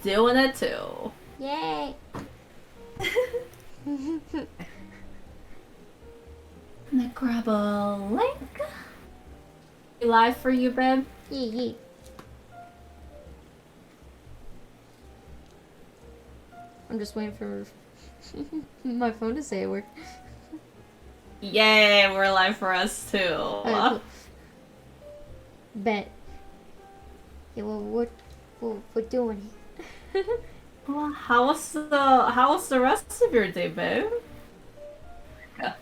doing it too. Yay! I'm gonna grab a link. Live for you, babe. Yee. I'm just waiting for my phone to say it worked. Yay, we're live for us too. Alright, cool. Bet. Yeah, well, we're doing it. Well, how was the rest of your day, babe? Yeah.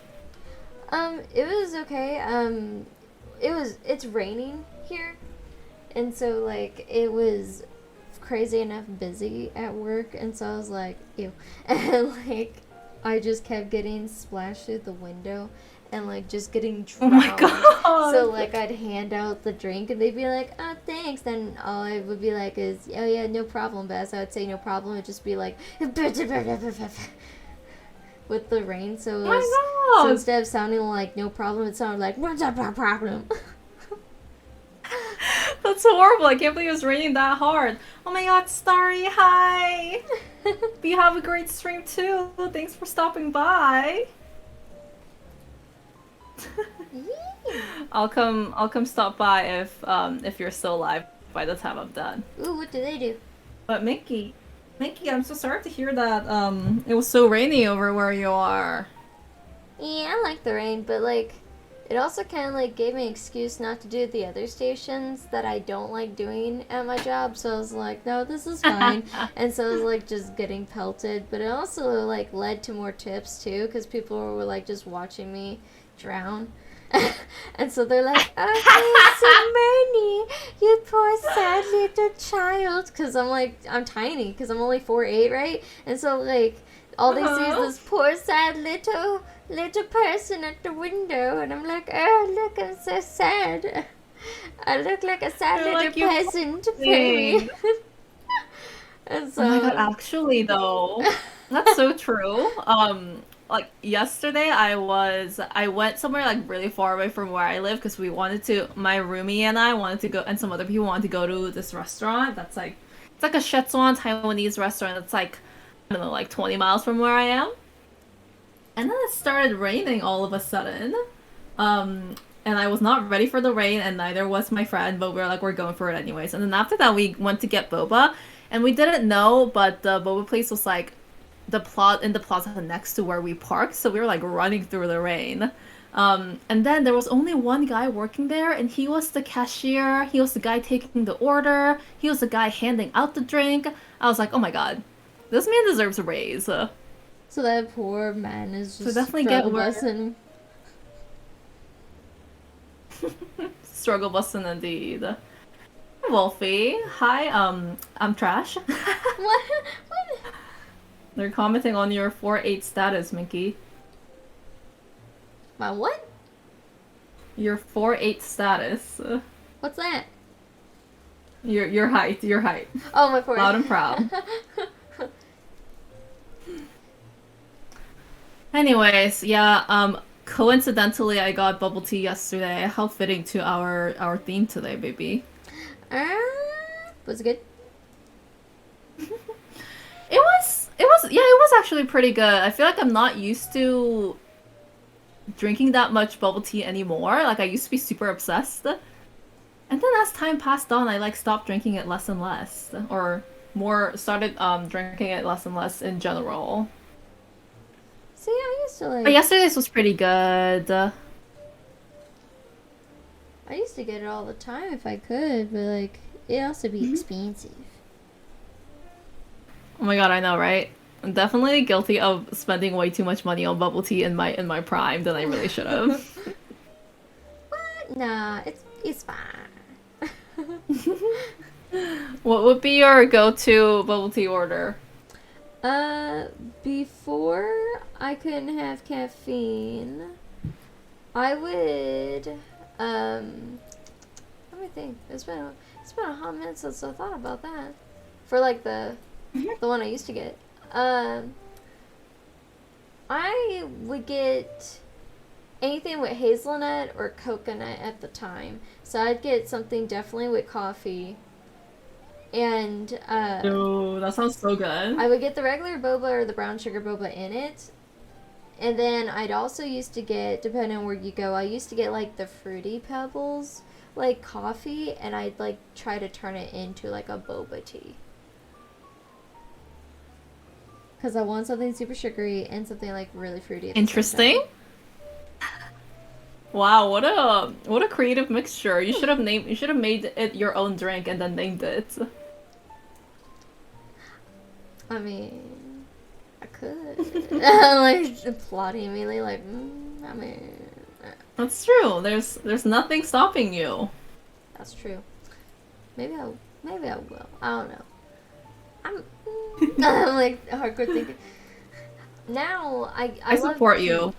It was okay. It's raining here, and so like it was crazy enough busy at work, and so I was like, ew, and like I just kept getting splashed through the window, and like just getting drowned. Oh my god! So like I'd hand out the drink, and they'd be like, "Oh, thanks," then all I would be like is, "Oh yeah, no problem." But as I would say no problem, it'd just be like with the rain. So it was, so instead of sounding like no problem, it sounded like what's up, problem. That's horrible. I can't believe it was raining that hard. Oh my god, Starry, hi! You have a great stream too. Thanks for stopping by. I'll come stop by if you're still alive by the time I'm done. Ooh, what do they do? But Mickey, I'm so sorry to hear that it was so rainy over where you are. Yeah, I like the rain, but like it also kind of like gave me an excuse not to do the other stations that I don't like doing at my job. So I was like, no, this is fine. And so I was like just getting pelted, but it also like led to more tips too, because people were like just watching me drown. And so they're like, oh, Manny, you poor sad little child. Because I'm tiny, because I'm only 4'8", right? And so, like, all they see is this poor sad little person at the window. And I'm like, oh, look, I'm so sad. I look like a sad little peasant, baby. And so, oh my god, actually, though, that's so true. Like yesterday I went somewhere like really far away from where I live because my roomie and I wanted to go, and some other people wanted to go to this restaurant that's like, it's like a Szechuan Taiwanese restaurant that's like, I don't know, like 20 miles from where I am. And then it started raining all of a sudden. And I was not ready for the rain, and neither was my friend, but we were like, we're going for it anyways. And then after that we went to get boba, and we didn't know, but the boba place was like the plaza next to where we parked, so we were like running through the rain. And then there was only one guy working there, and he was the cashier, he was the guy taking the order, he was the guy handing out the drink. I was like, oh my god, this man deserves a raise. So that poor man is just so definitely struggle busing. Struggle busting indeed. Wolfie, hi, I'm trash. What? They're commenting on your 4'8" status, Mickey. My what? Your 4'8" status. What's that? Your height. Oh, my 4'8". Loud and proud. Anyways, yeah, coincidentally I got bubble tea yesterday. How fitting to our theme today, baby. Was it good? It was actually pretty good. I feel like I'm not used to drinking that much bubble tea anymore. Like, I used to be super obsessed. And then as time passed on, I like stopped drinking it less and less. Or more started drinking it less and less in general. See, I used to like... But yesterday's was pretty good. I used to get it all the time if I could, but like, it also be expensive. Oh my god, I know, right? I'm definitely guilty of spending way too much money on bubble tea in my prime than I really should have. What? Nah, it's fine. What would be your go-to bubble tea order? Before I couldn't have caffeine, I would, let me think. It's been a hot minute since I thought about that. For like the one I used to get. I would get anything with hazelnut or coconut at the time. So I'd get something definitely with coffee. And Ooh, that sounds so good. I would get the regular boba or the brown sugar boba in it. And then I'd also used to get, depending on where you go, I used to get like the Fruity Pebbles, like coffee, and I'd like try to turn it into like a boba tea. Because I want something super sugary and something like really fruity at the same Interesting. time. Wow, what a creative mixture. You should have made it your own drink and then named it. I mean, I could. Like, plotting immediately, like, I mean, That's true. There's nothing stopping you. that's true. Maybe I will. I don't know. I'm, I'm like hardcore thinking. Now, I I love support peach. you.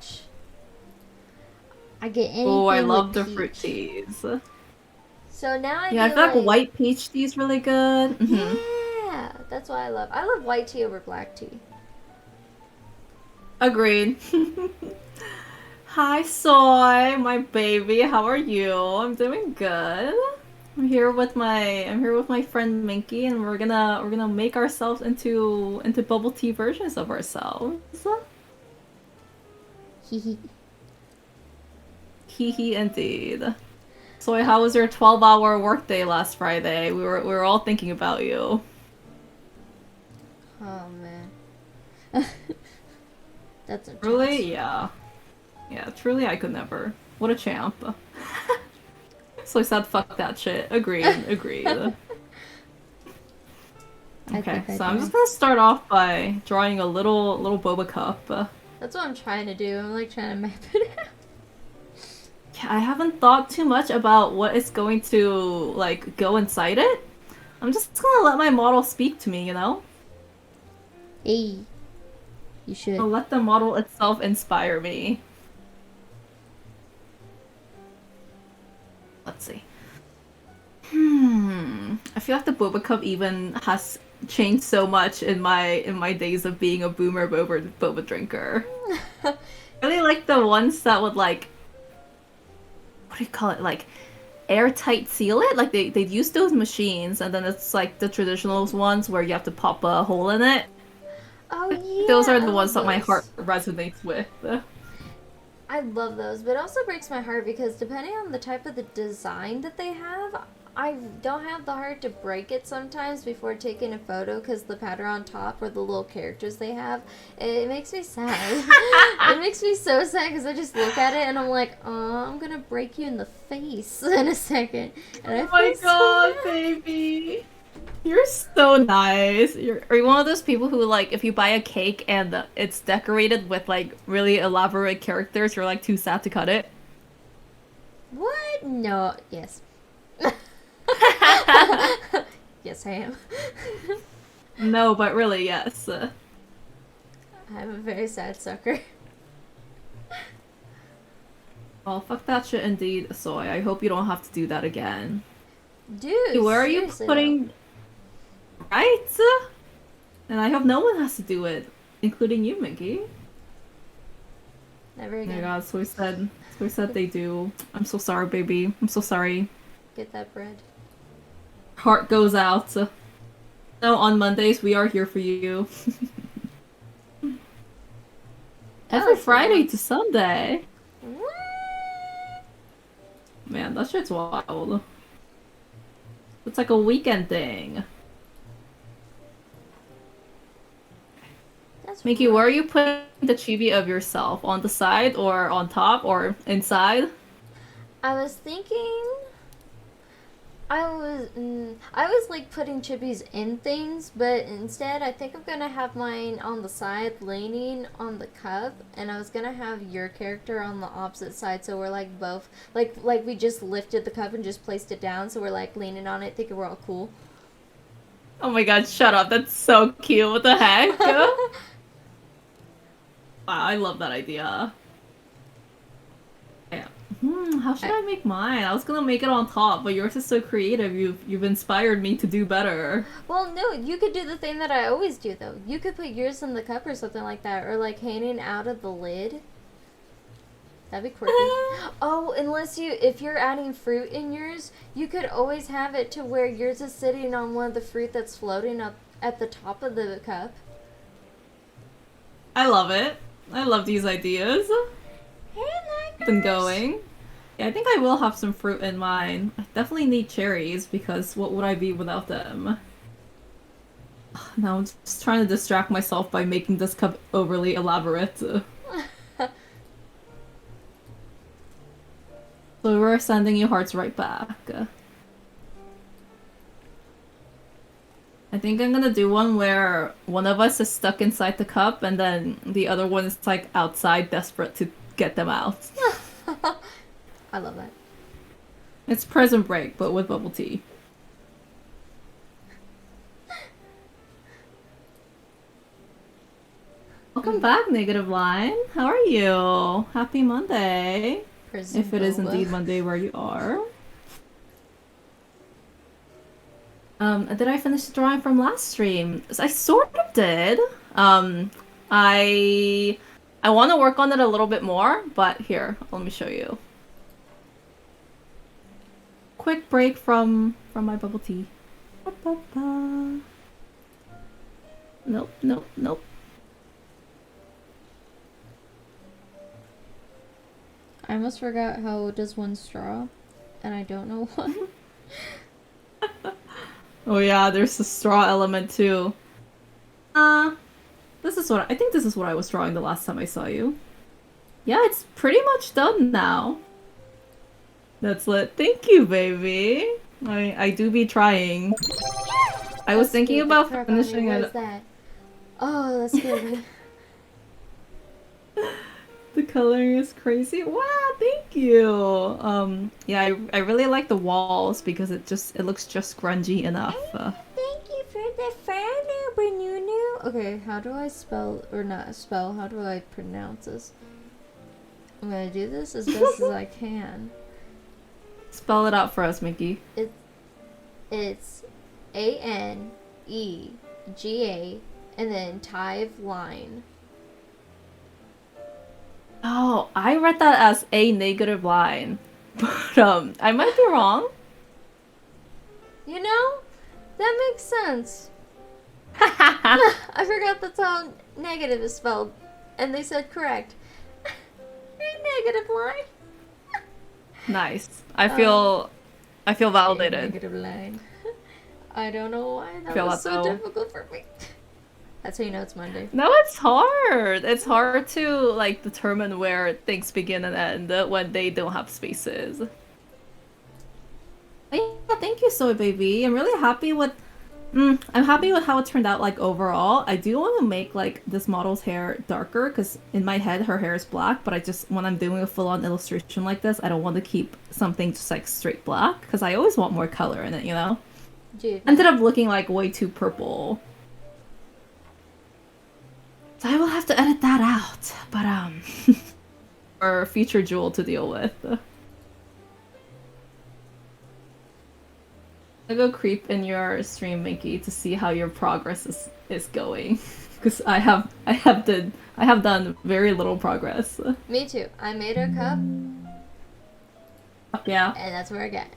I get Oh, I anything love with the fruit peach. teas. So now I Yeah, I do feel like like, white peach tea is really good. yeah, that's what I love. I love white tea over black tea. Agreed. Hi, Soy, my baby. How are you? I'm doing good. I'm here with my friend Minky, and we're gonna make ourselves into bubble tea versions of ourselves. Hee hee. Hee hee, indeed. Soy, how was your 12-hour workday last Friday? We were all thinking about you. Oh man. That's intense. Truly, yeah. Yeah, truly I could never. What a champ. So I said fuck that shit. Agreed, agreed. I Okay, think I so I'm do. just gonna start off by drawing a little boba cup. That's what I'm trying to do. I'm like trying to map it out. Yeah, I haven't thought too much about what is going to like go inside it. I'm just gonna let my model speak to me, you know? Hey, you should. I'll let the model itself inspire me. Let's see. I feel like the boba cup even has changed so much in my days of being a boomer boba drinker. I really like the ones that would like what do you call it? Like airtight seal it? Like they'd use those machines and then it's like the traditional ones where you have to pop a hole in it. Oh Those yeah, are I the love ones that my heart those. resonates with. I love those, but it also breaks my heart because depending on the type of the design that they have, I don't have the heart to break it sometimes before taking a photo because the pattern on top or the little characters they have, it makes me sad. It makes me so sad because I just look at it and I'm like, oh, I'm gonna break you in the face in a second. And I Oh my feel so god, bad. baby. You're so nice. Are you one of those people who like if you buy a cake and it's decorated with like really elaborate characters, you're like too sad to cut it? What? No, yes. Yes, I am. No, but really, yes. I'm a very sad sucker. Well, fuck that shit indeed, Soy. I hope you don't have to do that again. Hey, Dude, where are you seriously though. putting right? And I hope no one has to do it, including you, Mickey. Never Oh my again. god, Soy said they do. I'm so sorry, baby. I'm so sorry. Get that bread. Heart goes out. No, on Mondays we are here for you. Every Oh, Friday to Sunday. what? Man, that shit's wild. It's like a weekend thing. That's Mickey, where are rough. you putting the chibi of yourself? On the side or on top or inside? I was thinking. I was like putting chippies in things, but instead I think I'm gonna have mine on the side, leaning on the cup, and I was gonna have your character on the opposite side, so we're like both like we just lifted the cup and just placed it down, so we're like leaning on it, thinking we're all cool. Oh my god, shut up. That's so cute. What the heck? Wow, I love that idea. Yeah. How should I make mine? I was gonna make it on top, but yours is so creative. You've inspired me to do better. Well, no, you could do the thing that I always do though. You could put yours in the cup or something like that, or like hanging out of the lid. That'd be quirky. Oh, if you're adding fruit in yours, you could always have it to where yours is sitting on one of the fruit that's floating up at the top of the cup. I love it. I love these ideas. Hey, Been Lagers. going. Yeah, I think I will have some fruit in mine. I definitely need cherries because what would I be without them? Now I'm just trying to distract myself by making this cup overly elaborate. So we're sending you hearts right back. I think I'm gonna do one where one of us is stuck inside the cup and then the other one is like outside desperate to get them out. I love that. It's Prison Break, but with bubble tea. Welcome back, Negative Line. How are you? Happy Monday. Prison If it is Boba. indeed Monday where you are. Did I finish the drawing from last stream? I sort of did. I want to work on it a little bit more, but here, let me show you. Quick break from my bubble tea. Ba-ba-ba. Nope, nope, nope. I almost forgot how does one straw, and I don't know why. Oh yeah, there's the straw element too. This is what I think this is what I was drawing the last time I saw you. Yeah, it's pretty much done now. That's lit. Thank you, baby. I do be trying. I was thinking about finishing What it. is that? Oh, that's good. The coloring is crazy. Wow, thank you. Yeah, I really like the walls because it looks just grungy enough. Thank you for the follow, Benunu. Okay, how do I spell, or not spell, how do I pronounce this? I'm gonna do this as best as I can. Spell it out for us, Mickey. It's Anega and then Tive line. Oh, I read that as a negative line. But I might be wrong. You know? That makes sense. I forgot that's how negative is spelled. And they said correct. Negative line. Nice. I feel validated. Negative line. I don't know why that Feel was that so though. difficult for me. That's how you know it's Monday. No, it's hard. It's hard to like determine where things begin and end when they don't have spaces. Oh, yeah, thank you, Soy Baby. I'm really happy with. I'm happy with how it turned out. Like overall, I do want to make like this model's hair darker because in my head her hair is black. But I just when I'm doing a full-on illustration like this, I don't want to keep something just like straight black because I always want more color in it. You know. Dude. Ended up looking like way too purple. So I will have to edit that out, but or future Jewel to deal with. I'll go creep in your stream, Mickey, to see how your progress is going, because I have done very little progress. Me too. I made a cup, Yeah. and that's where I got.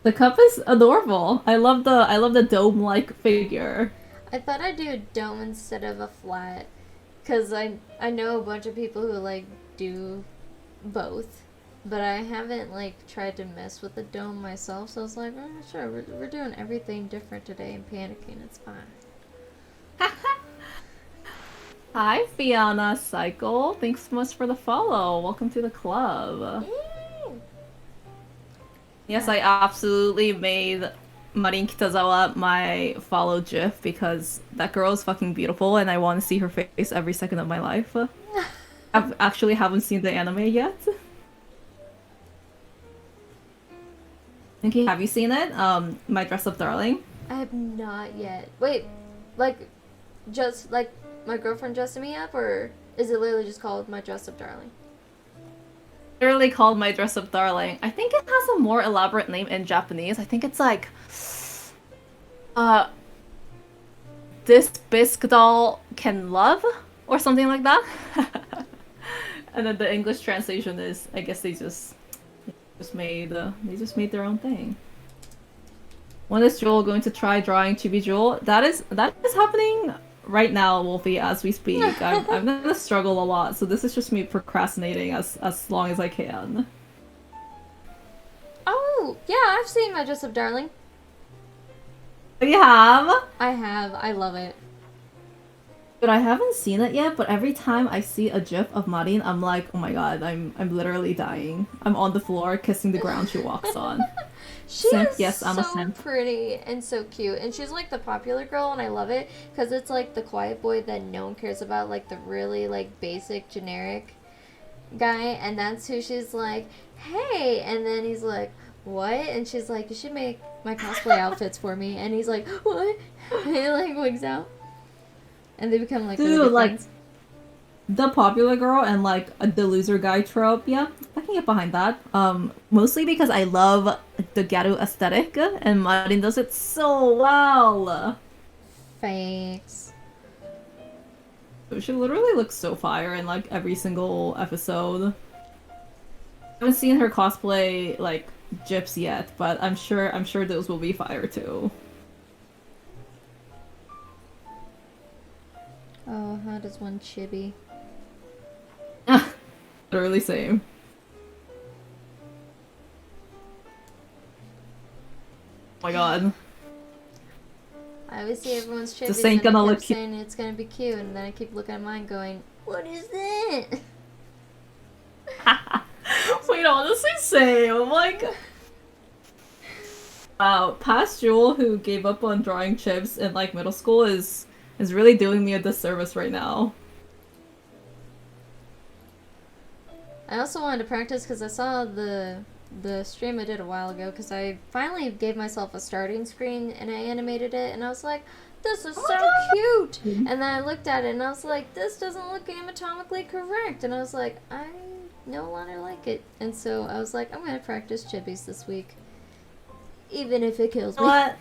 The cup is adorable. I love the dome-like figure. I thought I'd do a dome instead of a flat, cause I know a bunch of people who like do both, but I haven't like tried to mess with the dome myself. So I was like, oh, sure, we're doing everything different today and panicking. It's fine. Hi, Fiona Cycle. Thanks so much for the follow. Welcome to the club. Yay! Yes, I absolutely made Marin Kitazawa my follow gif because that girl is fucking beautiful and I want to see her face every second of my life. I actually haven't seen the anime yet. Okay, have you seen it? My Dress Up Darling? I have not yet. Wait, like, just like my girlfriend dressing me up, or is it literally just called My Dress Up Darling? Literally called My Dress Up Darling. I think it has a more elaborate name in Japanese. I think it's like... Uh, this bisque doll can love, or something like that. And then the English translation is, I guess they just made their own thing. When is Jewel going to try drawing Chibi Jewel? That is happening right now, Wolfie, as we speak. I'm gonna struggle a lot, so this is just me procrastinating as long as I can. Oh, yeah, I've seen My Dress Up Darling. You have? I have. I love it. But I haven't seen it yet, but every time I see a gif of Marin, I'm like, oh my god, I'm literally dying. I'm on the floor kissing the ground she walks on. She Simp? is Yes, I'm a so simp. pretty and so cute, and she's like the popular girl, and I love it because it's like the quiet boy that no one cares about, like the really like basic generic guy, and that's who she's like, hey, and then he's like, what? And she's like, you should make my cosplay outfits for me, and he's like, what? And he like wigs out, and they become like really Dude, good like friends. the popular girl and like the loser guy trope, yeah, I can get behind that. Mostly because I love the ghetto aesthetic, and Marin does it so well. Thanks. She literally looks so fire in like every single episode. I haven't seen her cosplay like gifs yet, but I'm sure those will be fire too. Oh, how does one chibi? Literally same. Oh my god. I always see everyone's chibis This ain't and I gonna kept look cute. saying it's gonna be cute, and then I keep looking at mine going, what is that? Wait, honestly same. Like wow, past Jewel who gave up on drawing chips in like middle school is really doing me a disservice right now. I also wanted to practice because I saw the stream I did a while ago, because I finally gave myself a starting screen and I animated it, and I was like, this is so cute! And then I looked at it and I was like, this doesn't look anatomically correct, and I was like, I no longer like it. And so I was like, I'm gonna practice chibis this week, even if it kills me. What?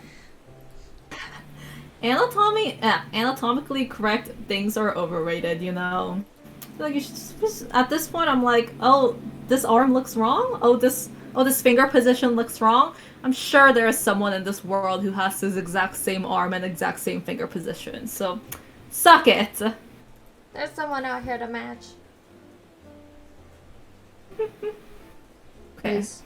Anatomically correct things are overrated, you know? Like you should just, at this point I'm like, oh, this arm looks wrong? Oh, this finger position looks wrong? I'm sure there is someone in this world who has this exact same arm and exact same finger position. So suck it. There's someone out here to match. Okay. Yes.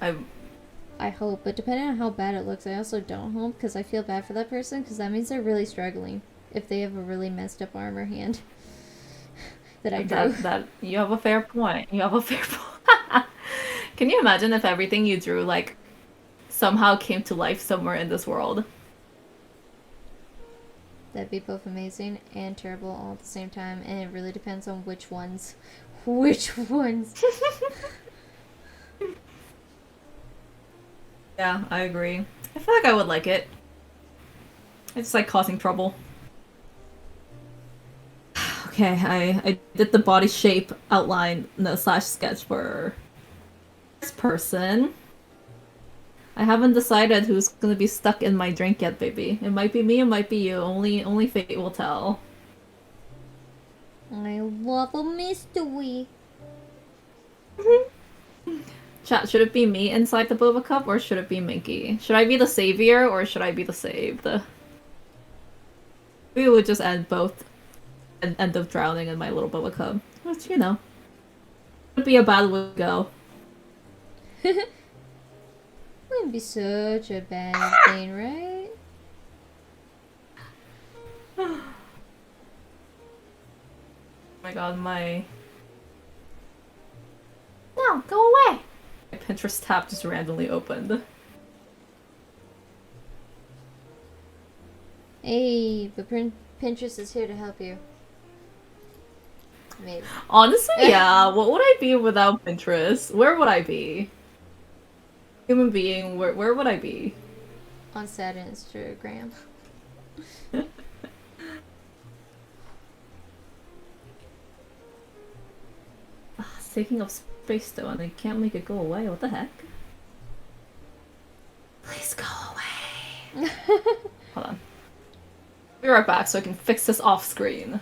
I hope, but depending on how bad it looks, I also don't hope, because I feel bad for that person, because that means they're really struggling if they have a really messed up arm or hand that I drew. That you have a fair point. You have a fair point. Can you imagine if everything you drew like somehow came to life somewhere in this world? That'd be both amazing and terrible all at the same time, and it really depends on which ones. Which ones? Yeah, I agree. I feel like I would like it. It's like causing trouble. Okay, I did the body shape outline, no, slash sketch for this person. I haven't decided who's gonna be stuck in my drink yet, baby. It might be me, it might be you. Only fate will tell. I love a mystery. Chat, should it be me inside the boba cup or should it be Minky? Should I be the savior or should I be the saved? We would just end both and end up drowning in my little boba cup. Which, you know, would be a bad way to go. Wouldn't be such a bad thing, right? Oh my god, my... No, go away! My Pinterest tab just randomly opened. Hey, but Pinterest is here to help you. Maybe. Honestly, yeah, what would I be without Pinterest? Where would I be? Human being, where would I be? On sad Instagram. It's taking up space though, and I can't make it go away. What the heck? Please go away. Hold on. Be right back so I can fix this off screen.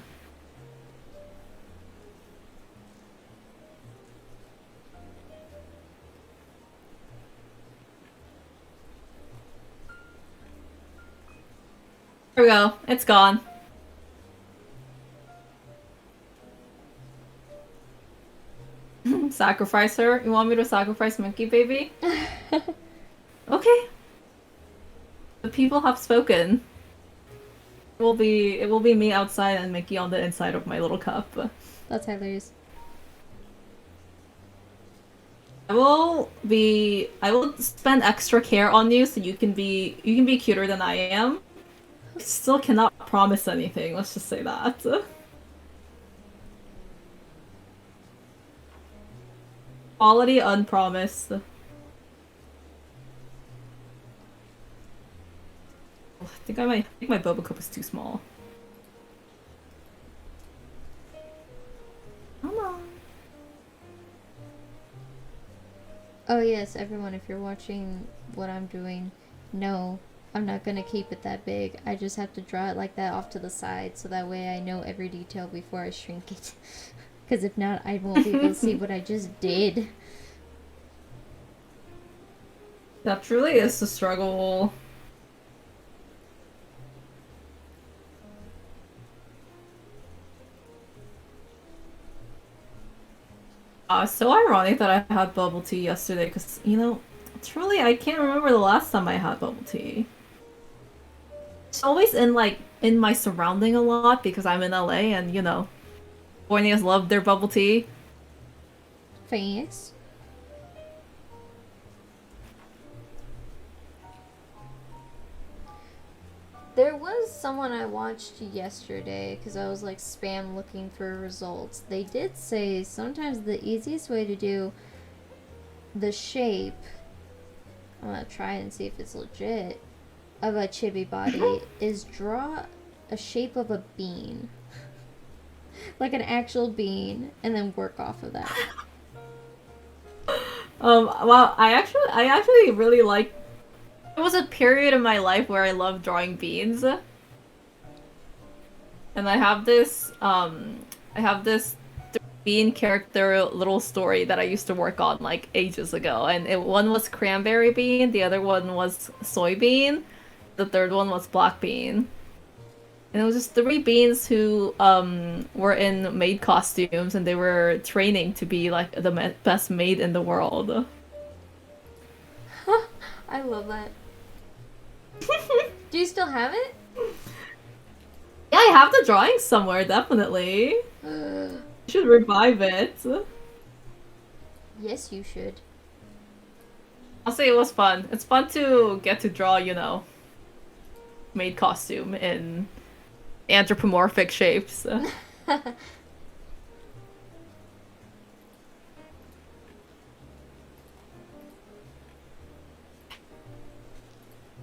There we go. It's gone. Sacrifice her? You want me to sacrifice Monkey Baby? Okay. The people have spoken. It will be me outside and Mickey on the inside of my little cup. That's hilarious. I will spend extra care on you so you can be cuter than I am. I still cannot promise anything, let's just say that. Quality unpromised. I think my Boba cup is too small. Come on. Oh yes, everyone, if you're watching what I'm doing, no, I'm not gonna keep it that big. I just have to draw it like that off to the side so that way I know every detail before I shrink it. Because if not, I won't be able to see what I just did. That truly is the struggle. So ironic that I had bubble tea yesterday because, truly I can't remember the last time I had bubble tea. It's always in my surrounding a lot because I'm in LA and, Californians love their bubble tea. Thanks. There was someone I watched yesterday because I was like spam looking for results. They did say sometimes the easiest way to do the shape, I'm gonna try and see if it's legit, of a chibi body is draw a shape of a bean. Like an actual bean, and then work off of that. Well, I actually really like. There was a period in my life where I loved drawing beans, and I have this bean character little story that I used to work on like ages ago, and one was cranberry bean, the other one was soybean, the third one was black bean. And it was just three beans who were in maid costumes and they were training to be like the best maid in the world. I love that. Do you still have it? Yeah, I have the drawing somewhere, definitely. You should revive it. Yes, you should. I'll say it was fun. It's fun to get to draw, maid costume in anthropomorphic shapes.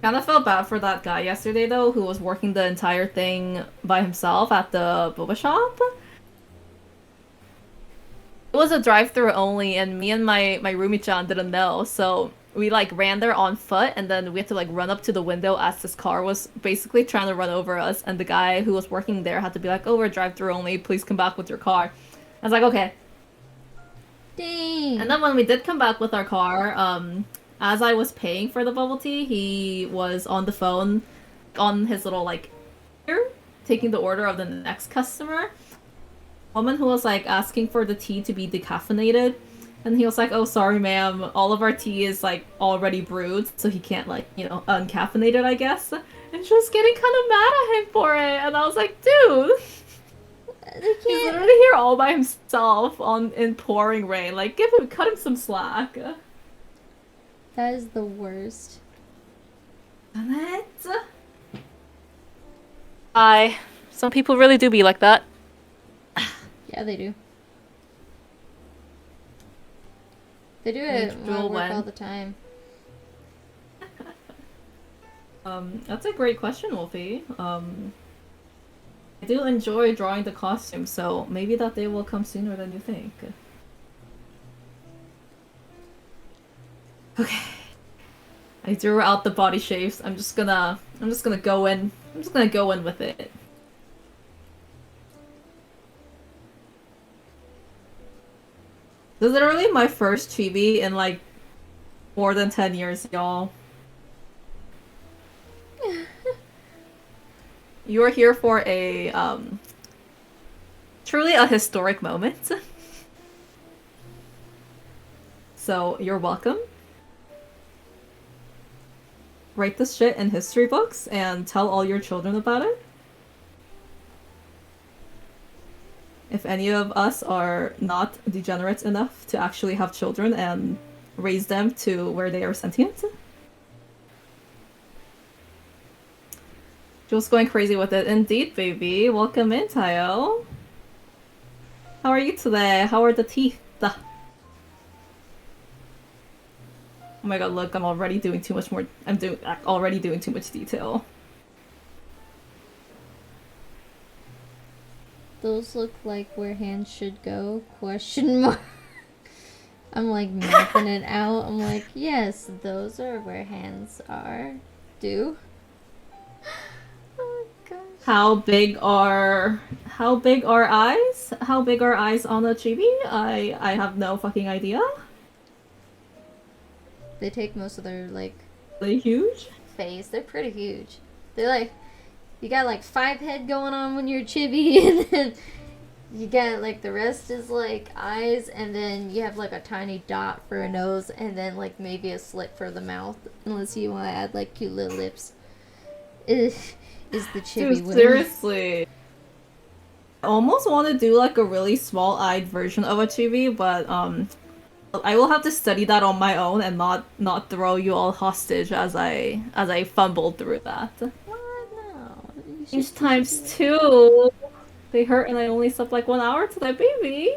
Kind of felt bad for that guy yesterday, though, who was working the entire thing by himself at the boba shop. It was a drive-through only, and me and my roomie-chan didn't know, so we ran there on foot, and then we had to run up to the window as this car was basically trying to run over us, and the guy who was working there had to be like, "Oh, we're drive-through only, please come back with your car." I was like, "Okay." Dang. And then when we did come back with our car, as I was paying for the bubble tea, he was on the phone on his little here, taking the order of the next customer. Woman who was asking for the tea to be decaffeinated, and he was like, "Oh, sorry, ma'am, all of our tea is already brewed, so he can't uncaffeinate it, I guess." And she was getting kind of mad at him for it, and I was like, "Dude, he's literally here all by himself in pouring rain. Cut him some slack." That is the worst. Isn't it? Some people really do be like that. Yeah, they do. They do it at my work all the time. That's a great question, Wolfie. I do enjoy drawing the costume, so maybe that day will come sooner than you think. Okay. I drew out the body shapes. I'm just gonna I'm just gonna go in. I'm just gonna go in with it. This is literally my first chibi in like more than 10 years, y'all. You are here for a truly a historic moment. So you're welcome. Write this shit in history books and tell all your children about it. If any of us are not degenerates enough to actually have children and raise them to where they are sentient. Jules going crazy with it. Indeed, baby. Welcome in, Tayo. How are you today? How are the teeth? Oh my god, look, I'm already doing too much more. Already doing too much detail. Those look like where hands should go? Question mark. I'm like mapping it out. I'm like, yes, those are where hands are. Do. Oh my gosh. How big are eyes? How big are eyes on a chibi? I have no fucking idea. They take most of their like They huge? face. They're pretty huge. They're like, you got like 5 head going on when you're chibi, and then you got like the rest is like eyes, and then you have like a tiny dot for a nose, and then like maybe a slit for the mouth, unless you want to add like cute little lips. Is the chibi Dude, seriously. I almost want to do like a really small-eyed version of a chibi, but I will have to study that on my own and not throw you all hostage as I fumble through that. What? No. Each times 2. They hurt and I only slept like 1 hour today, baby.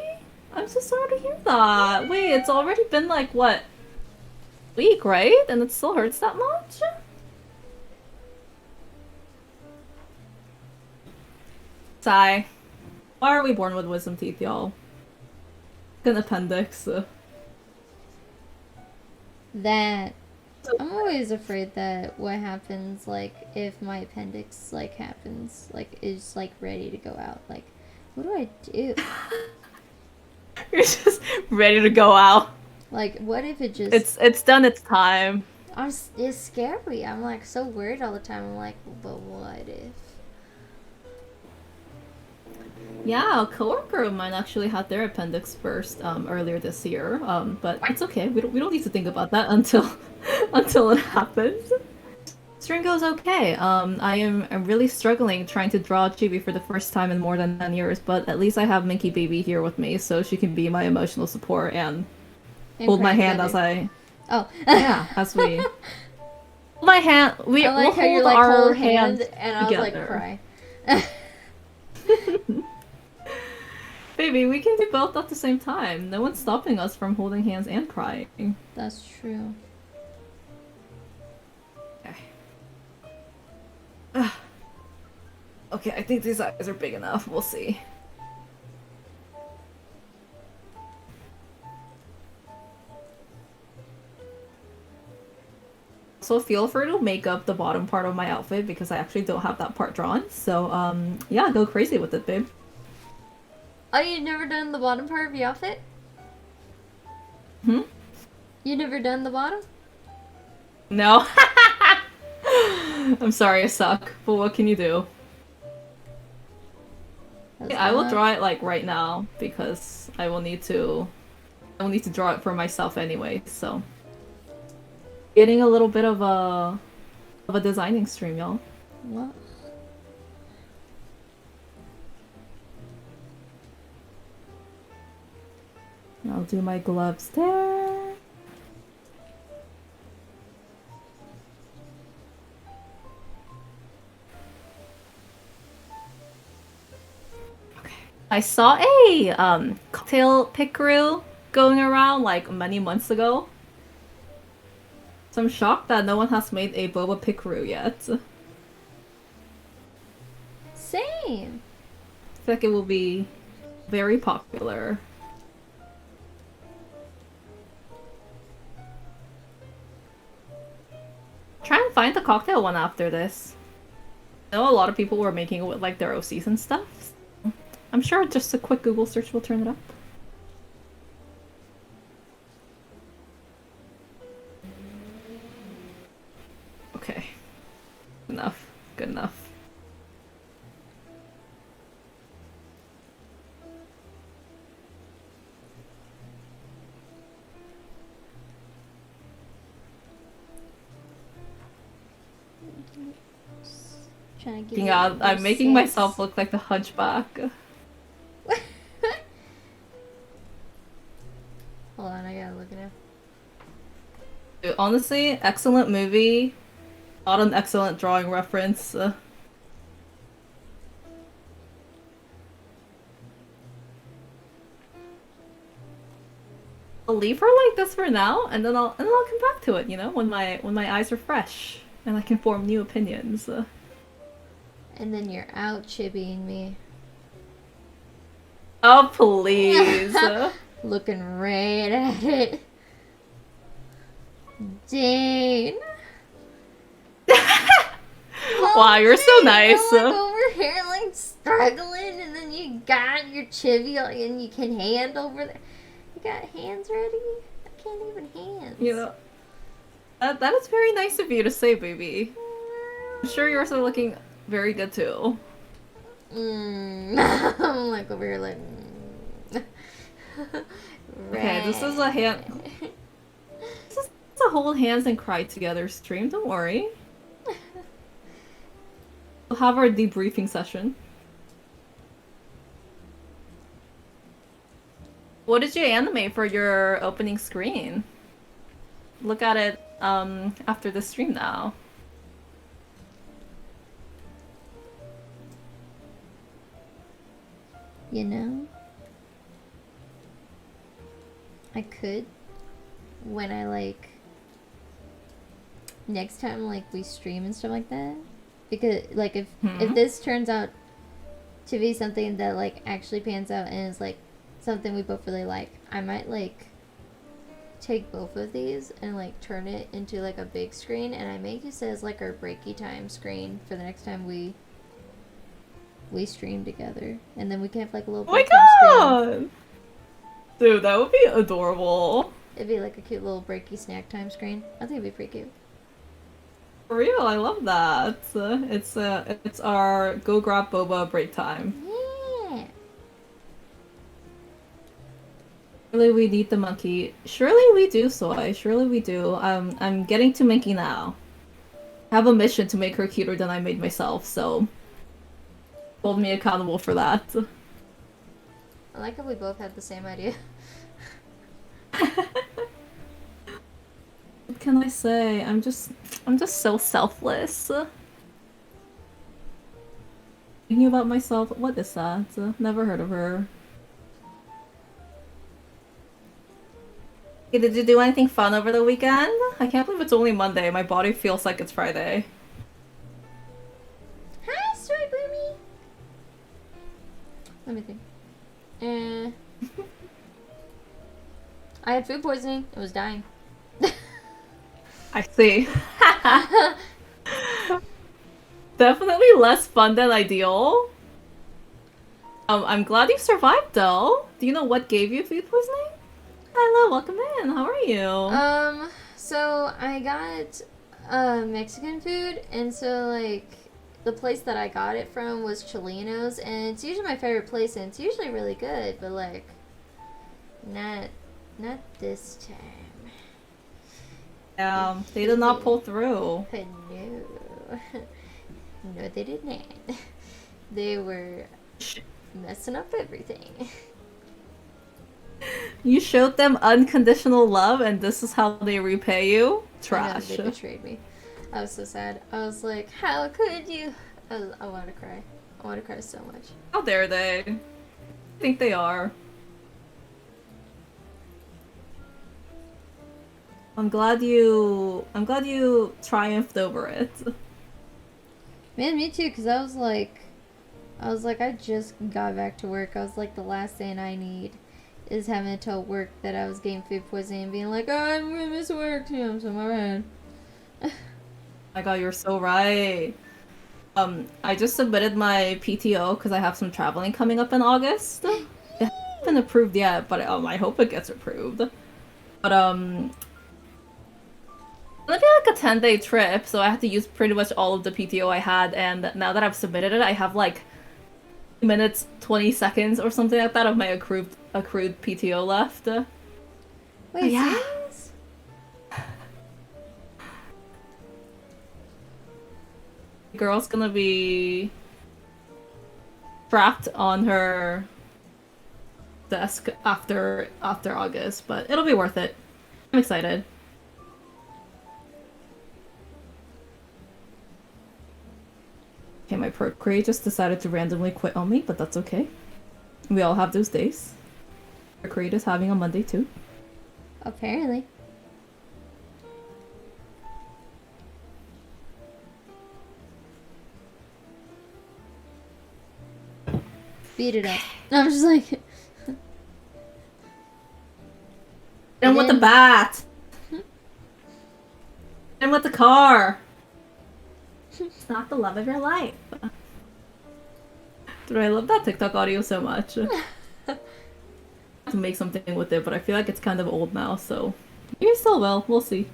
I'm so sorry to hear that. Wait, it's already been like what? Week, right? And it still hurts that much? Sigh. Why are we born with wisdom teeth, y'all? An appendix. That I'm always afraid that what happens, like if my appendix like happens, like is like ready to go out, like what do I do? You're just ready to go out. Like what if it just It's done its time. it's scary. I'm like so worried all the time. I'm like, but what if? Yeah, a coworker of mine actually had their appendix burst earlier this year. But it's okay. We don't need to think about that until until it happens. Stringo's okay. I'm really struggling trying to draw Chibi for the first time in more than 10 years, but at least I have Minky Baby here with me, so she can be my emotional support and hold my hand as I as we hold my hand. We I like we'll how you're hold like our hold hands hand, and I was together. like cry. Baby, we can do both at the same time. No one's stopping us from holding hands and crying. That's true. Okay. Okay, I think these eyes are big enough. We'll see. So feel free to make up the bottom part of my outfit because I actually don't have that part drawn. So, yeah, go crazy with it, babe. Oh, you've never done the bottom part of your outfit? Hmm? You never done the bottom? No. I'm sorry, I suck. But what can you do? I will draw it like right now because I will need to draw it for myself anyway, so getting a little bit of a designing stream, y'all. What? I'll do my gloves there. Okay. I saw a cocktail pickerel going around like many months ago. So I'm shocked that no one has made a Boba pickerel yet. Same. I feel like it will be very popular. Try and find the cocktail one after this. I know a lot of people were making it with like their OCs and stuff. So I'm sure just a quick Google search will turn it up. Okay. Enough. Good enough. Trying to give I'm making myself look like the hunchback. Hold on, I gotta look it up. Dude, honestly, excellent movie. Not an excellent drawing reference. I'll leave her like this for now, and then I'll come back to it. You know, when my eyes are fresh and I can form new opinions. And then you're out chibiing me. Oh please! Looking right at it. Dane. Wow, you're so nice. I'm like over here like struggling, and then you got your chibi like, and you can hand over there. You got hands ready? I can't even hands. You know, that is very nice of you to say, baby. I'm sure you're also looking very good too. I'm like over here like. Okay, this is a hand. This is a whole hands and cry together stream. Don't worry. We'll have our debriefing session. What did you animate for your opening screen? Look at it after the stream now. You know, I could when I like next time like we stream and stuff like that, because like if this turns out to be something that like actually pans out and is like something we both really like, I might like take both of these and like turn it into like a big screen, and I make this as like our breaky time screen for the next time we stream together, and then we can have like a little break time screen. Dude, that would be adorable. It'd be like a cute little breaky snack time screen. I think it'd be pretty cute. For real, I love that. It's our go grab boba break time. Yeah. Surely we need the monkey. Surely we do, Soy. Surely we do. I'm getting to Minky now. I have a mission to make her cuter than I made myself, so hold me accountable for that. I like how we both had the same idea. What can I say? I'm just so selfless. Thinking about myself. What is that? Never heard of her. Hey, did you do anything fun over the weekend? I can't believe it's only Monday. My body feels like it's Friday. Hi, Soy Boomy. Let me think. I had food poisoning. I was dying. I see. Definitely less fun than ideal. I'm glad you survived though. Do you know what gave you food poisoning? Hello, welcome in. How are you? So I got Mexican food, and so like the place that I got it from was Chileno's, and it's usually my favorite place, and it's usually really good, but like not this time. They did not pull through. No. No, they did not. They were messing up everything. You showed them unconditional love, and this is how they repay you? Trash. I know, they betrayed me. I was so sad. I was like, how could you? I want to cry. I want to cry so much. How dare they? I think they are. I'm glad you triumphed over it. Man, me too, because I was like, I just got back to work. I was like, the last thing I need is having to tell work that I was getting food poisoning and being like, oh, I'm gonna miss work too, I'm so bad. My God, you're so right. I just submitted my PTO because I have some traveling coming up in August. It hasn't been approved yet, but I hope it gets approved. But it's gonna be like a 10-day trip, so I have to use pretty much all of the PTO I had, and now that I've submitted it, I have like minutes, 20 seconds or something like that of my accrued PTO left. But Wait, yeah. serious? The girl's gonna be trapped on her desk after August, but it'll be worth it. I'm excited. Okay, my Procreate just decided to randomly quit on me, but that's okay. We all have those days. Procreate is having a Monday too. Apparently. Beat it up. No, I'm just like. And with the bat! And with the car! It's not the love of your life. Dude, I love that TikTok audio so much. To make something with it, but I feel like it's kind of old now, so maybe still will. We'll see.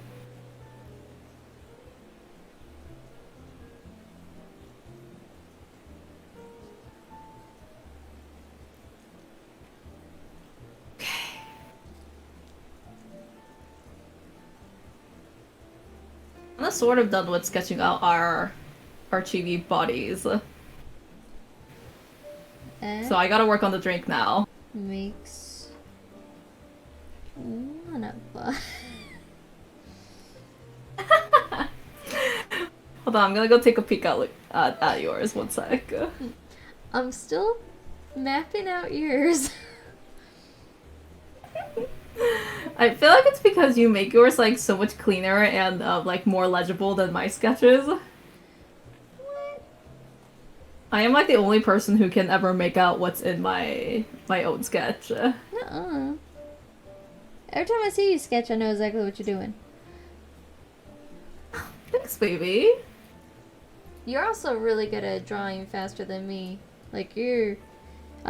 I'm sort of done with sketching out our chibi bodies. So I gotta work on the drink now. Makes one of us. Hold on, I'm gonna go take a peek at yours. One sec. I'm still mapping out yours. I feel like it's because you make yours like so much cleaner and like more legible than my sketches. What? I am like the only person who can ever make out what's in my own sketch. Uh-uh. Every time I see you sketch, I know exactly what you're doing. Thanks, baby. You're also really good at drawing faster than me. Like, I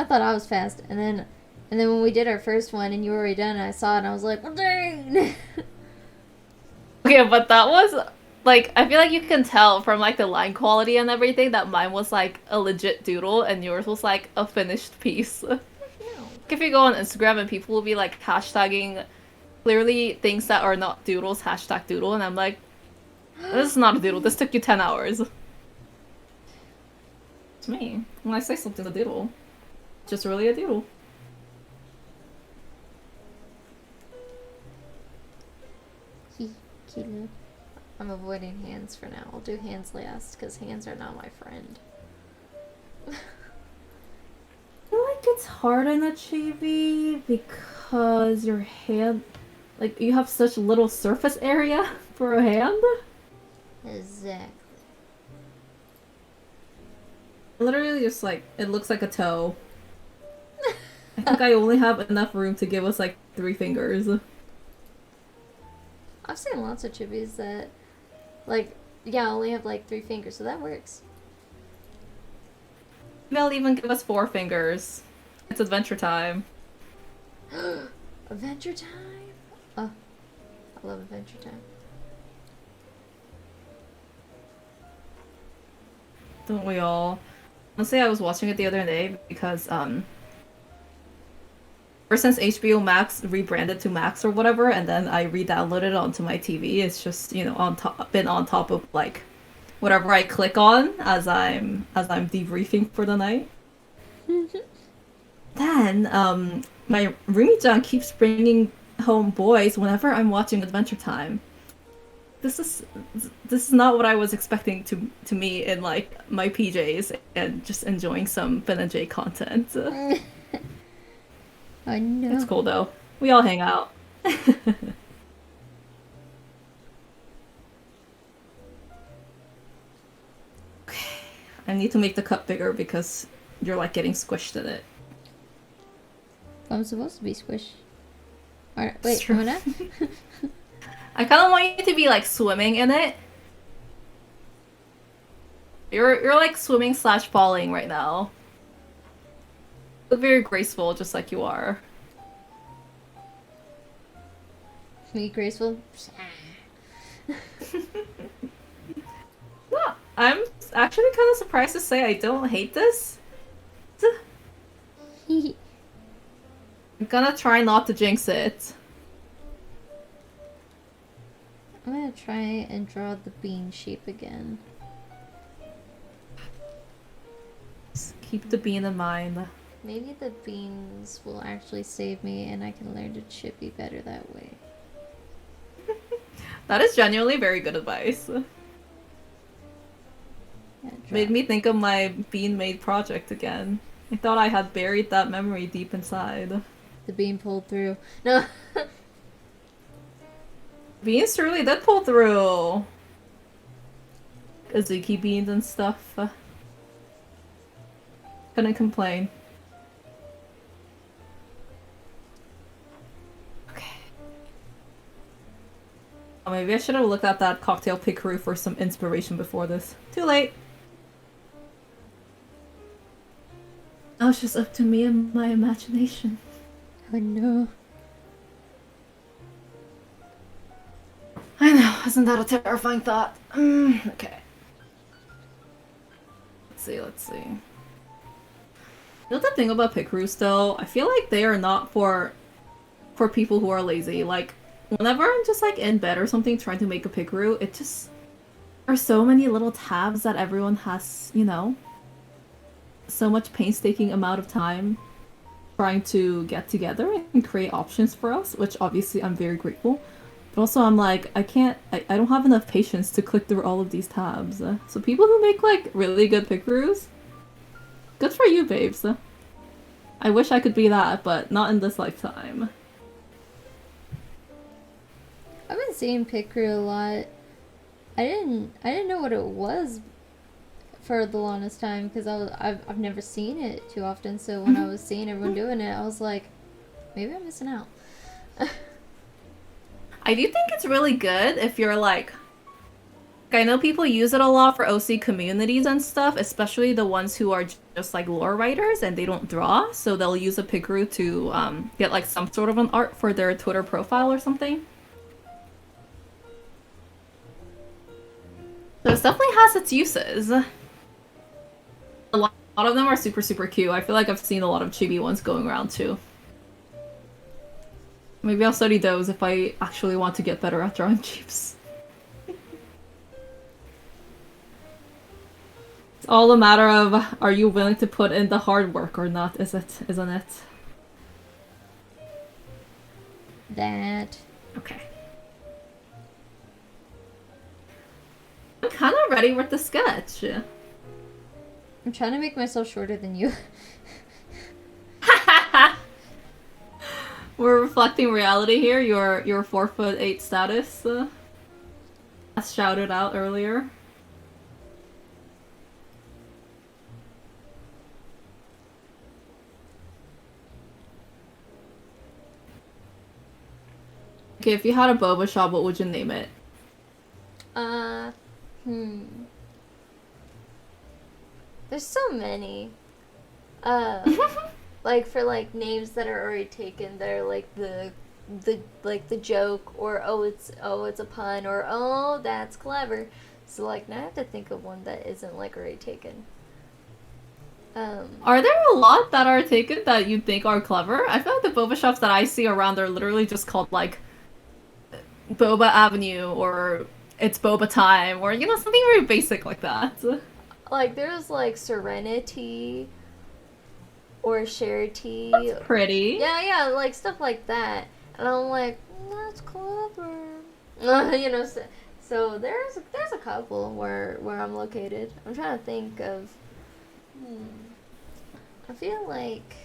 thought I was fast, and then when we did our first one and you were already done, I saw it and I was like, well, dang! Okay, but that was like, I feel like you can tell from like the line quality and everything that mine was like a legit doodle and yours was like a finished piece. No. If you go on Instagram and people will be like hashtagging clearly things that are not doodles, hashtag doodle, and I'm like, this is not a doodle, this took you 10 hours. It's me. When I say something's a doodle, it's just really a doodle. I'm avoiding hands for now. I'll do hands last, because hands are not my friend. I feel like it's hard in a chibi because your hand, like, you have such little surface area for a hand. Exactly. Literally just like, it looks like a toe. I think I only have enough room to give us like 3 fingers. I've seen lots of chibis that, like, yeah, only have like 3 fingers, so that works. They'll even give us 4 fingers. It's adventure time. Adventure time? Oh, I love adventure time. Don't we all? Honestly, I was watching it the other day because, ever since HBO Max rebranded to Max or whatever, and then I re-downloaded it onto my TV, it's just, you know, been on top of, like, whatever I click on as I'm debriefing for the night. Then, my roomie-chan keeps bringing home boys whenever I'm watching Adventure Time. This is not what I was expecting to me in like my PJs and just enjoying some Ben and J content. I know. It's cool though. We all hang out. Okay. I need to make the cup bigger because you're like getting squished in it. I'm supposed to be squished. Alright, It's wait, true. am I not? I kind of want you to be like swimming in it. You're like swimming slash falling right now. Look very graceful, just like you are. Me graceful. No, I'm actually kind of surprised to say I don't hate this. I'm I'm gonna try not to jinx it. gonna try and draw the bean shape again. Just keep the bean in mind. Maybe the beans will actually save me and I can learn to chippy better that way. That is genuinely very good advice. Yeah, Made me think of my bean made project again. I thought I had buried that memory deep inside. The bean pulled through. No! Beans really did pull through. Azuki beans and stuff. Couldn't complain. Okay. Oh, maybe I should have looked at that cocktail pickaroo for some inspiration before this. Too late. Now it's just up to me and my imagination. Oh no. I know, isn't that a terrifying thought? Okay. Let's see. You know the thing about pickaroos though? I feel like they are not for people who are lazy. Like, whenever I'm just like in bed or something trying to make a pickaroo, it just... There are so many little tabs that everyone has, you know? So much painstaking amount of time trying to get together and create options for us, which obviously I'm very grateful. But also I'm like, I don't have enough patience to click through all of these tabs. So people who make like really good pickaroos, good for you, babes. I wish I could be that, but not in this lifetime. I've been seeing pickaroo a lot. I didn't know what it was for the longest time because I've never seen it too often. So when I was seeing everyone doing it, I was like, maybe I'm missing out. I do think it's really good if you're like... I know people use it a lot for OC communities and stuff, especially the ones who are just like lore writers and they don't draw, so they'll use a pickaroo to get like some sort of an art for their Twitter profile or something. So it definitely has its uses. A lot of them are super, super cute. I feel like I've seen a lot of chibi ones going around too. Maybe I'll study those if I actually want to get better at drawing jeeps. It's all a matter of, are you willing to put in the hard work or not, isn't it? That. Okay. I'm kind of ready with the sketch. I'm trying to make myself shorter than you. We're reflecting reality here. Your 4'8" status, as shouted out earlier. Okay, if you had a boba shop, what would you name it? There's so many. Like for like names that are already taken, they're like the joke, or oh it's a pun, or oh that's clever. So like now I have to think of one that isn't like already taken. Are there a lot that are taken that you think are clever? I feel like the boba shops that I see around are literally just called like Boba Avenue, or it's Boba Time, or you know, something very basic like that. Like there's like Serenity or Charity. That's pretty. Yeah, like stuff like that. And I'm like, that's clever. You know, so there's a couple where I'm located. I'm trying to think of. I feel like.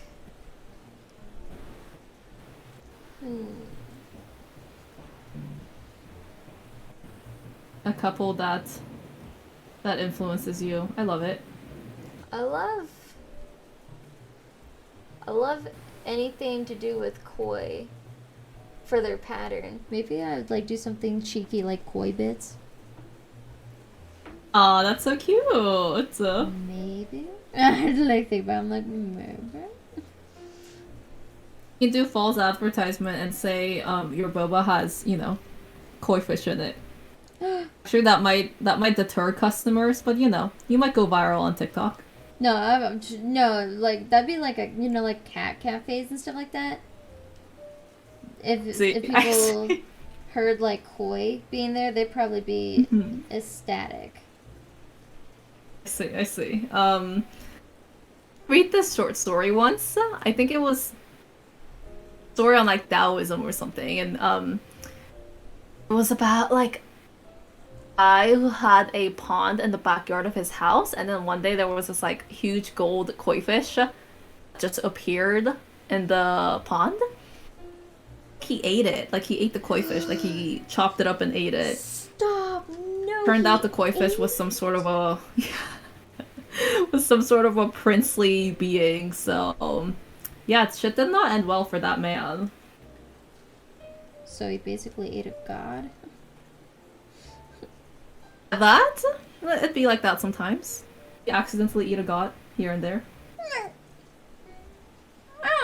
A couple that influences you. I love it. I love anything to do with koi for their pattern. Maybe I would like do something cheeky like koi bits. Oh, that's so cute. Maybe. I had to like think about it. I'm like, maybe. You can do false advertisement and say your boba has, koi fish in it. Sure, that might deter customers, but you might go viral on TikTok. No, no, like that'd be like a like cat cafes and stuff like that. See, If I people see. heard like koi being there, they'd probably be Mhm. ecstatic. I see. I see. Read this short story once. I think it was a story on like Taoism or something, and it was about like guy who had a pond in the backyard of his house, and then one day there was this like huge gold koi fish just appeared in the pond. He ate it, like he ate the koi fish, like he chopped it up and ate it. Stop! No, Turned out he the koi fish ate. was some sort of a was some sort of a princely being. So yeah, shit did not end well for that man. So he basically ate a god. That it'd be like that sometimes. You accidentally eat a god here and there.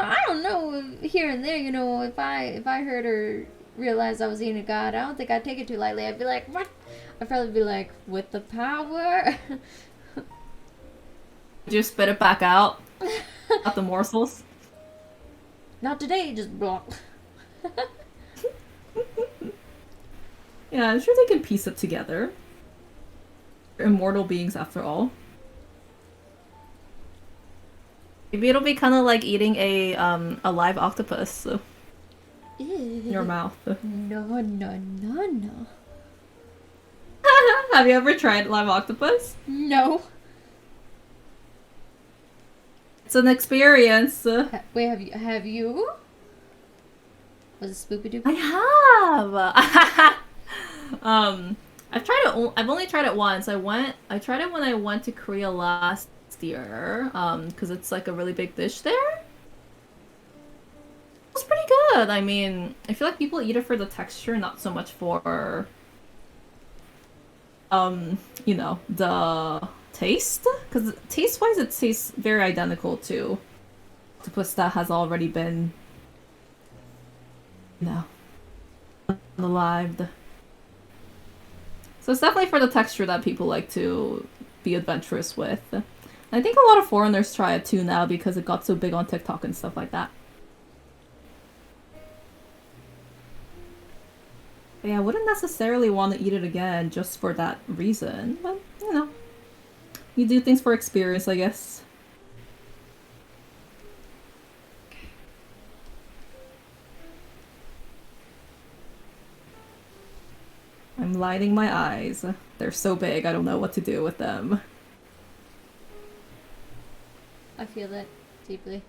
I don't know. Here and there, if I heard or realized I was eating a god, I don't think I'd take it too lightly. I'd be like, what? I'd probably be like, with the power. Would you spit it back out? Out the morsels? Not today, just blah. Yeah, I'm sure they can piece it together. They're immortal beings after all. Maybe it'll be kind of like eating a live octopus in your Ew. mouth. No, no, no, no. Have you ever tried live octopus? No. It's an experience. Wait, have you? Was it Spoopy Doo? I have. I've tried it. I've only tried it once. I tried it when I went to Korea last year. Because it's like a really big dish there. It was pretty good. I mean, I feel like people eat it for the texture, not so much for the taste. Because taste-wise, it tastes very identical to octopus that has already been, you know, alive. So it's definitely for the texture that people like to be adventurous with. I think a lot of foreigners try it too now because it got so big on TikTok and stuff like that. But yeah, I wouldn't necessarily want to eat it again just for that reason. But, you do things for experience, I guess. I'm lighting my eyes. They're so big, I don't know what to do with them. I feel that deeply.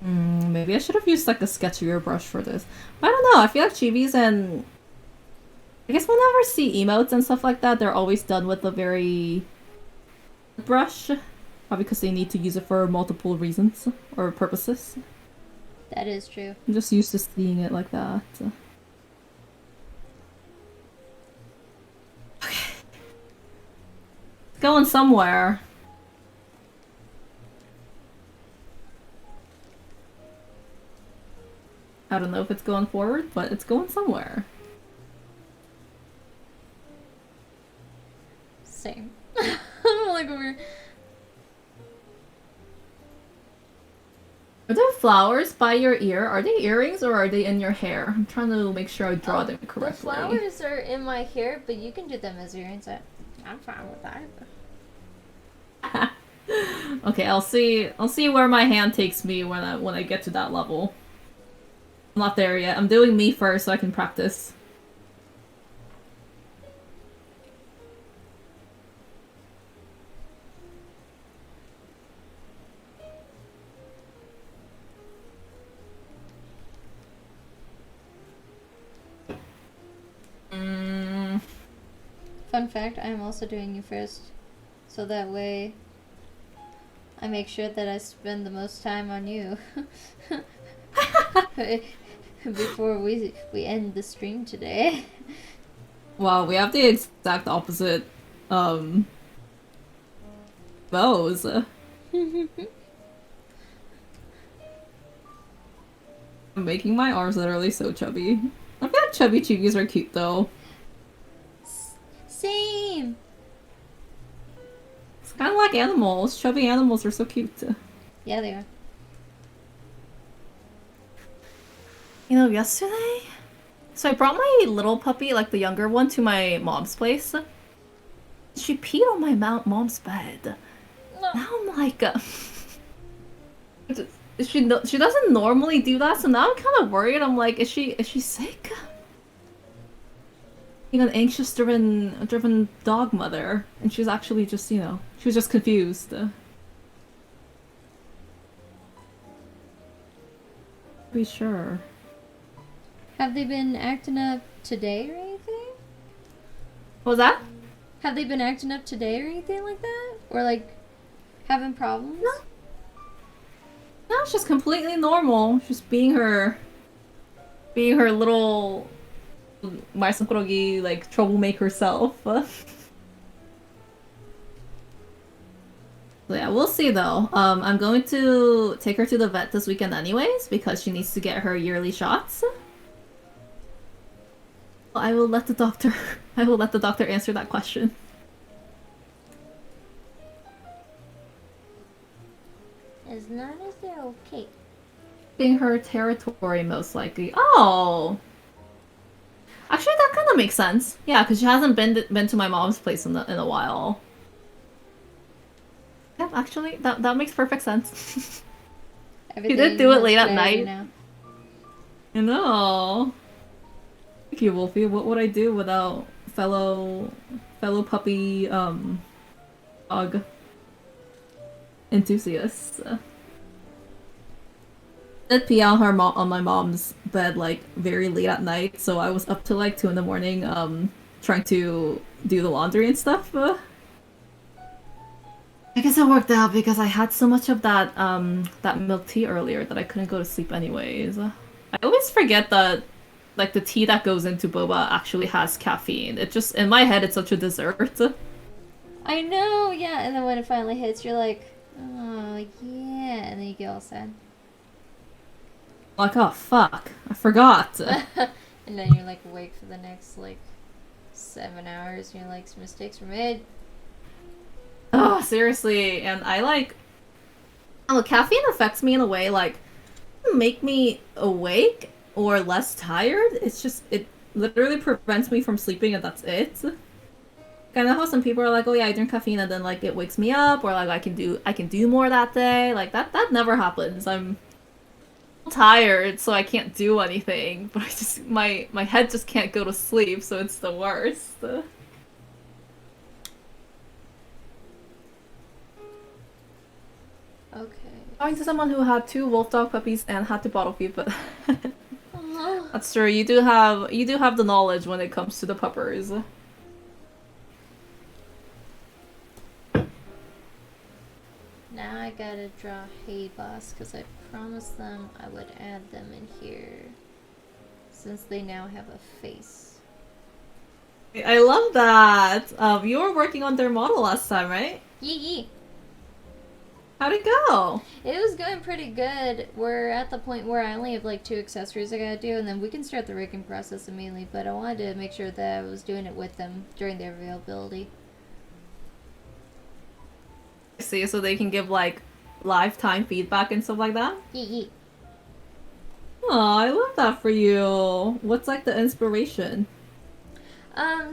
Maybe I should have used like a sketchier brush for this. But I don't know, I feel like Chibis and I guess whenever I see emotes and stuff like that, they're always done with a very brush. Probably because they need to use it for multiple reasons or purposes. That is true. I'm just used to seeing it like that. It's going somewhere. I don't know if it's going forward, but it's going somewhere. Same. I'm like over. Are there flowers by your ear? Are they earrings or are they in your hair? I'm trying to make sure I draw them correctly. The flowers are in my hair, but you can do them as earrings. I'm fine with that. Okay, I'll see where my hand takes me when I get to that level. I'm not there yet. I'm doing me first so I can practice. Fun fact, I am also doing you first. So that way I make sure that I spend the most time on you before we end the stream today. Wow, we have the exact opposite bows. I'm making my arms literally so chubby. I feel like chubby chibis are cute though. Same. It's kind of like animals. Chubby animals are so cute. Yeah, they are. You know, yesterday, so I brought my little puppy, like the younger one, to my mom's place. She peed on my mom's bed. Now I'm like, she doesn't normally do that, so now I'm kind of worried. I'm like, is she sick? You know, an anxious, driven dog mother, and she's actually just, you know, she was just confused. Be sure. Have they been acting up today or anything? What was that? Have they been acting up today or anything like that? Or like having problems? No. No, it's just completely normal. Just being her little 말썽꾸러기 like troublemaker self. So yeah, we'll see though. I'm going to take her to the vet this weekend anyways because she needs to get her yearly shots. I will let the doctor answer that question. As long as they're okay. Being her territory most likely. Oh. Actually, that kind of makes sense. Yeah, because she hasn't been to my mom's place in a while. Yep, actually, that makes perfect sense. She did do it late at night. Now. I know. Thank you, Wolfie. What would I do without fellow puppy dog enthusiasts? Did pee on on my mom's bed like very late at night, so I was up till like 2 in the morning trying to do the laundry and stuff. I guess it worked out because I had so much of that that milk tea earlier that I couldn't go to sleep anyways. I always forget that like the tea that goes into boba actually has caffeine. It just in my head it's such a dessert. I know, yeah, and then when it finally hits, you're like, oh yeah, and then you get all sad. Like, oh fuck, I forgot. And then you're like awake for the next like 7 hours, and you're like, some mistakes were made. Oh, seriously, and I like... Oh, caffeine affects me in a way, like, make me awake or less tired. It's just, it literally prevents me from sleeping and that's it. Kind of how some people are like, oh yeah, I drink caffeine and then like it wakes me up, or like I can do more that day. Like that never happens. I'm tired, so I can't do anything, but I just, my head just can't go to sleep, so it's the worst. Okay. Talking to someone who had 2 wolf dog puppies and had to bottle feed, but that's true. You do have the knowledge when it comes to the puppers. Now I gotta draw Hey Boss because I promised them I would add them in here since they now have a face. I love that. You were working on their model last time, right? Yee. How'd it go? It was going pretty good. We're at the point where I only have like 2 accessories I gotta do, and then we can start the rigging process immediately, but I wanted to make sure that I was doing it with them during their availability. I see, so they can give like lifetime feedback and stuff like that? Yee. Oh, I love that for you. What's like the inspiration?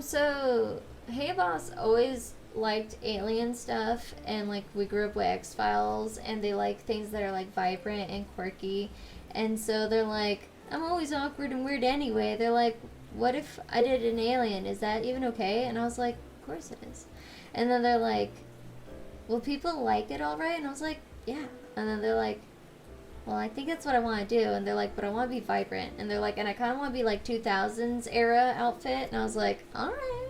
So Hey Boss always liked alien stuff, and like we grew up with X-Files, and they like things that are like vibrant and quirky, and so they're like, I'm always awkward and weird anyway. They're like, what if I did an alien? Is that even okay? And I was like, of course it is. And then they're like, will people like it all right? And I was like, yeah. And then they're like, well, I think that's what I want to do. And they're like, but I want to be vibrant. And they're like, and I kind of want to be like 2000s era outfit. And I was like, all right.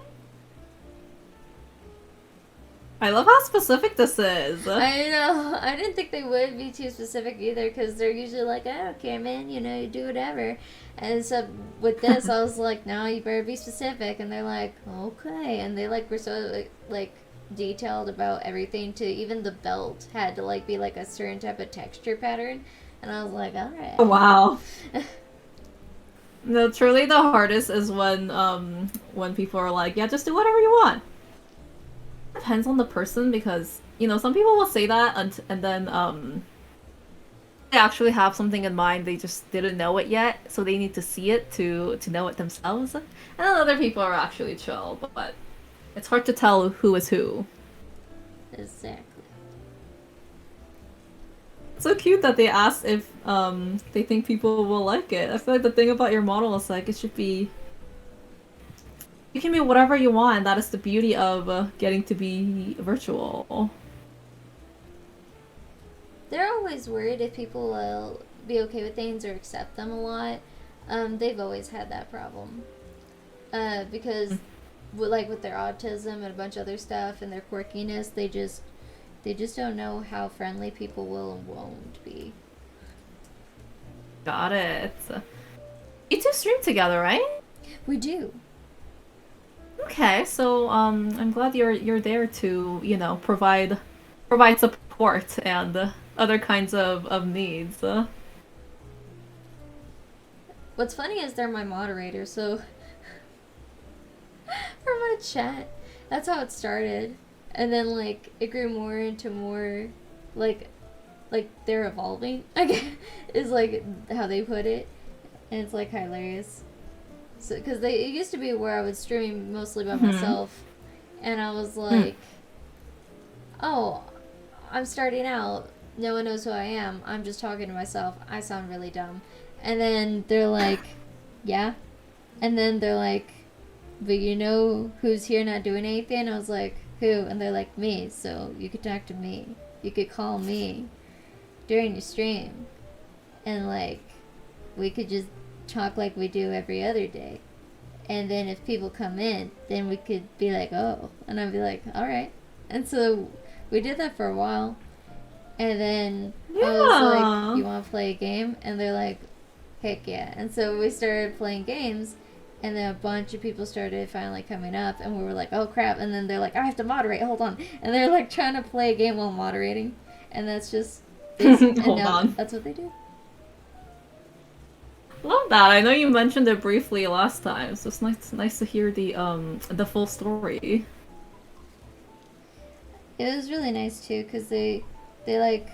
I love how specific this is. I know. I didn't think they would be too specific either because they're usually like, I don't care, man. You know, you do whatever. And so with this, I was like, no, you better be specific. And they're like, okay. And they like were so like detailed about everything. To even the belt had to like be like a certain type of texture pattern. And I was like, all right. Wow. No, truly the hardest is when people are like, yeah, just do whatever you want. Depends on the person because, you know, some people will say that and then they actually have something in mind, they just didn't know it yet, so they need to see it to know it themselves. And then other people are actually chill, but it's hard to tell who is who. Exactly. It's so cute that they asked if they think people will like it. I feel like the thing about your model is like it should be you can be whatever you want. That is the beauty of getting to be virtual. They're always worried if people will be okay with things or accept them a lot. They've always had that problem. Because, like with their autism and a bunch of other stuff and their quirkiness, they just don't know how friendly people will and won't be. Got it. You two stream together, right? We do. Okay, so I'm glad you're there to, you know, provide support and other kinds of needs. What's funny is they're my moderator, so for my chat, that's how it started, and then like it grew more into more like they're evolving. I guess is like how they put it, and it's like hilarious. So, because it used to be where I would stream mostly by myself, and I was like, oh, I'm starting out. No one knows who I am. I'm just talking to myself. I sound really dumb. And then they're like, yeah. And then they're like, but you know who's here not doing anything? I was like, who? And they're like, me. So you could talk to me. You could call me during your stream. And like, we could just talk like we do every other day. And then if people come in, then we could be like, oh. And I'd be like, all right. And so we did that for a while. And then I was like, you want to play a game? And they're like, heck yeah. And so we started playing games. And then a bunch of people started finally coming up. And we were like, oh crap. And then they're like, I have to moderate. Hold on. And they're like trying to play a game while moderating. And that's just... Hold on. That's what they do. Love that. I know you mentioned it briefly last time, so it's nice to hear the full story. It was really nice too, because they like,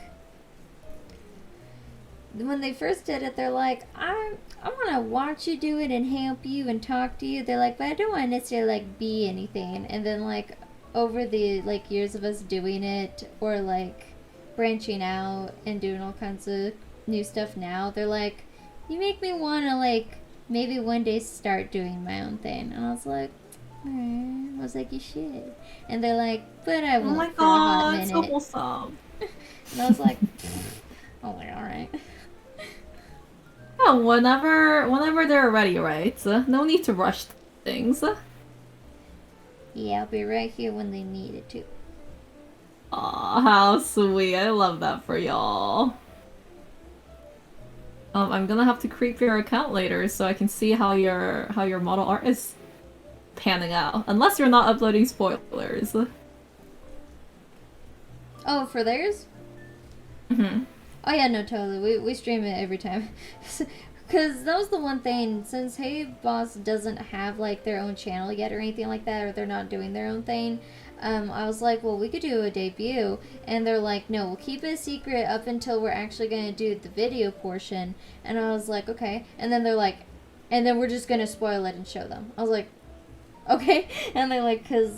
when they first did it, they're like, I want to watch you do it and help you and talk to you. They're like, but I don't want to necessarily like be anything. And then like over the like years of us doing it or like branching out and doing all kinds of new stuff now, they're like, you make me want to like maybe one day start doing my own thing. And I was like, I was like, you should. And they're like, but I won't. Oh my for a hot god, it's so minute. wholesome. And I was like, oh my, all right. Yeah, whenever they're ready, right? No need to rush things. Yeah, I'll be right here when they need it to. Aw, how sweet. I love that for y'all. I'm gonna have to creep your account later so I can see how your model art is panning out. Unless you're not uploading spoilers. Oh, for theirs? Mm-hmm. Oh yeah, no, totally. We stream it every time. Because that was the one thing, since Hey Boss doesn't have like their own channel yet or anything like that, or they're not doing their own thing, I was like, well, we could do a debut. And they're like, no, we'll keep it a secret up until we're actually going to do the video portion. And I was like, okay. And then they're like, and then we're just going to spoil it and show them. I was like, okay. And they're like, because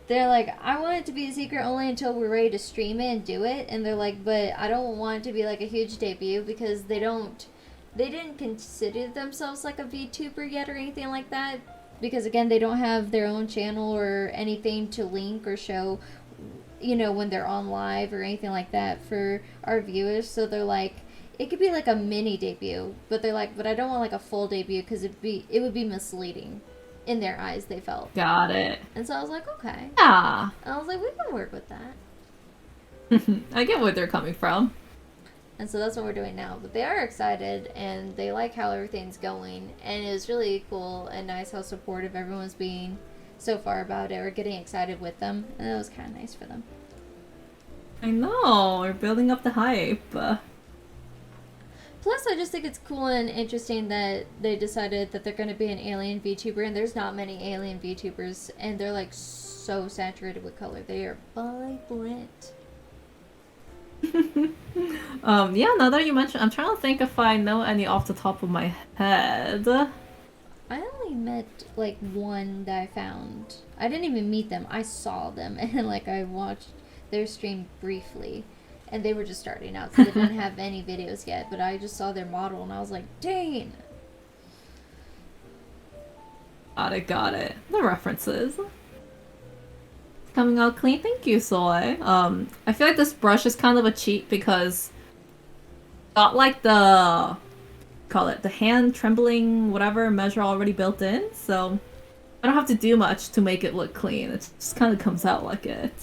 they're like, I want it to be a secret only until we're ready to stream it and do it. And they're like, but I don't want it to be like a huge debut because they didn't consider themselves like a VTuber yet or anything like that. Because again, they don't have their own channel or anything to link or show, you know, when they're on live or anything like that for our viewers. So they're like, it could be like a mini debut, but they're like, but I don't want like a full debut because it would be misleading. in their eyes they felt. Got it. And so I was like, okay. Yeah. And I was like, we can work with that. I get where they're coming from. And so that's what we're doing now. But they are excited and they like how everything's going. And it was really cool and nice how supportive everyone's being so far about it, or getting excited with them. And it was kind of nice for them. I know, we're building up the hype. Plus, I just think it's cool and interesting that they decided that they're going to be an alien VTuber, and there's not many alien VTubers, and they're like so saturated with color. They are vibrant. Yeah, now that you mention, I'm trying to think if I know any off the top of my head. I only met like one that I found. I didn't even meet them. I saw them, and like I watched their stream briefly. And they were just starting out, so they didn't have any videos yet. But I just saw their model, and I was like, dang! Got it. The references. Coming out clean. Thank you, Soy. I feel like this brush is kind of a cheat because got like the call it the hand trembling whatever measure already built in, so I don't have to do much to make it look clean. It just kind of comes out like it.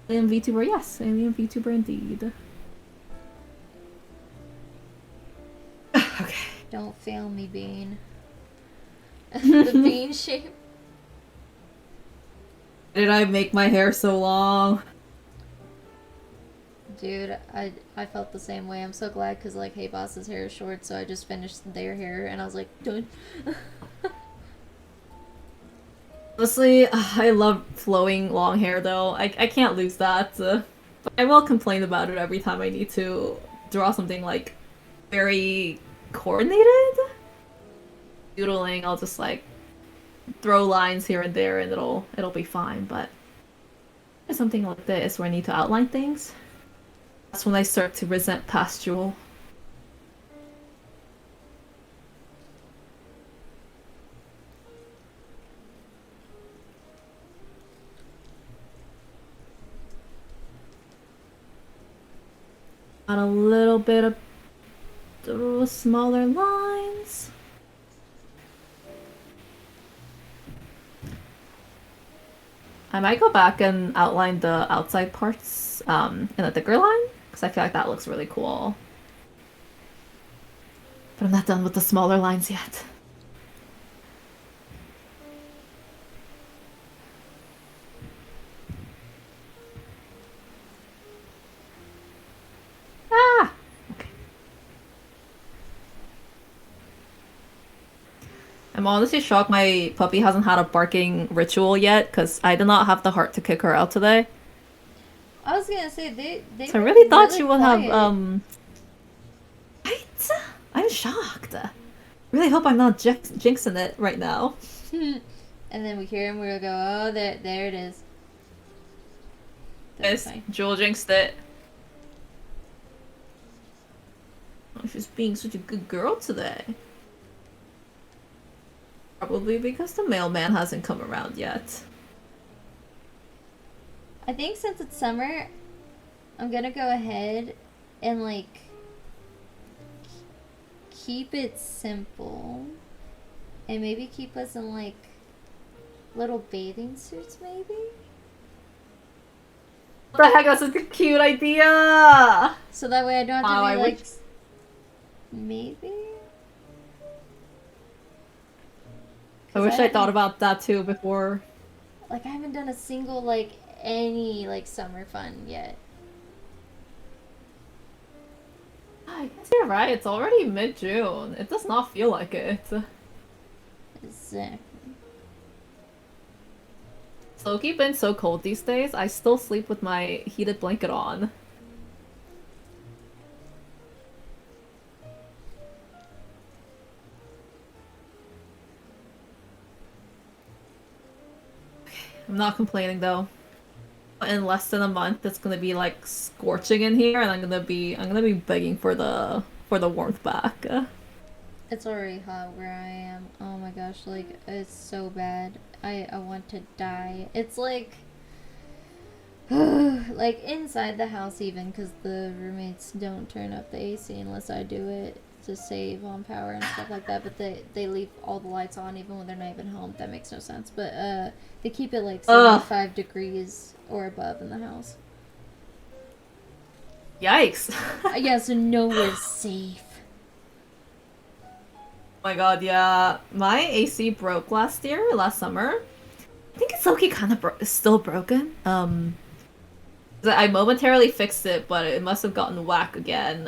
Alien VTuber, yes, alien VTuber indeed. Okay. Don't fail me, Bean. The bean shape. Did I make my hair so long? Dude, I felt the same way. I'm so glad because, like, Hey Boss's hair is short, so I just finished their hair, and I was like, done. Honestly, I love flowing long hair though. I can't lose that. But I will complain about it every time I need to draw something like very coordinated. Doodling, I'll just like throw lines here and there and it'll be fine, but something like this where I need to outline things, that's when I start to resent pastoral. Got a little bit of smaller lines. I might go back and outline the outside parts in a thicker line, because I feel like that looks really cool. But I'm not done with the smaller lines yet. Ah! Okay. I'm honestly shocked my puppy hasn't had a barking ritual yet, because I did not have the heart to kick her out today. I was gonna say, they So I really thought really she would quiet. have, Right? I'm shocked. Really hope I'm not jinxing it right now. And then we hear him, we'll go, oh, there it is. Yes, Jewel jinxed it. Oh, she's being such a good girl today. Probably because the mailman hasn't come around yet. I think since it's summer, I'm gonna go ahead and, like, keep it simple. And maybe keep us in, like, little bathing suits, maybe? What the heck, that's such a cute idea! So that way I don't have to be, like, wish... maybe? I wish I thought about that too before. Like, I haven't done a single, like, any, like, summer fun yet. I guess you're right, it's already mid-June. It does not feel like it. Exactly. It's low-key been so cold these days, I still sleep with my heated blanket on. I'm not complaining though. In less than a month, it's gonna be like scorching in here, and I'm gonna be begging for the warmth back. It's already hot where I am. Oh my gosh, like, it's so bad. I want to die. It's like, like inside the house even, because the roommates don't turn up the AC unless I do it. to save on power and stuff like that, but they leave all the lights on even when they're not even home. That makes no sense. But they keep it like Ugh. 75 degrees or above in the house. Yikes. Yeah, so nowhere's safe. Oh my god, yeah. My AC broke last summer. I think it's low-key kind of still broken. I momentarily fixed it, but it must have gotten whack again.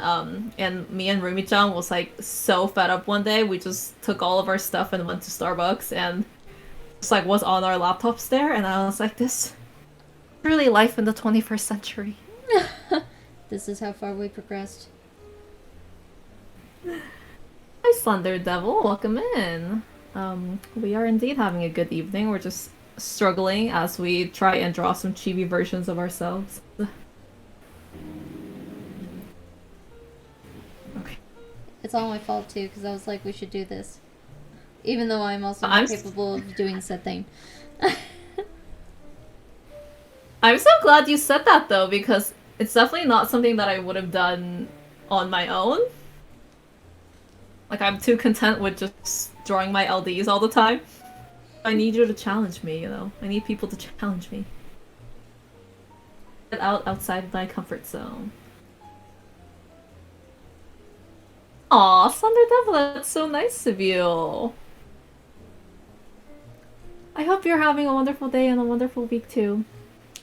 And me and Rumi-chan was like so fed up one day. We just took all of our stuff and went to Starbucks and just like was on our laptops there. And I was like, this is really life in the 21st century. This is how far we progressed. Hi, Slender Devil. Welcome in. We are indeed having a good evening. We're just struggling as we try and draw some chibi versions of ourselves. Okay. It's all my fault too, because I was like, we should do this. Even though I'm also not capable of doing said thing. I'm so glad you said that though, because it's definitely not something that I would have done on my own. Like, I'm too content with just drawing my LDs all the time. I need you to challenge me, you know? I need people to challenge me. Get outside of my comfort zone. Aw, Thunder Devil, that's so nice of you. I hope you're having a wonderful day and a wonderful week too.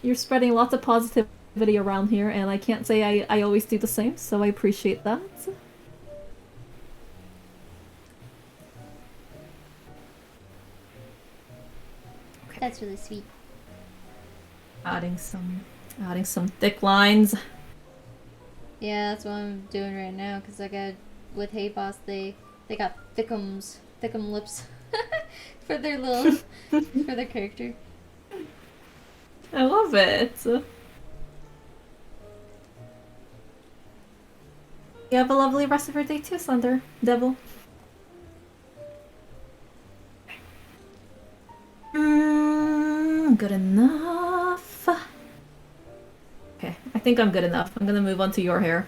You're spreading lots of positivity around here, and I can't say I always do the same, so I appreciate that. That's really sweet. Adding some thick lines. Yeah, that's what I'm doing right now, because I got, with Hey Boss, they got thickum lips for their little, for their character. I love it. You have a lovely rest of your day too, Slender Devil. Good enough. Okay, I think I'm good enough. I'm gonna move on to your hair.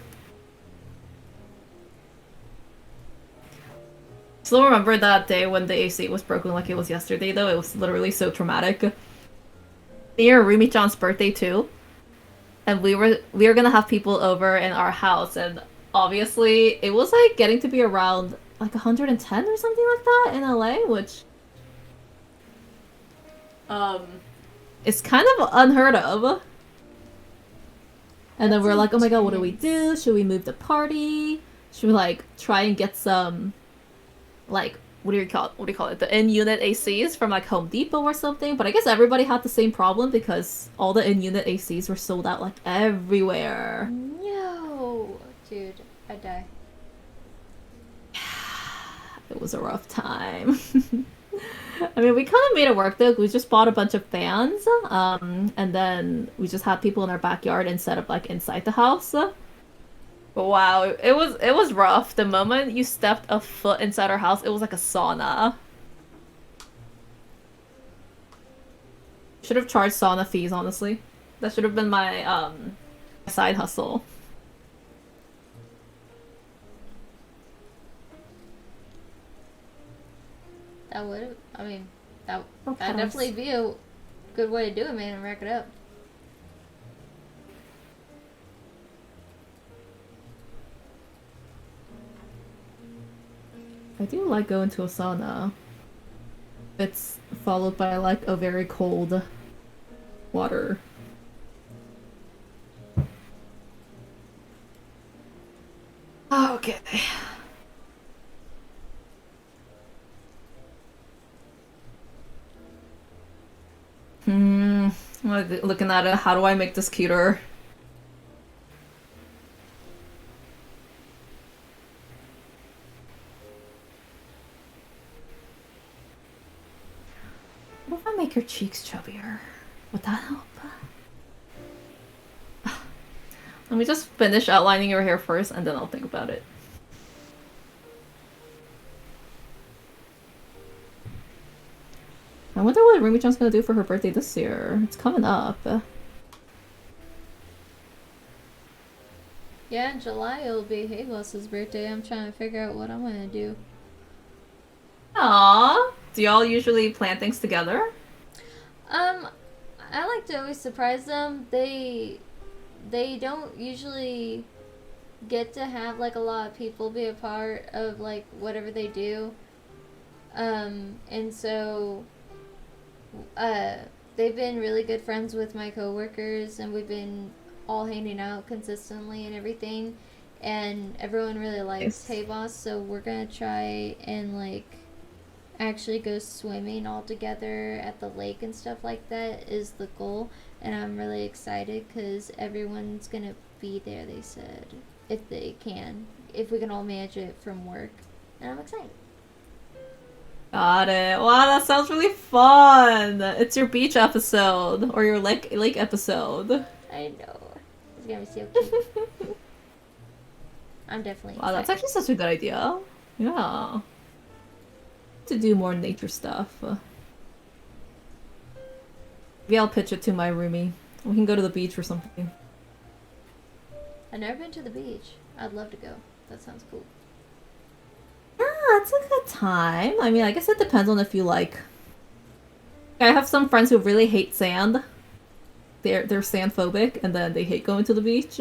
Still remember that day when the AC was broken like it was yesterday though. It was literally so traumatic. Near Rumi-chan's birthday too. And we were gonna have people over in our house, and obviously it was like getting to be around like 110 or something like that in LA, which it's kind of unheard of. And then we're like, oh my god, what do we do? Should we move the party? Should we like try and get some like what do you call it? The in-unit ACs from like Home Depot or something? But I guess everybody had the same problem because all the in-unit ACs were sold out like everywhere. No, dude, I'd die. It was a rough time. I mean, we kind of made it work though. We just bought a bunch of fans, and then we just had people in our backyard instead of like inside the house. But wow, it was rough. The moment you stepped a foot inside our house, it was like a sauna. Should have charged sauna fees, honestly. That should have been my side hustle. That would, I mean, that'd definitely be a good way to do it, man, and rack it up. I do like going to a sauna. It's followed by like a very cold water. Okay. I'm looking at it. How do I make this cuter? What if I make your cheeks chubbier? Would that help? Let me just finish outlining your hair first, and then I'll think about it. I wonder what Rumi-chan's gonna do for her birthday this year. It's coming up. Yeah, in July it'll be Haylos's birthday. I'm trying to figure out what I'm gonna do. Aww. Do y'all usually plan things together? Um, I like to always surprise them. They don't usually get to have like a lot of people be a part of like whatever they do. And so uh they've been really good friends with my coworkers and we've been all hanging out consistently and everything. And everyone really likes Nice. Hey Boss, so we're gonna try and like actually go swimming all together at the lake and stuff like that is the goal. And I'm really excited because everyone's gonna be there, they said, if they can, if we can all manage it from work. And I'm excited. Got it. Wow, that sounds really fun. It's your beach episode or your lake episode. I know. It's gonna be so cute. I'm definitely Wow, that's excited. actually such a good idea. Yeah. To do more nature stuff. Maybe I'll pitch it to my roomie. We can go to the beach or something. I've never been to the beach. I'd love to go. That sounds cool. Yeah, it's a good time. I mean, I guess it depends on if you like. I have some friends who really hate sand. They're sand phobic, and then they hate going to the beach.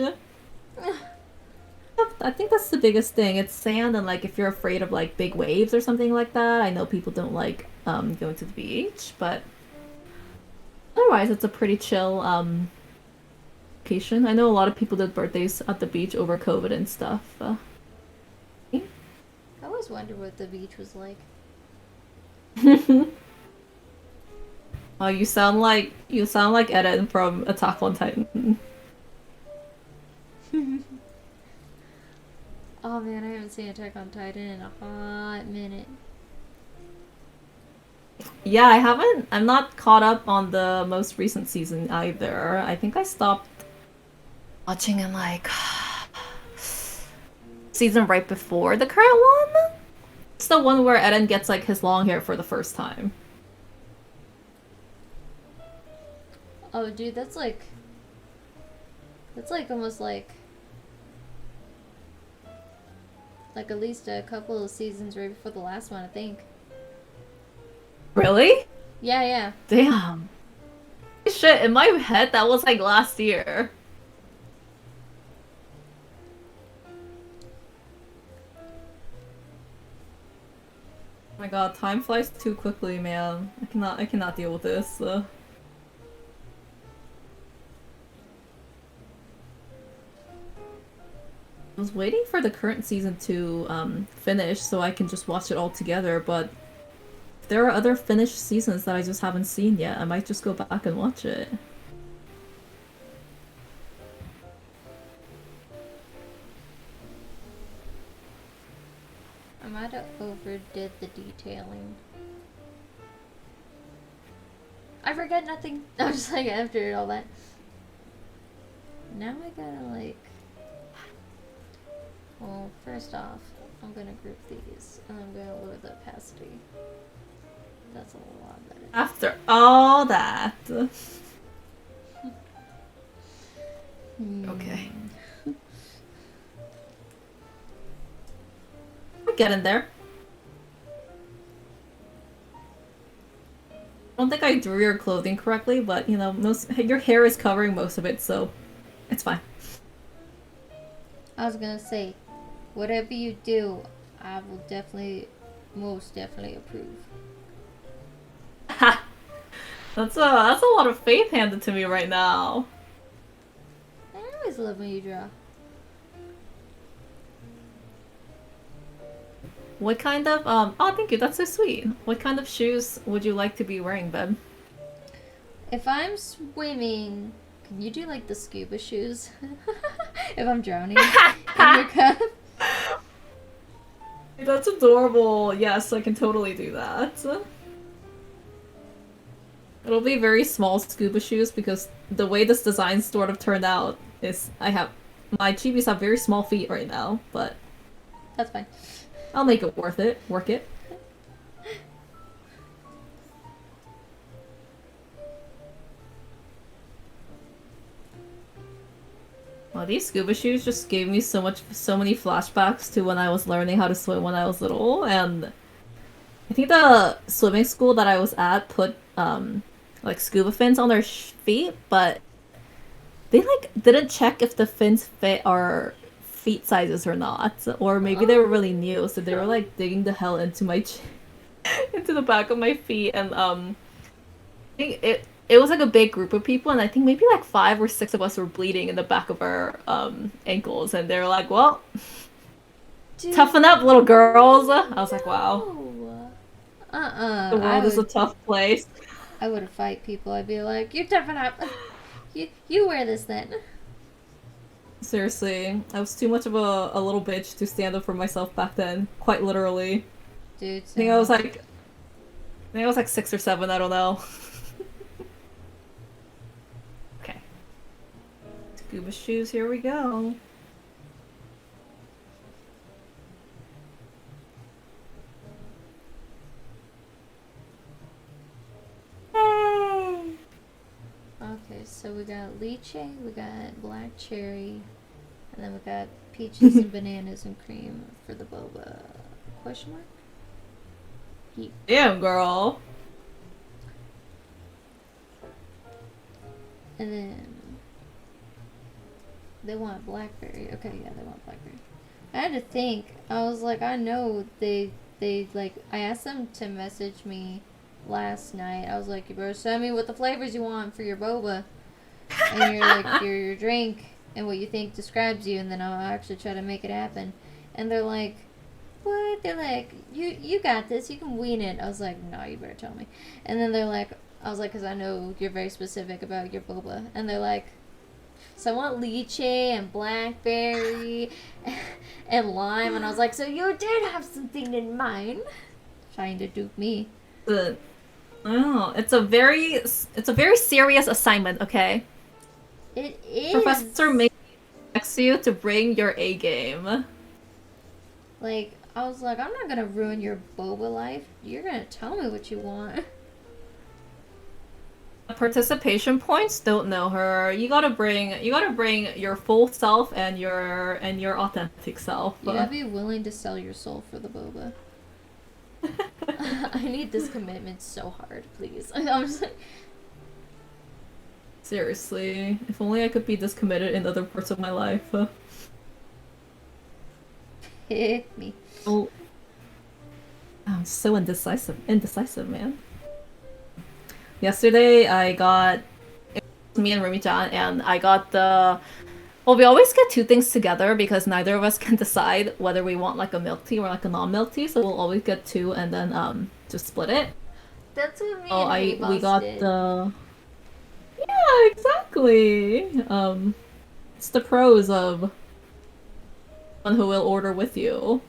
I think that's the biggest thing. It's sand, and like if you're afraid of like big waves or something like that, I know people don't like going to the beach, but otherwise it's a pretty chill vacation. I know a lot of people did birthdays at the beach over COVID and stuff. I always wondered what the beach was like. Oh, you sound like Eren from Attack on Titan. Oh man, I haven't seen Attack on Titan in a hot minute. Yeah, I haven't. I'm not caught up on the most recent season either. I think I stopped watching in like season right before the current one. It's the one where Eren gets like his long hair for the first time. Oh dude, that's like almost like at least a couple of seasons right before the last one, I think. Really? Yeah, yeah. Damn. Shit, in my head that was like last year. Oh my god, time flies too quickly, man. I cannot deal with this. I was waiting for the current season to finish so I can just watch it all together, but if there are other finished seasons that I just haven't seen yet, I might just go back and watch it. I might have overdid the detailing. I forget nothing. I'm just like after all that. Now I gotta like. Well, first off, I'm gonna group these and I'm gonna lower the opacity. That's a lot better. After all that. Okay. We're getting there. I don't think I drew your clothing correctly, but you know, your hair is covering most of it, so it's fine. I was gonna say, whatever you do, I will most definitely approve. That's a lot of faith handed to me right now. I always love when you draw. What kind of oh thank you, that's so sweet. What kind of shoes would you like to be wearing, babe? If I'm swimming, can you do like the scuba shoes? If I'm drowning in your cup. That's adorable. Yes, I can totally do that. It'll be very small scuba shoes because the way this design sort of turned out is my chibis have very small feet right now, but That's fine. I'll make it worth it. Work it. these scuba shoes just gave me so many flashbacks to when I was learning how to swim when I was little, and I think the swimming school that I was at put like scuba fins on their feet, but they like didn't check if the fins fit our feet sizes or not, or maybe they were really Oh. new, so they were like digging the hell into my into the back of my feet, and I think it was like a big group of people, and I think maybe like 5 or 6 of us were bleeding in the back of our ankles, and they were like, "Well, Dude, toughen up, little girls." I was like, "Wow, no. the I world is a would tough place." I would fight people. I'd be like, "You toughen up. You wear this then." Seriously, I was too much of a little bitch to stand up for myself back then, quite literally. Dude, I think I was same. like, I think I was like 6 or 7. I don't know. Okay, scuba shoes. Here we go. Yay! Okay, so we got lychee, we got black cherry, and then we got peaches and bananas and cream for the boba. Question mark? He. Damn, girl. And then they want blackberry. Okay, yeah, they want blackberry. I had to think. I was like, I know they like. I asked them to message me last night. I was like, bro, send me what the flavors you want for your boba, and you're like your drink, and what you think describes you, and then I'll actually try to make it happen. And they're like, what? They're like, you got this. You can wean it. I was like, no, you better tell me. And then they're like, I was like, because I know you're very specific about your boba. And they're like, so I want lychee and blackberry and lime. And I was like, so you did have something in mind. Trying to dupe me. The Oh, it's a very serious assignment, okay? It Professor is. May expects you to bring your A game. Like, I was like, I'm not going to ruin your boba life. You're going to tell me what you want. Participation points don't know her. You gotta bring your full self and your authentic self. You gotta be willing to sell your soul for the boba. I need this commitment so hard, please. I'm just like, Seriously, if only I could be this committed in other parts of my life. hit me. Oh, I'm so indecisive, man. Yesterday, I got me and Rumi-chan, and I got the. Well, we always get two things together because neither of us can decide whether we want like a milk tea or like a non-milk tea, so we'll always get two and then just split it. That's what me Oh, and Hey we Boss got did. the. Yeah, exactly. It's the pros of one who will order with you.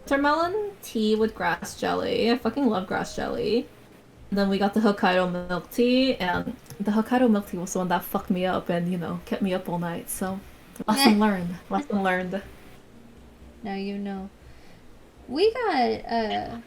Watermelon tea with grass jelly. I fucking love grass jelly. Then we got the Hokkaido milk tea, and the Hokkaido milk tea was the one that fucked me up and, kept me up all night. So, lesson learned. Lesson learned. Now you know. We got,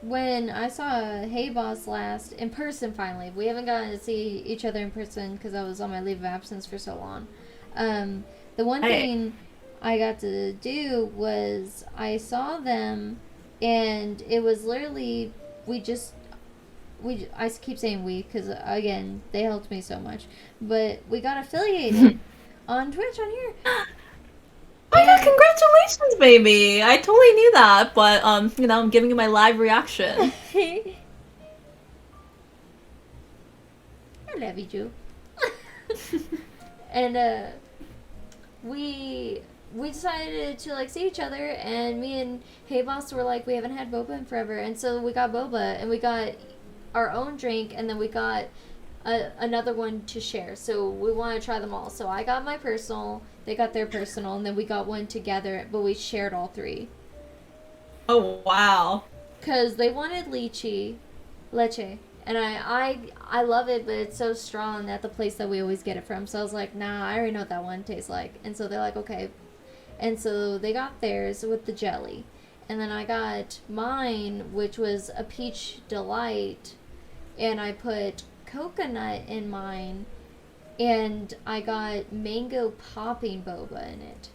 when I saw Hey Boss last, in person finally, we haven't gotten to see each other in person because I was on my leave of absence for so long. The one Hey. thing I got to do was I saw them, and it was literally, I keep saying we because, again, they helped me so much, but we got affiliated on Twitch on here. Oh my god, And congratulations, baby! I totally knew that, but, I'm giving you my live reaction. I love you, Ju. And we decided to like see each other, and me and Hey Boss were like, we haven't had boba in forever, and so we got boba, and we got our own drink, and then we got another one to share. So we want to try them all. So I got my personal, they got their personal, and then we got one together, but we shared all three. Oh, wow. Because they wanted leche. And I love it, but it's so strong at the place that we always get it from. So I was like, nah, I already know what that one tastes like. And so they're like, okay. And so they got theirs with the jelly. And then I got mine, which was a peach delight. And I put coconut in mine. and I got mango popping boba in it.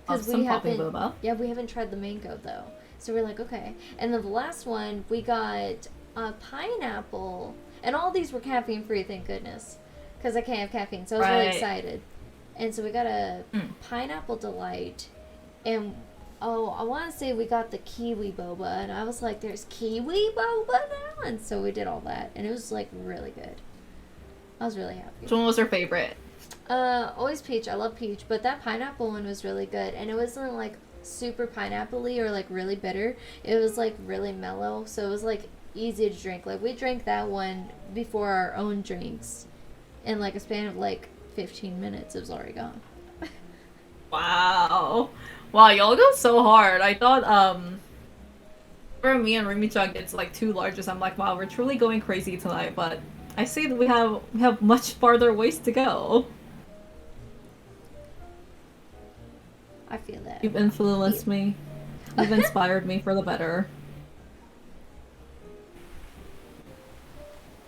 Of Because we some popping haven't, boba. yeah, we haven't tried the mango though. So we're like, okay. And then the last one, we got a pineapple, and all these were caffeine free, thank goodness, because I can't have caffeine. So I was really Right. excited. And so we got a Mm. pineapple delight, and oh, I want to say we got the kiwi boba, and I was like, there's kiwi boba now, and so we did all that, and it was like really good. I was really happy. Which one was your favorite? Always peach. I love peach, but that pineapple one was really good, and it wasn't like super pineapple-y or like really bitter. It was like really mellow, so it was like easy to drink. Like we drank that one before our own drinks, in like a span of like 15 minutes. It was already gone. Wow. Wow, y'all go so hard. I thought for me and Rumi-chan gets like two largest. I'm like, wow, we're truly going crazy tonight, but I see that we have much farther ways to go. I feel that. You've influenced me. You've inspired me for the better.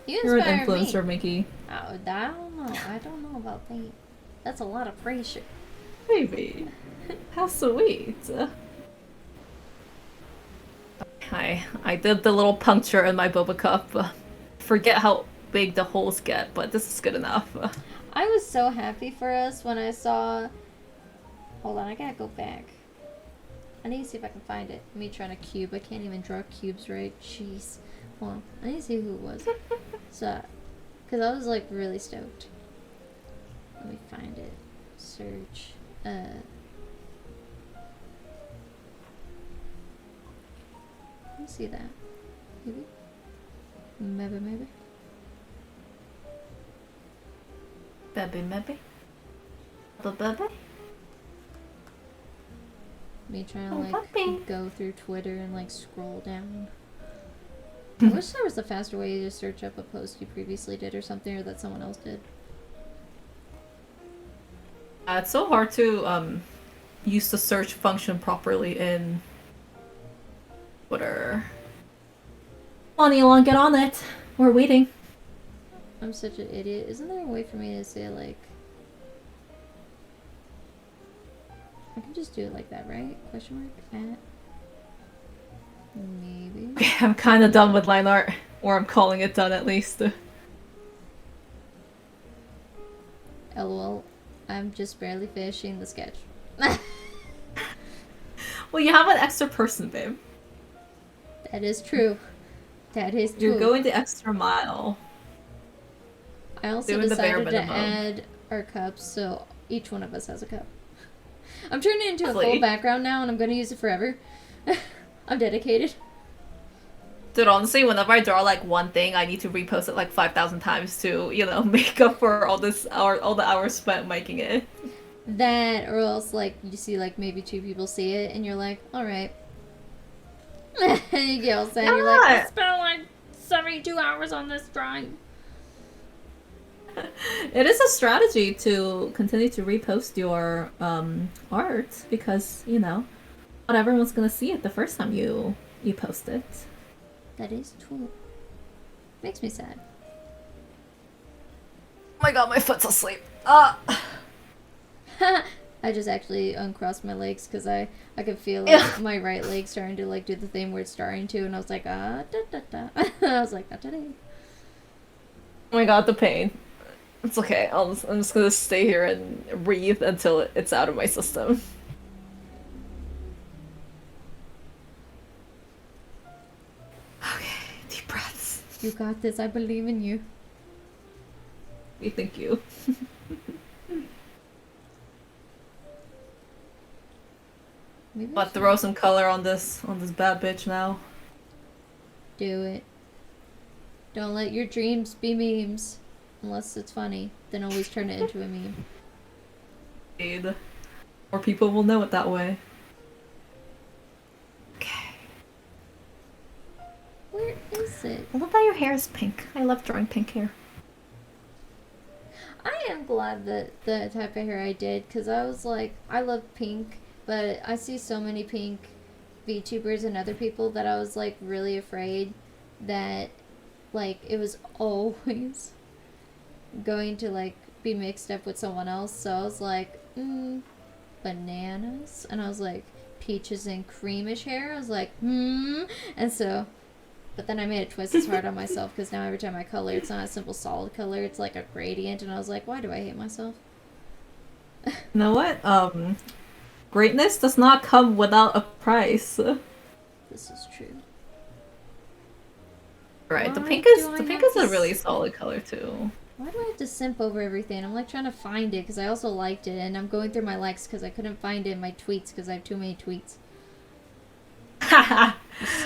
You You're an inspire me. influencer, Mickey. Oh, I don't know. I don't know about that. That's a lot of pressure. Baby. How sweet. I did the little puncture in my boba cup. Forget how big the holes get, but this is good enough. I was so happy for us when I saw. Hold on, I gotta go back. I need to see if I can find it. Me trying to cube. I can't even draw cubes right. Jeez. Hold on. I need to see who it was. So, because I was like really stoked. Let me find it. Search. Let me see that. Maybe. Maybe. Maybe. Baby. Me trying to Oh, like puppy. go through Twitter and like scroll down. I wish there was a faster way to search up a post you previously did or something, or that someone else did. It's so hard to use the search function properly in Twitter. Come on, Elon, get on it. We're waiting. I'm such an idiot. Isn't there a way for me to say like... I can just do it like that, right? Question mark? At... Maybe. Okay, I'm kind of done with line art. Or I'm calling it done at least. LOL. I'm just barely finishing the sketch. Well, you have an extra person, babe. That is true. That is true. You're going the extra mile. I also doing the bare decided to minimum. add our cups, so each one of us has a cup. I'm turning it into a Lovely. full background now, and I'm going to use it forever. I'm dedicated. Dude, honestly, whenever I draw like one thing, I need to repost it like 5,000 times to, make up for all the hours spent making it. That, or else, like, you see, like, maybe two people see it, and you're like, alright. You get all sad, you're like, I Yeah. spent, like, 72 hours on this drawing. It is a strategy to continue to repost your art because, not everyone's gonna see it the first time you post it. That is true. Makes me sad. Oh my god, my foot's asleep. I just actually uncrossed my legs because I could feel like my right leg starting to like do the thing where it's starting to, and I was like, da da da. I was like, not today. Oh my god, the pain. It's okay. I'm just gonna stay here and breathe until it's out of my system. Okay, deep breaths. You got this. I believe in you. Thank you. Maybe I But should throw some color on this bad bitch now. do it. Don't let your dreams be memes. Unless it's funny. Then always turn it into a meme. Indeed. More people will know it that way. Okay. Where is it? I love that your hair is pink. I love drawing pink hair. I am glad that the type of hair I did, because I was like, I love pink, but I see so many pink VTubers and other people that I was like really afraid that like it was always going to like be mixed up with someone else. So I was like, bananas, and I was like, peaches and creamish hair. I was like, and so. But then I made it twice as hard on myself because now every time I color, it's not a simple solid color. It's like a gradient, and I was like, why do I hate myself? You know what? Greatness does not come without a price. This is true. Right, Why the pink do I is have a really to solid color too. Why do I have to simp over everything? I'm like trying to find it because I also liked it, and I'm going through my likes because I couldn't find it in my tweets because I have too many tweets.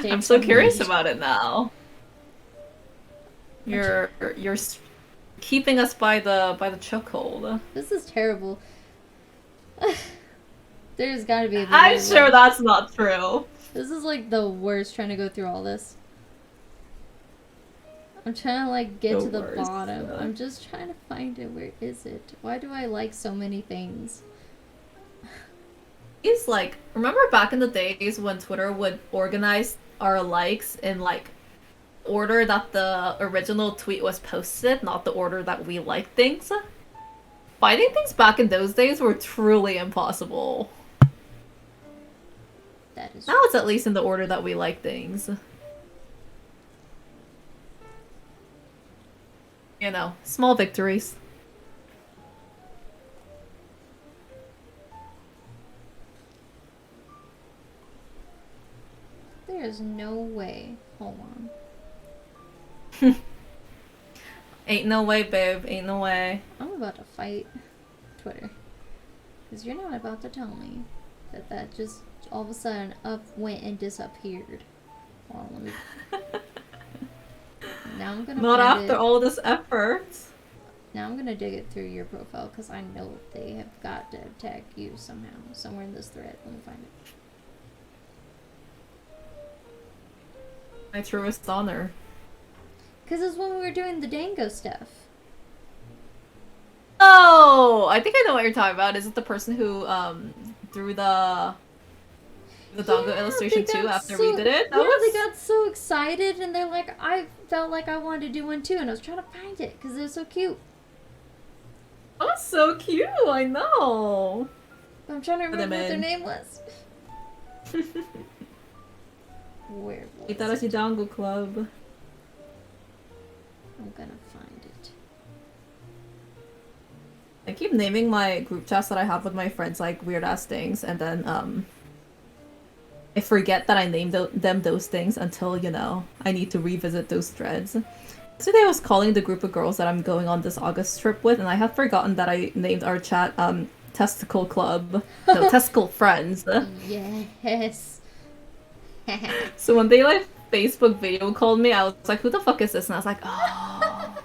I'm so curious about it now. You're keeping us by the chokehold. This is terrible. There's got to be a better I'm way. sure that's not true. This is like the worst trying to go through all this. I'm trying to like get to the bottom. I'm just trying to find it. Where is it? Why do I like so many things? It's like, remember back in the days when Twitter would organize our likes in like order that the original tweet was posted, not the order that we like things? Finding things back in those days were truly impossible. That is now it's at least in the order that we like things. You know, small victories. There's no way. Hold on. Ain't no way, babe. Ain't no way. I'm about to fight Twitter. Because you're not about to tell me that that just all of a sudden up went and disappeared. Hold on, let me... Now I'm gonna not after all this effort. Now I'm gonna dig it through your profile because I know they have got to tag you somehow, somewhere in this thread. Let me find it. My truest honor. Because it's when we were doing the Dango stuff. Oh, I think I know what you're talking about. Is it the person who drew the Dango illustration too after we did it? They got so excited and they're like, I felt like I wanted to do one too, and I was trying to find it because they're so cute. Oh, so cute! I know. But I'm trying to remember what their name was. Where was it? Itarashi Dango Club. I'm gonna find it. I keep naming my group chats that I have with my friends like weird ass things, and then I forget that I named them those things until, you know, I need to revisit those threads. Yesterday I was calling the group of girls that I'm going on this August trip with, and I have forgotten that I named our chat Testicle Club. No, Testicle Friends. Yes. So when they like Facebook video called me, I was like, who the fuck is this? And I was like, oh.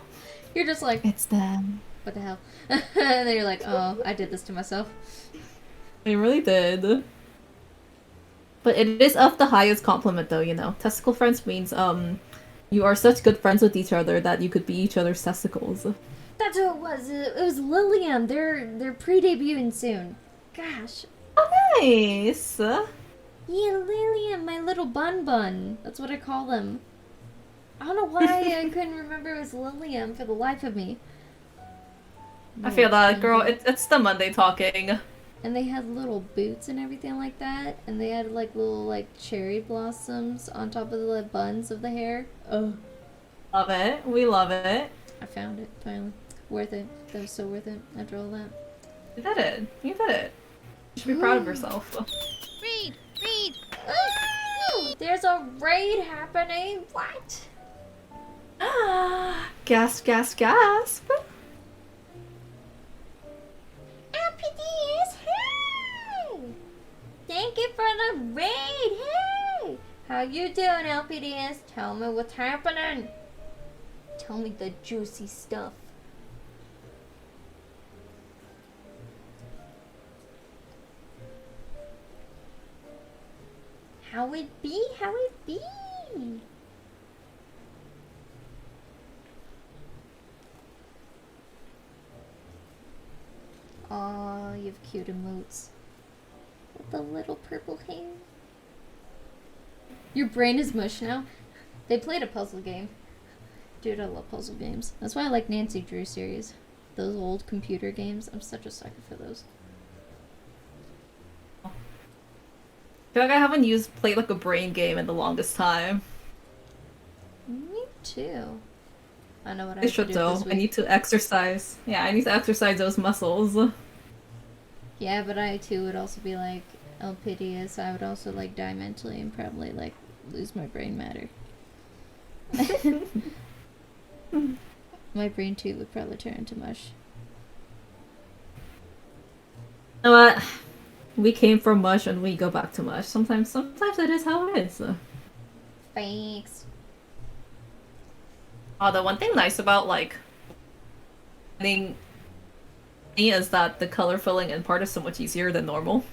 You're just like, it's them. What the hell? And then you're like, oh, I did this to myself. I really did. But it is of the highest compliment though, you know. Testicle friends means you are such good friends with each other that you could be each other's testicles. That's who it was. It was Lilium. They're pre-debuting soon. Gosh. Oh, nice. Yeah, Lilium, my little bun. That's what I call them. I don't know why I couldn't remember it was Lilium for the life of me. I feel that, girl. It's the Monday talking. And they had little boots and everything like that, and they had like little like cherry blossoms on top of the buns of the hair. Oh, love it. We love it. I found it finally. Worth it. That was so worth it after all that. You did it. You did it. You should be proud of yourself. Read. Oh, there's a raid happening. What? Gasp. LPDs, hey! Thank you for the raid, hey! How you doing, LPDs? Tell me what's happening. Tell me the juicy stuff. How it be? Oh, you have cute emotes. With the little purple hair. Your brain is mush now. They played a puzzle game. Dude, I love puzzle games. That's why I like Nancy Drew series. Those old computer games. I'm such a sucker for those. I feel like I haven't played like a brain game in the longest time. Me too. I know what I I have to should do though. this I week. need to exercise. Yeah, I need to exercise those muscles. Yeah, but I too would also be like Elpidious. I would also like die mentally and probably like lose my brain matter. My brain too would probably turn into mush. You know what? We came from mush and we go back to mush. Sometimes that is how it is. Thanks. The one thing nice about like getting me is that the color filling in part is so much easier than normal.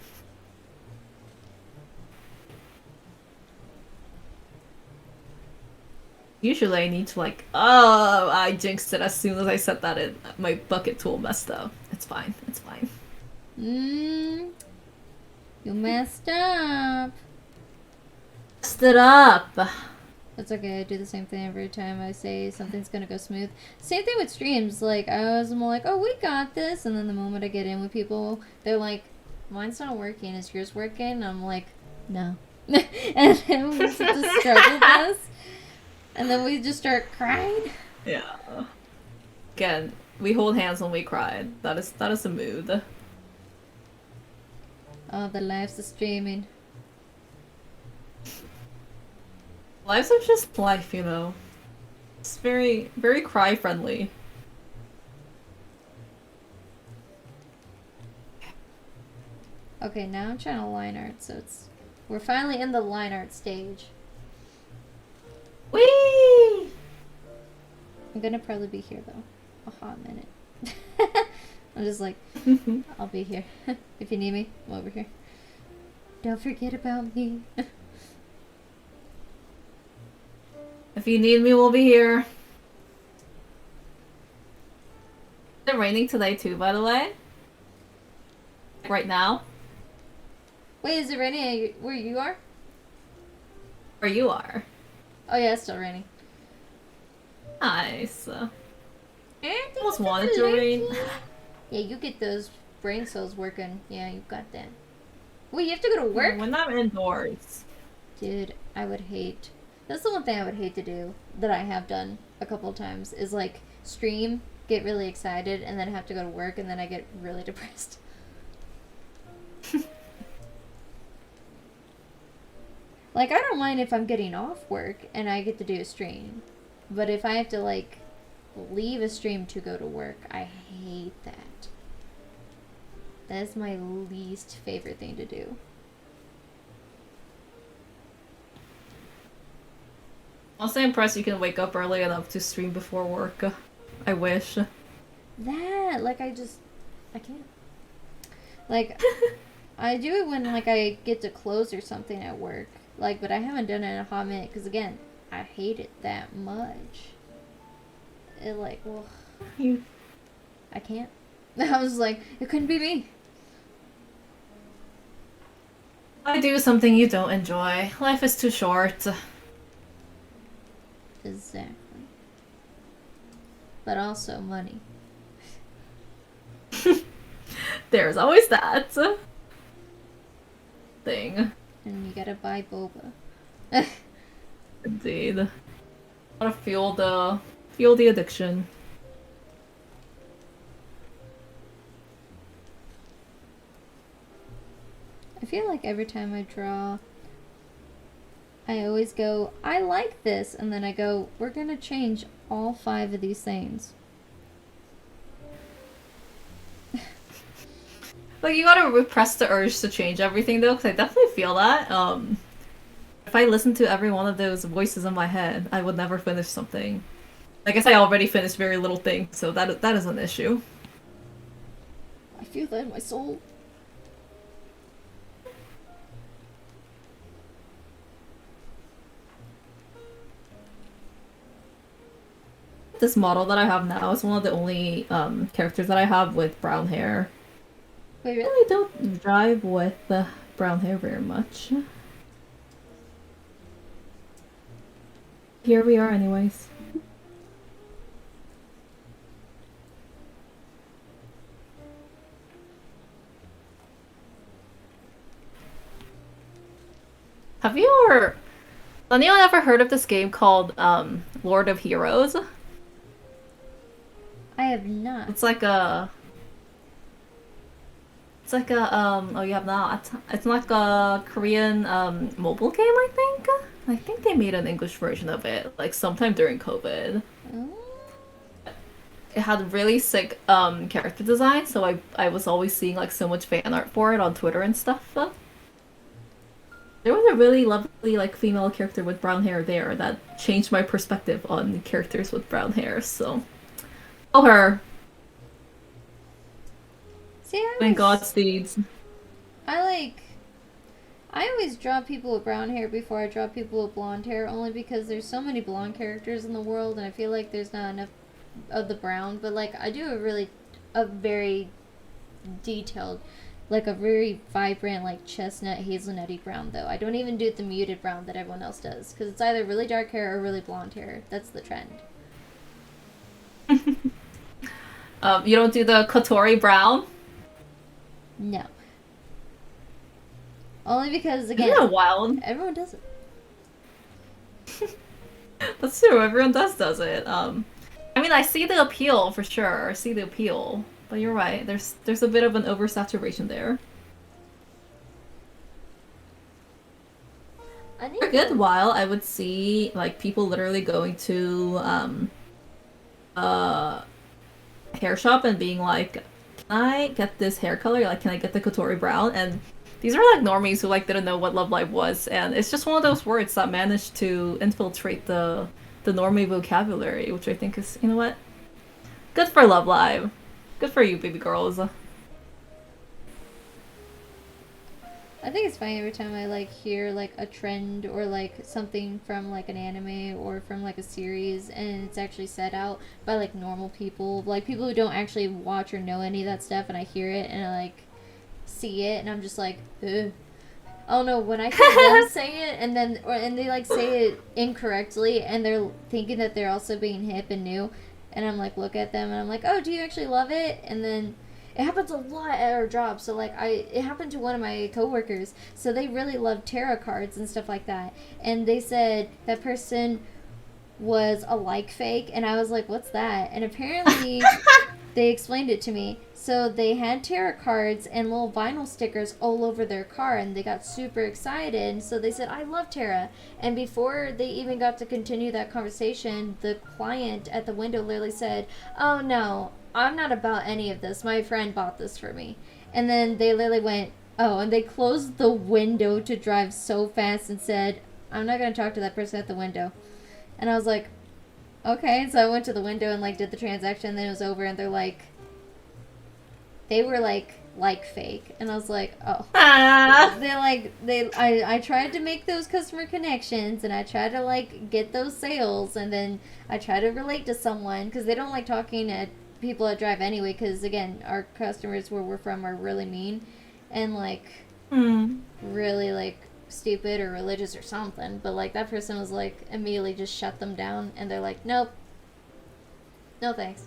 Usually I need to like, oh, I jinxed it as soon as I set that in. My bucket tool messed up. It's fine. It's fine. You messed up. Messed it up. That's okay. I do the same thing every time I say something's gonna go smooth. Same thing with streams. Like I was more like, oh, we got this, and then the moment I get in with people, they're like, mine's not working. Is yours working? And I'm like, no. And then we just have to struggle this, and then we just start crying. Yeah. Again, we hold hands when we cried. That is a mood. Oh, the lives of streaming. Lives are just life, you know. It's very, very cry friendly. Okay, now I'm trying to line art, so we're finally in the line art stage. Whee! I'm gonna probably be here though, a hot minute. I'm just like, I'll be here. If you need me, I'm over here. Don't forget about me. If you need me, we'll be here. Is it raining today too, by the way? Right now? Wait, is it raining where you are? Where you are. Oh yeah, it's still raining. Nice. Almost wanted to rain. Yeah, you get those brain cells working. Yeah, you got that. Wait, you have to go to work? When I'm indoors. Dude, I would hate... That's the one thing I would hate to do, that I have done a couple times, is like stream, get really excited, and then have to go to work, and then I get really depressed. Like, I don't mind if I'm getting off work and I get to do a stream. But if I have to, like, leave a stream to go to work, I hate that. That is my least favorite thing to do. I'm also impressed you can wake up early enough to stream before work. I wish. That, like, I can't. Like, I do it when, like, I get to close or something at work. Like, but I haven't done it in a hot minute, because, again, I hate it that much. It, like, well, I can't. I was like, it couldn't be me. I do something you don't enjoy. Life is too short. Exactly. But also money. There's always that thing. And you gotta buy Boba. Indeed. Gotta fuel the addiction. I feel like every time I draw, I always go, I like this, and then I go, we're gonna change all 5 of these things. Like, you gotta repress the urge to change everything, though, because I definitely feel that. If I listened to every one of those voices in my head, I would never finish something. I guess I already finished very little things, so that is an issue. I feel that in my soul. This model that I have now is one of the only characters that I have with brown hair. Wait, I really? really don't drive with brown hair very much. Here we are anyways. Have anyone ever heard of this game called Lord of Heroes? I have not. It's like a oh, you have not. It's like a Korean mobile game, I think. I think they made an English version of it like sometime during COVID. Oh. It had really sick character design, so I was always seeing like so much fan art for it on Twitter and stuff. There was a really lovely like female character with brown hair there that changed my perspective on characters with brown hair. So, oh her, See, and Godspeeds. I like. I always draw people with brown hair before I draw people with blonde hair, only because there's so many blonde characters in the world, and I feel like there's not enough of the brown. But like, I do a very detailed, like a very vibrant, like chestnut hazelnutty brown. Though I don't even do the muted brown that everyone else does, because it's either really dark hair or really blonde hair. That's the trend. You don't do the Kotori brown? No, only because again, Isn't it wild? everyone does it. That's true. Everyone does it. I mean, I see the appeal for sure. I see the appeal, but you're right. There's a bit of an oversaturation there. I need For a good while, I would see like people literally going to uh hair shop and being like, "Can I get this hair color? Like, can I get the Kotori brown?" And these are like normies who like didn't know what Love Live was, and it's just one of those words that managed to infiltrate the normie vocabulary, which I think is, you know what, good for Love Live, good for you, baby girls. I think it's funny every time I like hear like a trend or like something from like an anime or from like a series and it's actually set out by like normal people, like people who don't actually watch or know any of that stuff, and I hear it and I like see it and I'm just like, ugh. Oh no, when I hear them say it and they like say it incorrectly and they're thinking that they're also being hip and new, and I'm like look at them and I'm like, oh, do you actually love it? And then it happens a lot at our job. So like it happened to one of my coworkers. So they really love tarot cards and stuff like that. And they said that person was a like fake, and I was like, what's that? And apparently they explained it to me. So they had tarot cards and little vinyl stickers all over their car, and they got super excited. And so they said, I love tarot. And before they even got to continue that conversation, the client at the window literally said, oh no, I'm not about any of this. My friend bought this for me. And then they literally went, oh, and they closed the window to drive so fast and said, I'm not going to talk to that person at the window. And I was like, okay. So I went to the window and like did the transaction, and then it was over, and they're like, they were like fake. And I was like, oh. They're like, I tried to make those customer connections, and I tried to like get those sales, and then I try to relate to someone, because they don't like talking at people that drive anyway, because again, our customers where we're from are really mean and like really like stupid or religious or something. But like that person was like immediately just shut them down, and they're like, nope, no thanks.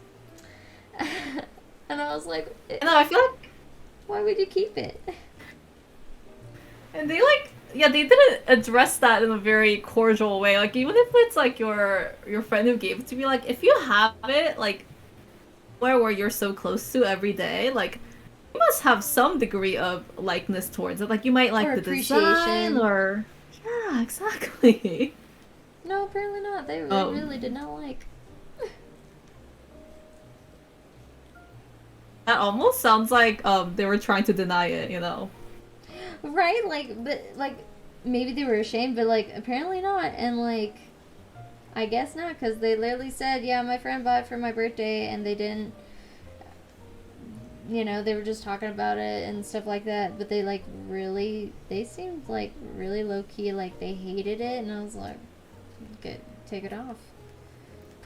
And I was like, No, I feel like, why would you keep it? and they like, yeah, they didn't address that in a very cordial way. Like, even if it's like your friend who gave it to me, like if you have it like where you're so close to every day, like you must have some degree of likeness towards it. Like you might like Or the appreciation. design, or yeah, exactly. No, apparently not. They really did not like. That almost sounds like they were trying to deny it, you know. Right? Like, but like maybe they were ashamed, but like apparently not. And like, I guess not, because they literally said, yeah, my friend bought it for my birthday, and they didn't, you know, they were just talking about it and stuff like that, but they like really, they seemed like really low key, like they hated it, and I was like, good, take it off.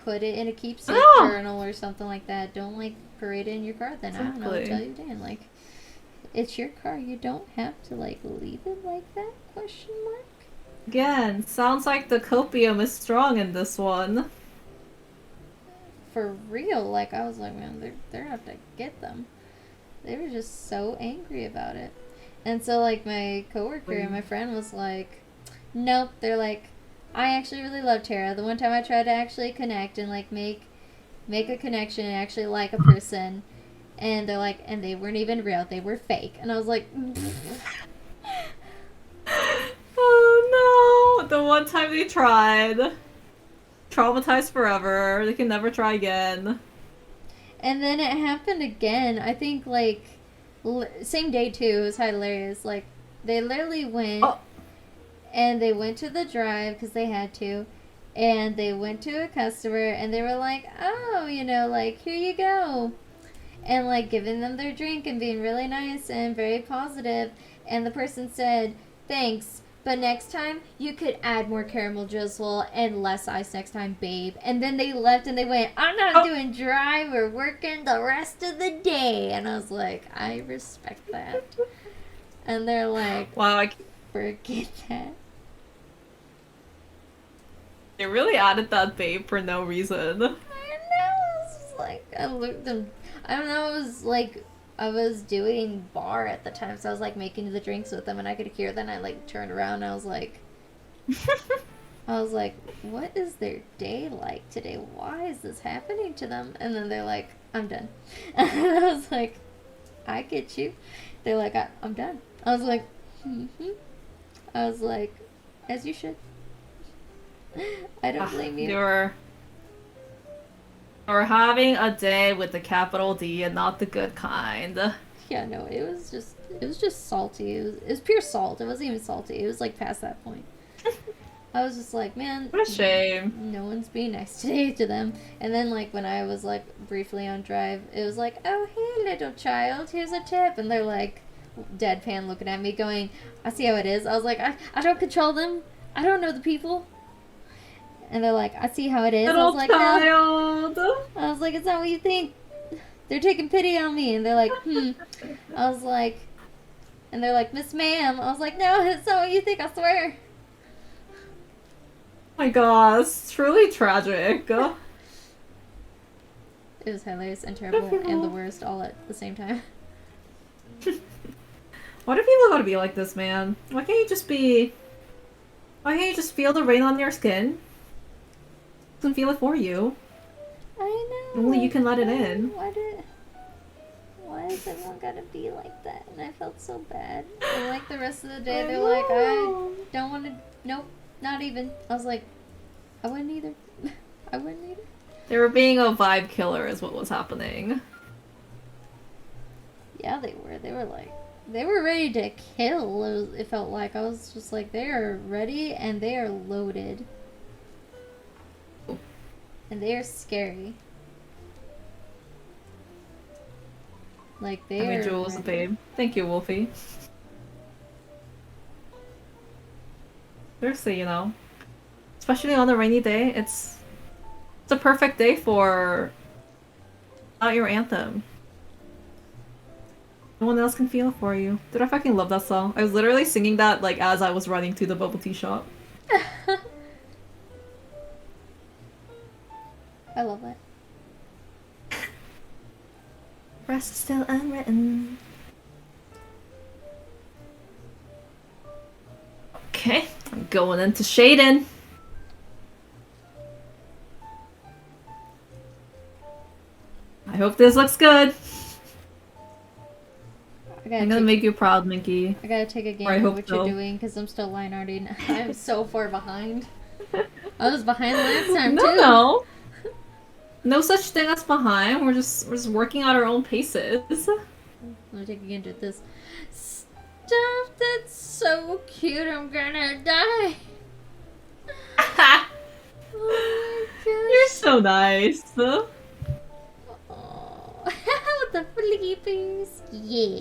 Put it in a keepsake journal or something like that. Don't like parade it in your car then. Exactly. I don't know what to tell you, Dan. Like, it's your car. You don't have to like leave it like that? Question mark. Again, sounds like the copium is strong in this one. For real, like I was like, man, they're gonna have to get them. They were just so angry about it. And so like my coworker and my friend was like, nope. They're like, I actually really love Tara. The one time I tried to actually connect and like make a connection and actually like a person, and they're like, and they weren't even real. They were fake. And I was like, Oh no! The one time they tried. Traumatized forever. They can never try again. and then it happened again. I think like same day too. It was hilarious. Like they literally went Oh, and they went to the drive because they had to, and they went to a customer and they were like, oh, you know, like here you go, and like giving them their drink and being really nice and very positive. And the person said, thanks, but next time you could add more caramel drizzle and less ice next time, babe. And then they left and they went, I'm not oh. doing drive, we're working the rest of the day. And I was like, I respect that. And they're like, Wow, forget that. they really added that babe for no reason. I know. It was just like I looked them. I don't know. It was like I was doing bar at the time, so I was like making the drinks with them, and I could hear them. I like turned around, and I was like, what is their day like today? Why is this happening to them? And then they're like, I'm done. And I was like, I get you. They're like, I'm done. I was like, mm-hmm. I was like, as you should. I don't blame you. You're having a day with the capital D and not the good kind. Yeah, no, it was just salty. It was pure salt. It wasn't even salty. It was like past that point. I was just like, man, What a shame. no one's being nice today to them. And then like when I was like briefly on drive, it was like, oh hey little child, here's a tip, and they're like deadpan looking at me, going, I see how it is. I was like, I don't control them. I don't know the people. And they're like, I see how it is. I Little was like, child. no. I was like, it's not what you think. They're taking pity on me. And they're like, I was like, and they're like, Miss Ma'am. I was like, no, it's not what you think, I swear. Oh my gosh, it's truly tragic. It was hilarious and terrible and the worst all at the same time. Why do people gotta be like this, man? Why can't you just feel the rain on your skin? Can feel it for you. I know. Only you can let it in. Why is everyone gotta be like that? And I felt so bad. And like the rest of the day, they're like, I don't want to. Nope, not even. I was like, I wouldn't either. I wouldn't either. They were being a vibe killer, is what was happening. Yeah, they were. They were ready to kill. It felt like I was just like, they are ready and they are loaded. And they are scary. Like they are. Jules, babe. Thank you, Wolfie. Seriously, you know, especially on a rainy day, it's a perfect day for out your anthem. No one else can feel it for you. Dude, I fucking love that song. I was literally singing that like as I was running to the bubble tea shop. I love that. Rest is still unwritten. Okay, I'm going into Shaden. I hope this looks good. I'm gonna make you proud, Minky. I gotta take a game of what you're doing because I'm still line arting. I'm so far behind. I was behind last time too. No such thing as behind. We're just working at our own paces. Let me take a gander at this. Stuff that's so cute, I'm gonna die. Oh my gosh. You're so nice. Oh, the flippers. Yeah.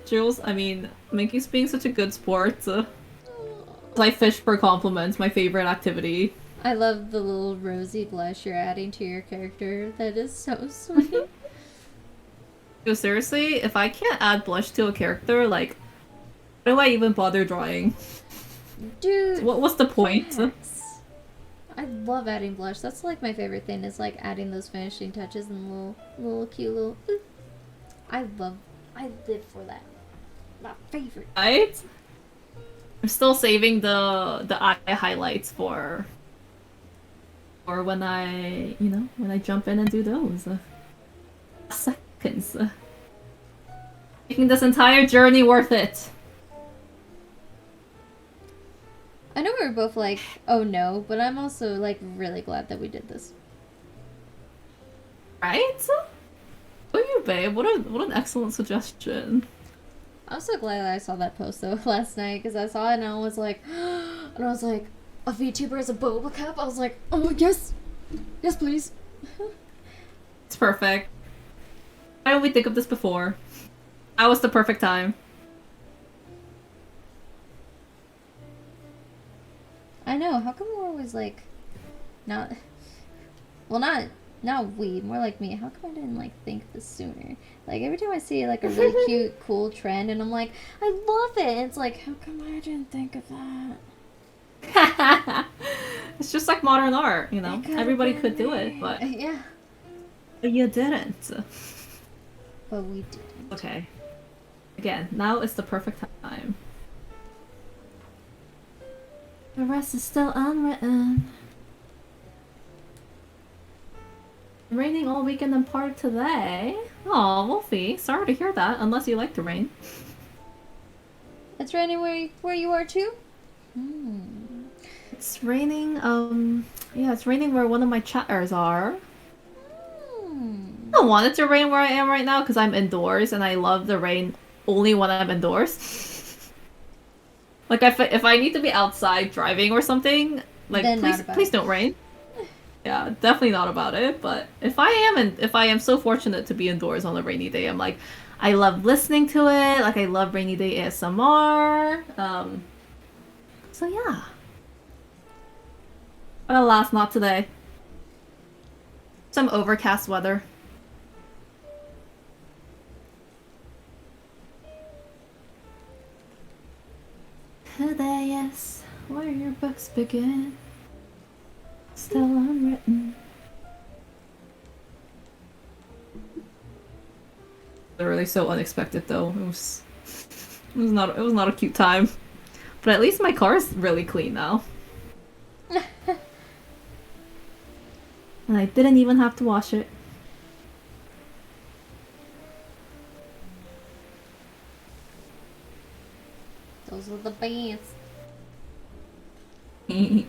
Jules, I mean, Minky's being such a good sport. I fish for compliments, my favorite activity. I love the little rosy blush you're adding to your character. That is so sweet. Yo, seriously, if I can't add blush to a character, like, why do I even bother drawing? Dude, what's the point? I love adding blush. That's like my favorite thing is like adding those finishing touches and little cute little. I live for that. My favorite. Right? I'm still saving the eye highlights for when when I jump in and do those. Seconds. Making this entire journey worth it. I know we were both like, oh no, but I'm also like really glad that we did this. Right? Oh, you babe, what an excellent suggestion. I'm so glad that I saw that post though last night because I saw it and I was like, a VTuber is a Boba cup. I was like, oh yes, yes please. It's perfect. Why didn't we think of this before? That was the perfect time. I know. How come we're always like, not, well, not we, more like me. How come I didn't like think of this sooner? Like every time I see like a really cute, cool trend, and I'm like, I love it. And it's like, how come I didn't think of that? It's just like modern art, you know. Everybody could do me. it, but Yeah. you didn't. But we didn't. Okay. Again, now is the perfect time. The rest is still unwritten. Raining all weekend and part today. Oh, Wolfie, sorry to hear that, unless you like the rain. It's raining where you are too? It's raining, yeah, it's raining where one of my chatters are. I don't want it to rain where I am right now because I'm indoors and I love the rain only when I'm indoors. Like if I need to be outside driving or something, like Then please don't rain. Yeah, definitely not about it. But if I am so fortunate to be indoors on a rainy day, I'm like, I love listening to it. Like I love rainy day ASMR. So yeah. But alas, not today. Some overcast weather. Today, yes, where your books begin. Still unwritten. Literally so unexpected though. It was not a cute time. But at least my car is really clean now. And I didn't even have to wash it. Those are the best. Okay,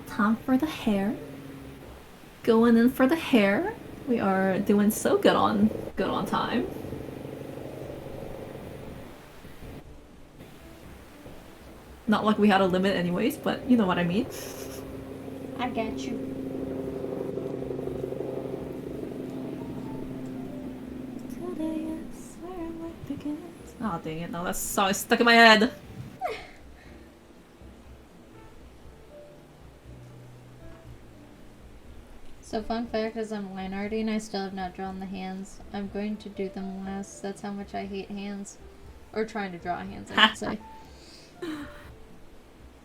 time for the hair. Going in for the hair. We are doing so good on time. Not like we had a limit anyways, but you know what I mean. I got you. Today is where life begins. Oh dang it, no, that song is stuck in my head. So fun fact is I'm line arty and I still have not drawn the hands. I'm going to do them last. That's how much I hate hands. Or trying to draw hands, I should say.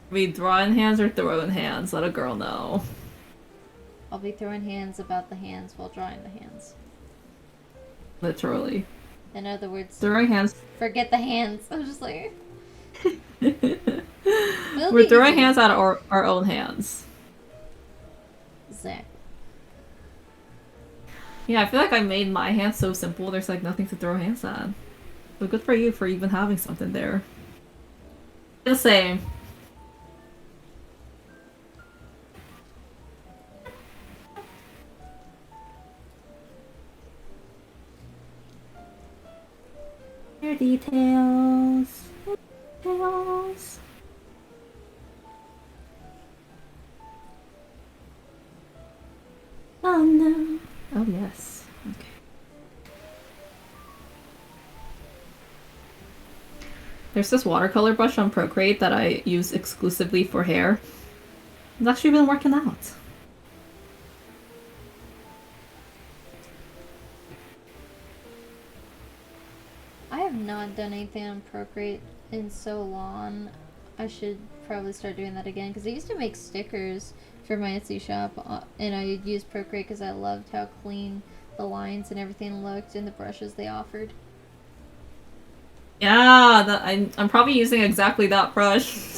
We drawing hands or throwing hands? Let a girl know. I'll be throwing hands about the hands while drawing the hands. Literally. In other words, Throwing hands. forget the hands. I'm just like... We're throwing hands out of our own hands. Exactly. Yeah, I feel like I made my hands so simple, there's like nothing to throw hands at. But good for you for even having something there. The same. Your details. Details. Oh no. Oh yes. Okay. There's this watercolor brush on Procreate that I use exclusively for hair. It's actually been working out. I have not done anything on Procreate in so long. I should probably start doing that again because I used to make stickers for my Etsy shop and I used Procreate because I loved how clean the lines and everything looked and the brushes they offered. Yeah, I'm probably using exactly that brush.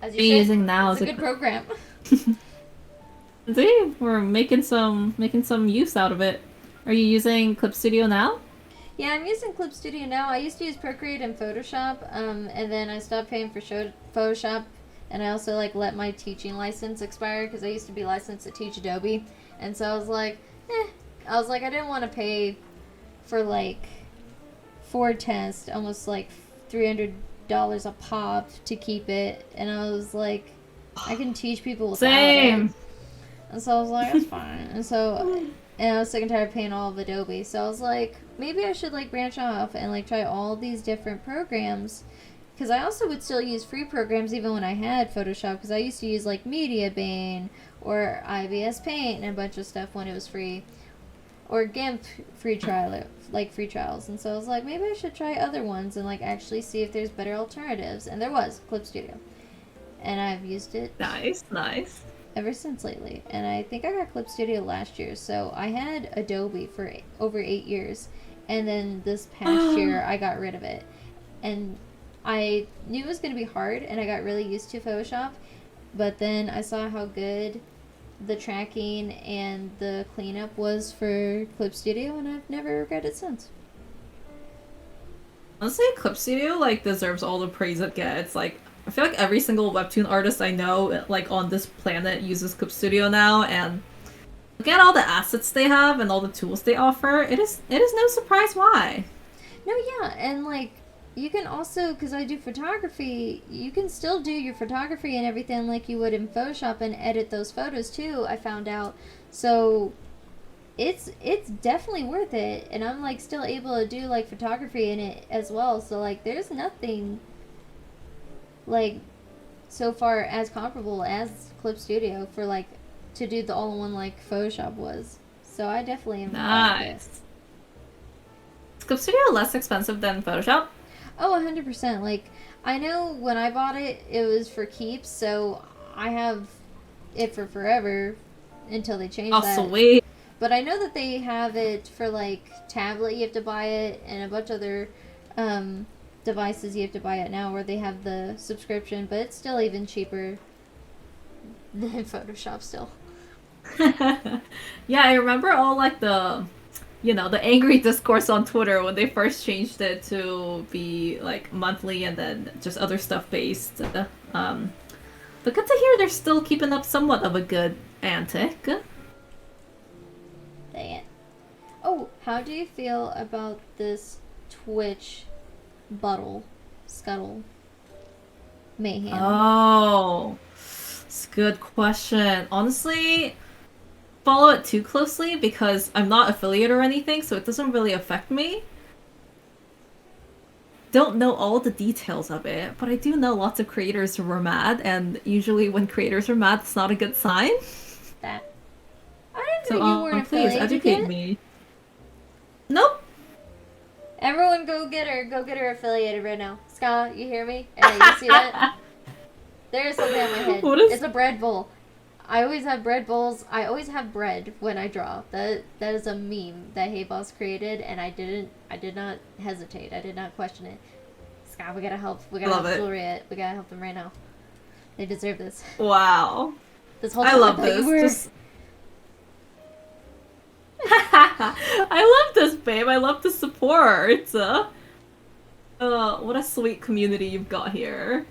As you Be should. using now It's is a like good program. see, we're making some use out of it. Are you using Clip Studio now? Yeah, I'm using Clip Studio now. I used to use Procreate and Photoshop, and then I stopped paying for Photoshop, and I also like let my teaching license expire because I used to be licensed to teach Adobe, and so I was like, I didn't want to pay for like 4 tests, almost like $300 a pop to keep it, and I was like, I can teach people without it. Same. And so I was like, that's fine. And I was sick and tired of paying all of Adobe. So I was like, maybe I should like branch off and like try all these different programs. Because I also would still use free programs even when I had Photoshop. Because I used to use like MediaBane or IBS Paint and a bunch of stuff when it was free. Or GIMP free trial, like free trials. And so I was like, maybe I should try other ones and like actually see if there's better alternatives. And there was Clip Studio. And I've used it Nice, nice. ever since lately. And I think I got Clip Studio last year. So I had Adobe for over 8 years. And then this past year, I got rid of it. And I knew it was going to be hard, and I got really used to Photoshop. But then I saw how good the tracking and the cleanup was for Clip Studio, and I've never regretted it since. Honestly, Clip Studio like deserves all the praise it gets. Like, I feel like every single webtoon artist I know, like on this planet, uses Clip Studio now, and look at all the assets they have and all the tools they offer. It is no surprise why. No, yeah, and like you can also, because I do photography, you can still do your photography and everything like you would in Photoshop and edit those photos too. I found out, so it's definitely worth it, and I'm like still able to do like photography in it as well. So like there's nothing like so far as comparable as Clip Studio for like to do the all-in-one like Photoshop was. So I definitely am proud of it. Nice. Is Clip Studio less expensive than Photoshop? Oh, 100%. Like, I know when I bought it, it was for keeps, so I have it for forever until they change Oh, that. sweet. But I know that they have it for, like, tablet, you have to buy it, and a bunch of other devices you have to buy it now where they have the subscription, but it's still even cheaper than Photoshop still. Yeah, I remember all like the angry discourse on Twitter when they first changed it to be like monthly and then just other stuff based. But good to hear they're still keeping up somewhat of a good antic. Dang it. Oh, how do you feel about this Twitch scuttle mayhem? Oh, it's a good question. Honestly, follow it too closely because I'm not affiliate or anything, so it doesn't really affect me. Don't know all the details of it, but I do know lots of creators who were mad, and usually when creators are mad, it's not a good sign. That I didn't So, know you weren't please affiliated educate yet. me. Nope. Everyone go get her affiliated right now. Scott, you hear me? Hey, you see that? There's something on my head. What is- It's a bread bowl. I always have bread bowls. I always have bread when I draw. That is a meme that Hey Boss created, and I did not hesitate. I did not question it. Scott, we gotta help. We gotta Love help it. Juliet. We gotta help them right now. They deserve this. Wow. This whole I time love thought you this. were- Just... I love this, babe. I love the support. What a sweet community you've got here.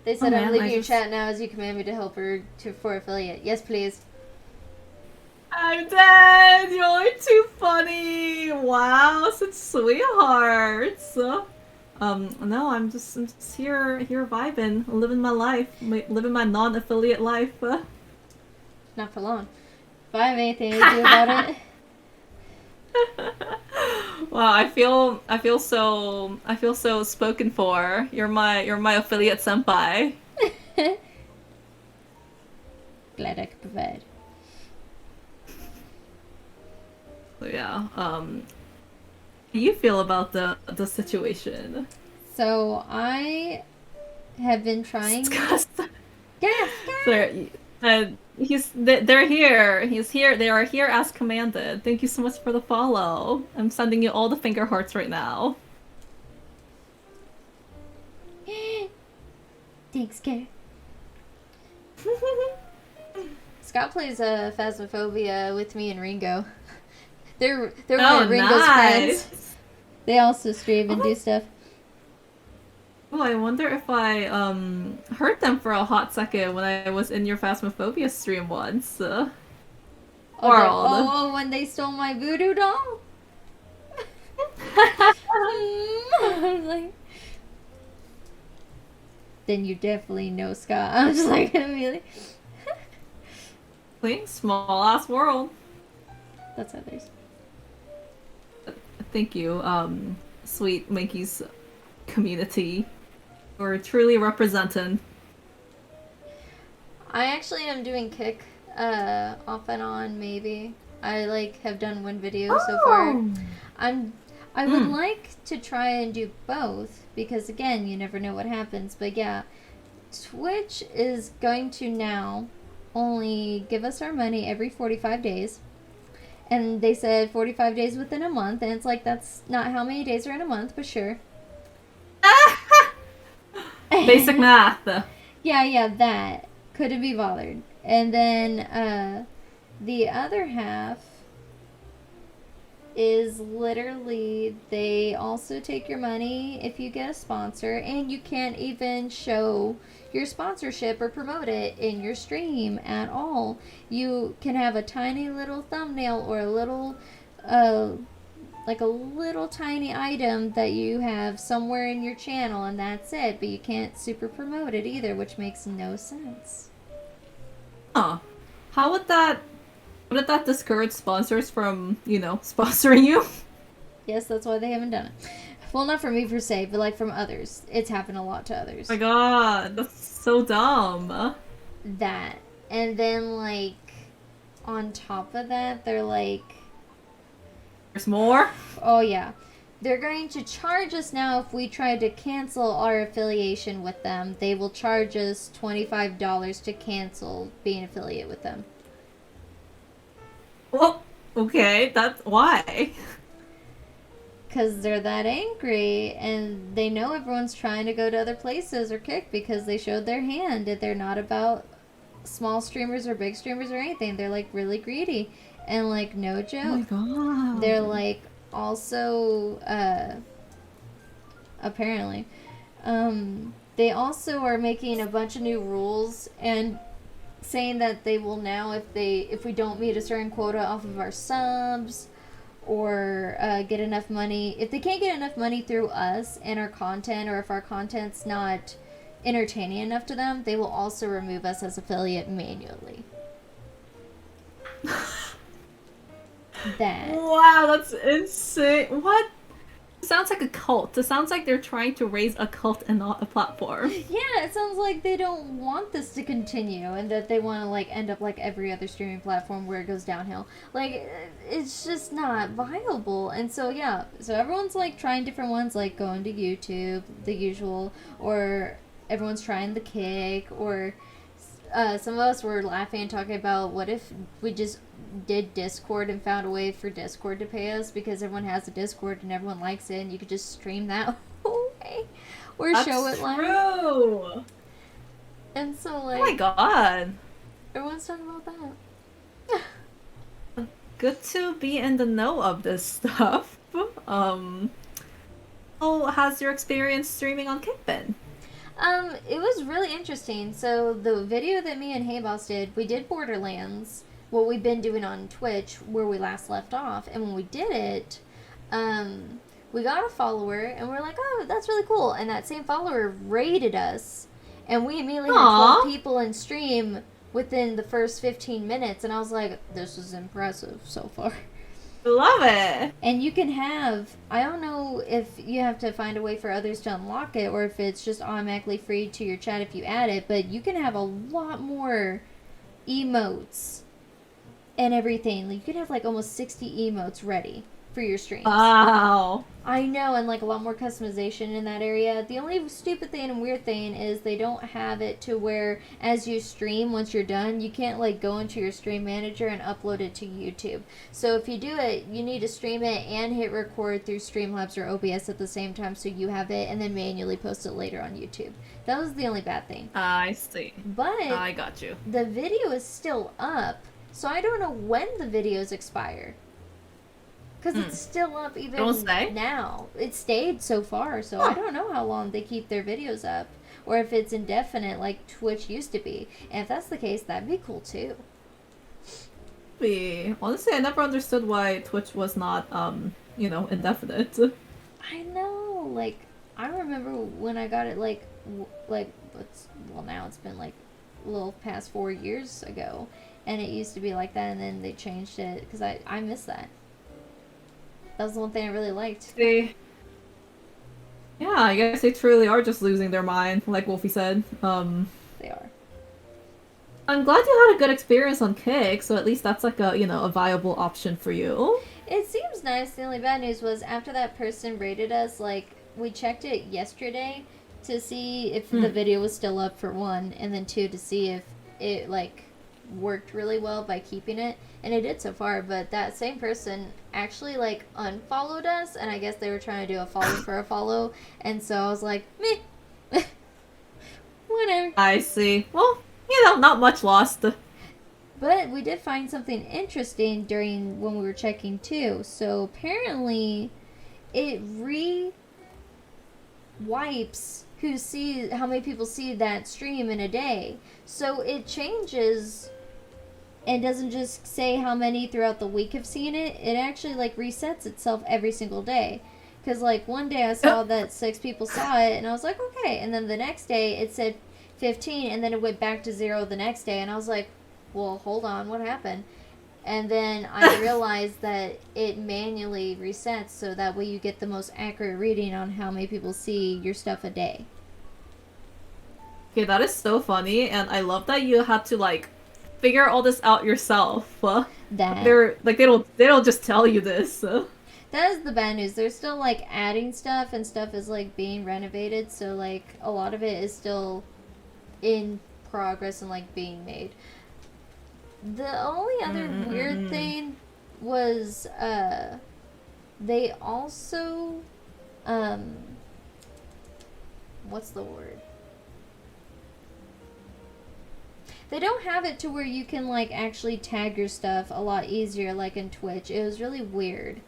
They said Oh, I'm man, leaving I your just- chat now as you command me to help her for affiliate. Yes, please. I'm dead. You're too funny. Wow, such sweethearts. No, I'm just here vibing, living my life, living my non-affiliate life. Not for long. If I have anything to do about it. Wow, I feel so spoken for. You're my affiliate senpai. Glad I could provide. So yeah, how do you feel about the situation? So I have been trying. Discuss. Yes, So, They're here. He's here. They are here as commanded. Thank you so much for the follow. I'm sending you all the finger hearts right now. Thanks, Care. Scott plays Phasmophobia with me and Ringo. They're one of Ringo's friends. They also stream and do stuff. Oh, I wonder if I heard them for a hot second when I was in your Phasmophobia stream once. When they stole my voodoo doll? Like, then you definitely know Scott. I'm just like, really? Small ass world. That's others. Thank you, sweet Minky's community. You're truly represented. I actually am doing Kick, off and on, maybe. I have done one video so far. I would like to try and do both, because again, you never know what happens, but yeah, Twitch is going to now only give us our money every 45 days. And they said 45 days within a month, and it's like, that's not how many days are in a month, but sure. Basic math. Yeah, that. Couldn't be bothered. And then, the other half is literally, they also take your money if you get a sponsor, and you can't even show your sponsorship or promote it in your stream at all. You can have a tiny little thumbnail or a little like a little tiny item that you have somewhere in your channel, and that's it, but you can't super promote it either, which makes no sense. Huh. How would that discourage sponsors from, sponsoring you? Yes, that's why they haven't done it. Well, not for me per se, but like from others. It's happened a lot to others. Oh my god, that's so dumb. That. And then, like, on top of that, they're like... There's more? Oh, yeah. They're going to charge us now if we try to cancel our affiliation with them. They will charge us $25 to cancel being affiliate with them. Well, okay, that's why. Because they're that angry, and they know everyone's trying to go to other places or Kick because they showed their hand. They're not about small streamers or big streamers or anything. They're, like, really greedy. And, like, no joke. Oh my god. They're, like, also, apparently, they also are making a bunch of new rules and saying that they will now, if we don't meet a certain quota off of our subs, or get enough money, if they can't get enough money through us and our content, or if our content's not entertaining enough to them, they will also remove us as affiliate manually. That. Wow, that's insane. What? It sounds like a cult. It sounds like they're trying to raise a cult and not a platform. Yeah, it sounds like they don't want this to continue, and that they want to, like, end up like every other streaming platform where it goes downhill. Like, it's just not viable. And so, yeah, so everyone's, like, trying different ones, like going to YouTube, the usual, or everyone's trying the Kick, or some of us were laughing and talking about what if we just did Discord and found a way for Discord to pay us, because everyone has a Discord and everyone likes it, and you could just stream that way or show it live. True. And so, like, oh my god, everyone's talking about that. Good to be in the know of this stuff. How has your experience streaming on Kick been? It was really interesting. So the video that me and Hayboss did, we did Borderlands, what we've been doing on Twitch, where we last left off, and when we did it, we got a follower, and we're like, oh, that's really cool, and that same follower raided us, and we immediately had 12 people in stream within the first 15 minutes, and I was like, this is impressive so far. Love it. And you can have, I don't know if you have to find a way for others to unlock it, or if it's just automatically free to your chat if you add it, but you can have a lot more emotes and everything. Like, you can have like almost 60 emotes ready for your streams. Wow. I know, and like a lot more customization in that area. The only stupid thing and weird thing is they don't have it to where as you stream, once you're done, you can't like go into your stream manager and upload it to YouTube. So if you do it, you need to stream it and hit record through Streamlabs or OBS at the same time so you have it, and then manually post it later on YouTube. That was the only bad thing. I see. But I got you. the video is still up, so I don't know when the videos expire. Because it's still up even now. It stayed so far, so I don't know how long they keep their videos up. Or if it's indefinite like Twitch used to be. And if that's the case, that'd be cool too. Honestly, I never understood why Twitch was not, indefinite. I know, like, I remember when I got it, now it's been like a little past 4 years ago. And it used to be like that, and then they changed it, because I miss that. That was the one thing I really liked. Yeah, I guess they truly are just losing their mind, like Wolfie said. They are. I'm glad you had a good experience on Kick, so at least that's like a viable option for you. It seems nice. The only bad news was after that person rated us, like, we checked it yesterday to see if the video was still up for one, and then two, to see if it, like, worked really well by keeping it, and it did so far. But that same person actually like unfollowed us, and I guess they were trying to do a follow for a follow, and so I was like, meh. Whatever. I see. Well, not much lost. But we did find something interesting during when we were checking too. So apparently it wipes how many people see that stream in a day. So it changes and doesn't just say how many throughout the week have seen it. It actually like resets itself every single day. Because like one day I saw that 6 people saw it, and I was like, okay. And then the next day it said 15, and then it went back to 0 the next day, and I was like, well, hold on, what happened? And then I realized that it manually resets, so that way you get the most accurate reading on how many people see your stuff a day. Okay, that is so funny, and I love that you had to like figure all this out yourself. They don't just tell you this. That is the bad news. They're still like adding stuff, and stuff is like being renovated, so like a lot of it is still in progress and like being made. The only other weird thing was they also what's the word? They don't have it to where you can like actually tag your stuff a lot easier like in Twitch. It was really weird.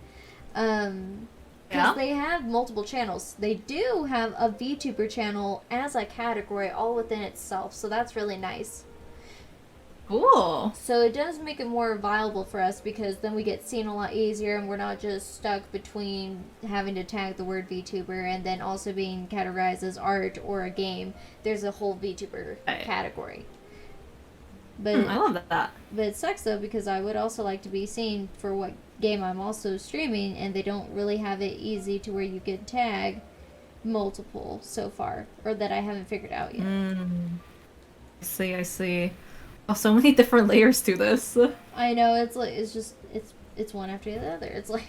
Because they have multiple channels. They do have a VTuber channel as a category all within itself, so that's really nice. Cool. So it does make it more viable for us, because then we get seen a lot easier, and we're not just stuck between having to tag the word VTuber and then also being categorized as art or a game. There's a whole VTuber category. But I love that. But it sucks though, because I would also like to be seen for what game I'm also streaming, and they don't really have it easy to where you can tag multiple so far, or that I haven't figured out yet. I see. Oh, so many different layers to this. I know, it's like it's one after the other. It's like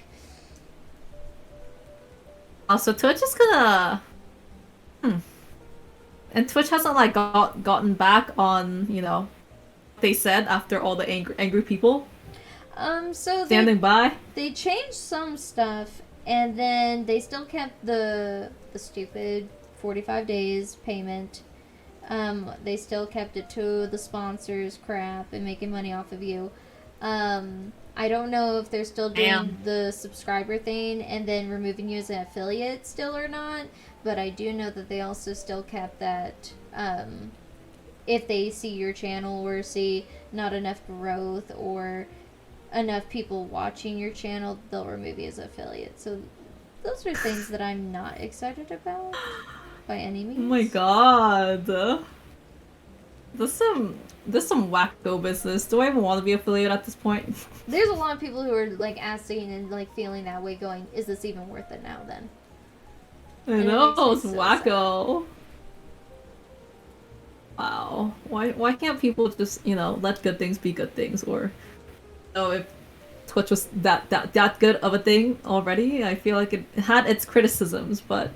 So Twitch is gonna and Twitch hasn't like gotten back on, they said after all the angry people so standing by. They changed some stuff, and then they still kept the stupid 45 days payment. They still kept it to the sponsors crap and making money off of you. I don't know if they're still doing the subscriber thing and then removing you as an affiliate still or not, but I do know that they also still kept that, if they see your channel or see not enough growth or enough people watching your channel, they'll remove you as an affiliate. So those are things that I'm not excited about by any means. Oh my god. This some wacko business. Do I even want to be affiliated at this point? There's a lot of people who are like asking and like feeling that way, going, is this even worth it now then? I know, it's wacko. Sad. Wow. Why can't people just, let good things be good things? Or if Twitch was that good of a thing already. I feel like it had its criticisms, but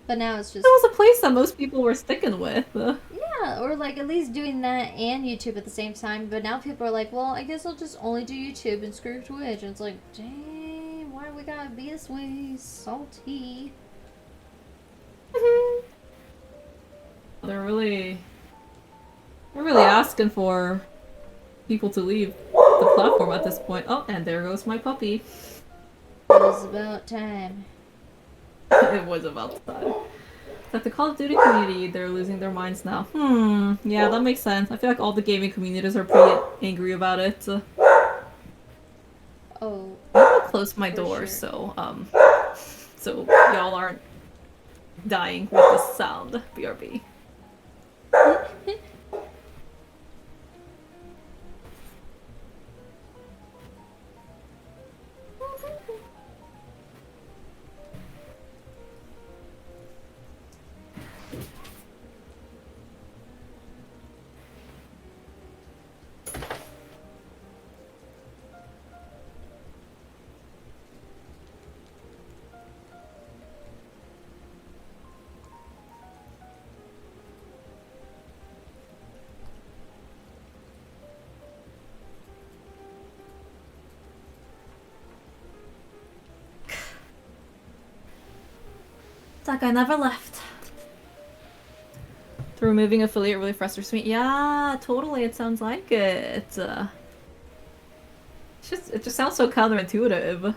But now it's it just was a place that most people were sticking with. yeah, or like at least doing that and YouTube at the same time. But now people are like, well, I guess I'll just only do YouTube and screw Twitch. And it's like, dang, why we gotta be this way salty? They're really asking for people to leave the platform at this point. Oh, and there goes my puppy. It was about time. It was about time. That the Call of Duty community, they're losing their minds now. Yeah, that makes sense. I feel like all the gaming communities are pretty angry about it. Oh, I'm gonna close my for door sure. so y'all aren't dying with this sound. BRB. That guy never left. The removing affiliate really frustrates me. Yeah, totally. It sounds like it. It just sounds so counterintuitive.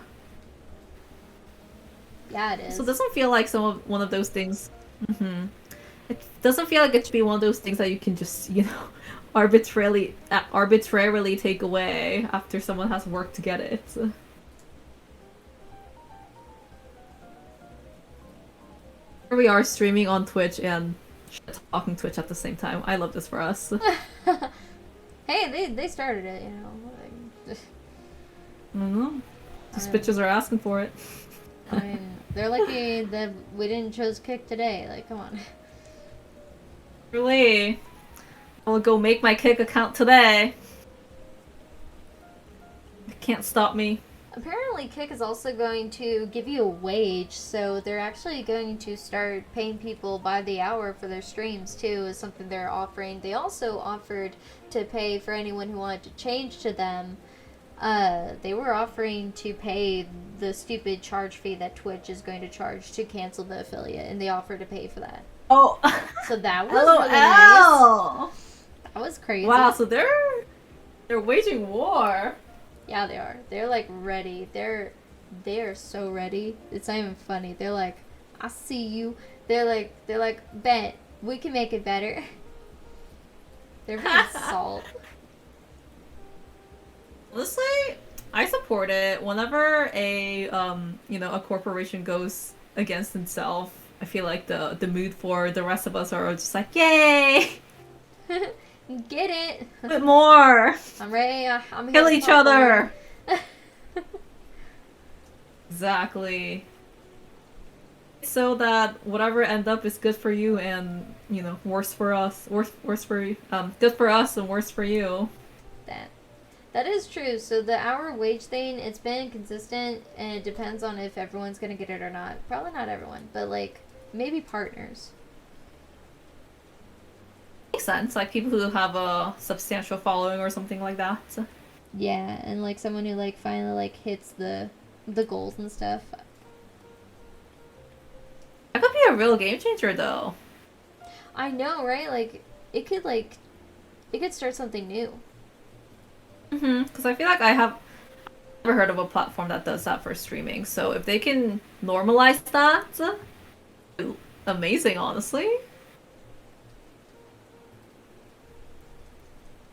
Yeah, it is. So it doesn't feel like one of those things. It doesn't feel like it should be one of those things that you can just, arbitrarily take away after someone has worked to get it. Here we are streaming on Twitch and talking Twitch at the same time. I love this for us. Hey, they started it, you know. Like, I don't know. These bitches are asking for it. I mean, they're lucky that we didn't choose kick today. Like, come on. Really? I'll go make my Kick account today. It can't stop me. Apparently, Kick is also going to give you a wage, so they're actually going to start paying people by the hour for their streams too. Is something they're offering. They also offered to pay for anyone who wanted to change to them. They were offering to pay the stupid charge fee that Twitch is going to charge to cancel the affiliate, and they offered to pay for that. Oh, So that was LOL. really nice. That was crazy. Wow, so they're waging war. Yeah, they are. They're like ready. They are so ready. It's not even funny. They're like, I see you. They're like, bet we can make it better. They're being salt. Honestly, I support it. Whenever a corporation goes against itself, I feel like the mood for the rest of us are just like, yay! Get it? A bit more! I'm ready. I'm here Kill to each pop other! one. Exactly. So that whatever end up is good for you and, worse for us. Good for us and worse for you. That is true. So the hour wage thing, it's been consistent, and it depends on if everyone's gonna get it or not. Probably not everyone, but like maybe partners. Makes sense. Like people who have a substantial following or something like that. Yeah, and like someone who like finally like hits the goals and stuff. That could be a real game changer though. I know, right? Like it could start something new. Because I feel like I have never heard of a platform that does that for streaming. So if they can normalize that, amazing, honestly.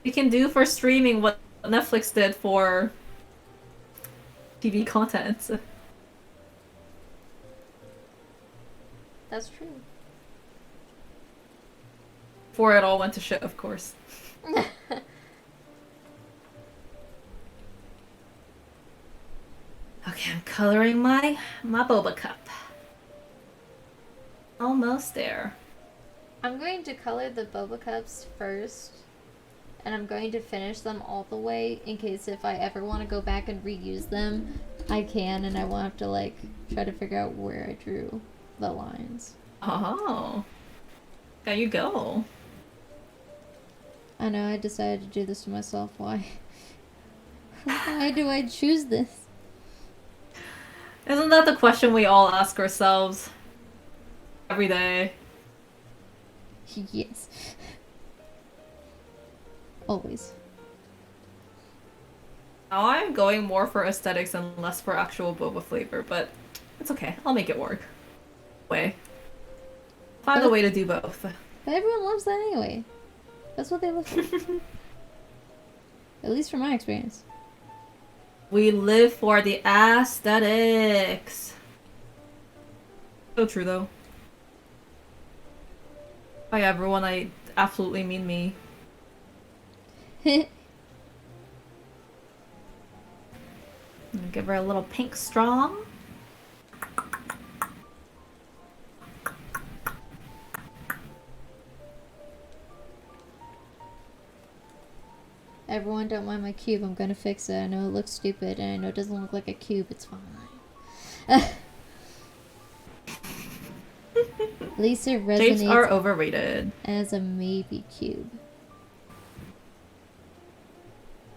We can do for streaming what Netflix did for TV content. That's true. Before it all went to shit, of course. Okay, I'm coloring my Boba cup. Almost there. I'm going to color the boba cups first, and I'm going to finish them all the way in case if I ever want to go back and reuse them, I can, and I won't have to like try to figure out where I drew the lines. Oh. There you go. I know, I decided to do this to myself. Why? Why do I choose this? Isn't that the question we all ask ourselves every day? Yes. Always. Now I'm going more for aesthetics and less for actual boba flavor, but it's okay. I'll make it work. Find a way to do both. But everyone loves that anyway. That's what they live for. At least from my experience. We live for the aesthetics. So true, though. By everyone, I absolutely mean me. Give her a little pink straw. Everyone, don't mind my cube. I'm gonna fix it. I know it looks stupid, and I know it doesn't look like a cube. It's fine. At least it Shapes are resonates overrated. as a maybe cube.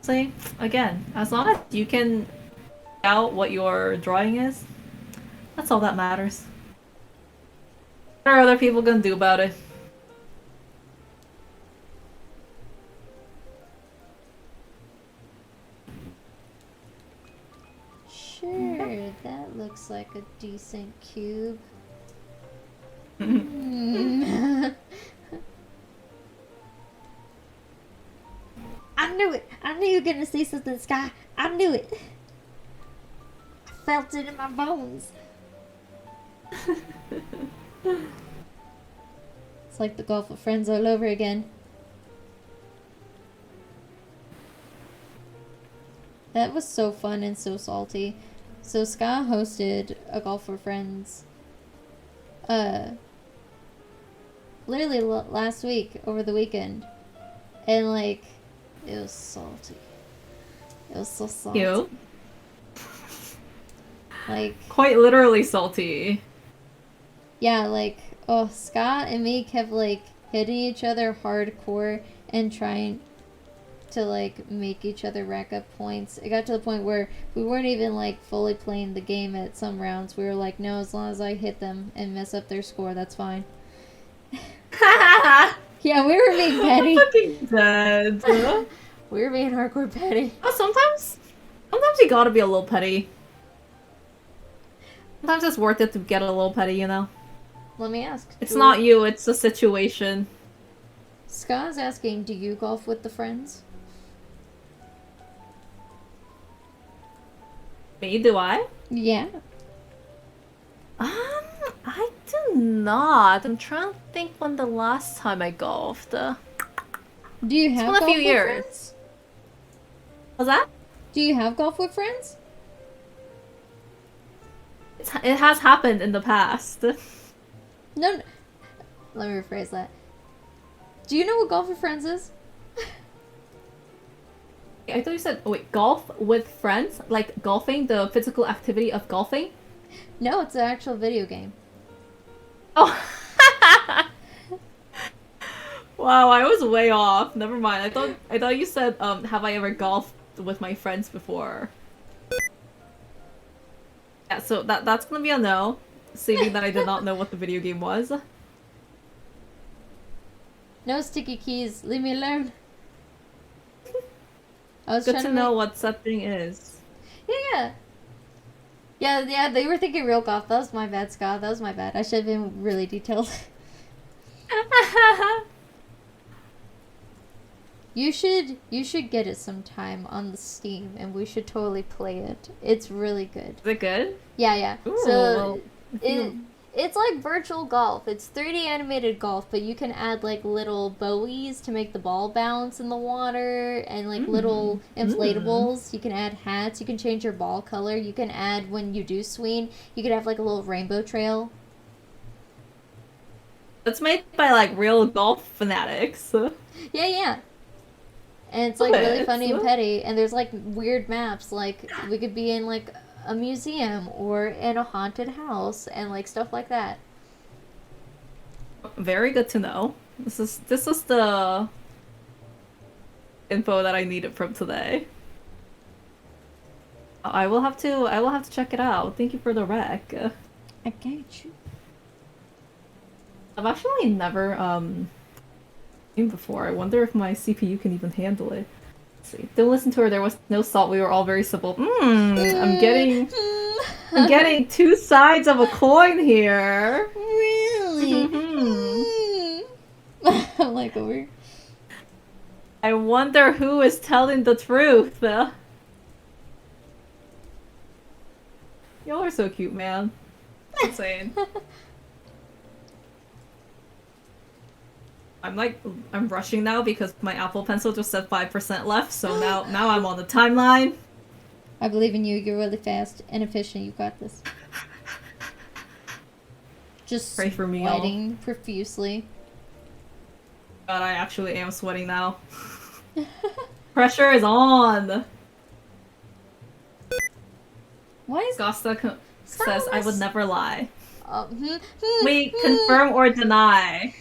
See, again, as long as you can out what your drawing is, that's all that matters. What are other people gonna do about it? Sure, that looks like a decent cube. I knew it! I knew you were gonna say something, Sky! I knew it! I felt it in my bones! It's like the golf with friends all over again. That was so fun and so salty. So Ska hosted a Golf with Friends literally last week over the weekend, and like it was salty. It was so salty. Cute. Like Quite literally salty. yeah, like oh, Ska and me kept like hitting each other hardcore and trying to like make each other rack up points. It got to the point where we weren't even like fully playing the game at some rounds. We were like, no, as long as I hit them and mess up their score, that's fine. Yeah, we were being petty. Fucking dead. We were being hardcore petty. Oh, sometimes you gotta be a little petty. Sometimes it's worth it to get a little petty, you know? Let me ask. It's not you, it's the situation. Ska's asking, do you golf with the friends? Me, do I? Yeah. I do not. I'm trying to think when the last time I golfed. Do you have It's been a golf few with years. friends? Was that? Do you have golf with friends? It has happened in the past. No. Let me rephrase that. Do you know what golf with friends is? I thought you said, oh wait, golf with friends? Like golfing, the physical activity of golfing? No, it's an actual video game. Oh. Wow, I was way off. Never mind. I thought you said, have I ever golfed with my friends before? Yeah, so that's gonna be a no. Saving that I did not know what the video game was. No sticky keys. Leave me alone. I was Good trying to know what that thing is. Yeah. Yeah, they were thinking real golf. That was my bad, Scott. That was my bad. I should have been really detailed. You should get it sometime on the Steam, and we should totally play it. It's really good. Is it good? Yeah. Ooh, So well, it's like virtual golf. It's 3D animated golf, but you can add like little buoys to make the ball bounce in the water, and like little inflatables. You can add hats. You can change your ball color. You can add when you do swing. You could have like a little rainbow trail. It's made by like real golf fanatics. Yeah. And it's Love like really it. funny and petty. And there's like weird maps. Like we could be in like a museum or in a haunted house and like stuff like that. Very good to know. This is the info that I needed from today. I will have to check it out. Thank you for the rec. I got you. I've actually never seen before. I wonder if my CPU can even handle it. Let's see. Don't listen to her. There was no salt. We were all very simple. I'm getting two sides of a coin here. Really? I'm like over. I wonder who is telling the truth. Y'all are so cute, man. Insane. I'm rushing now because my Apple Pencil just said 5% left, so now I'm on the timeline. I believe in you. You're really fast and efficient. You got this. Just Pray for me, y'all. sweating profusely. God, I actually am sweating now. Pressure is on. Why is Gosta says I would never lie. oh, Wait, confirm or deny?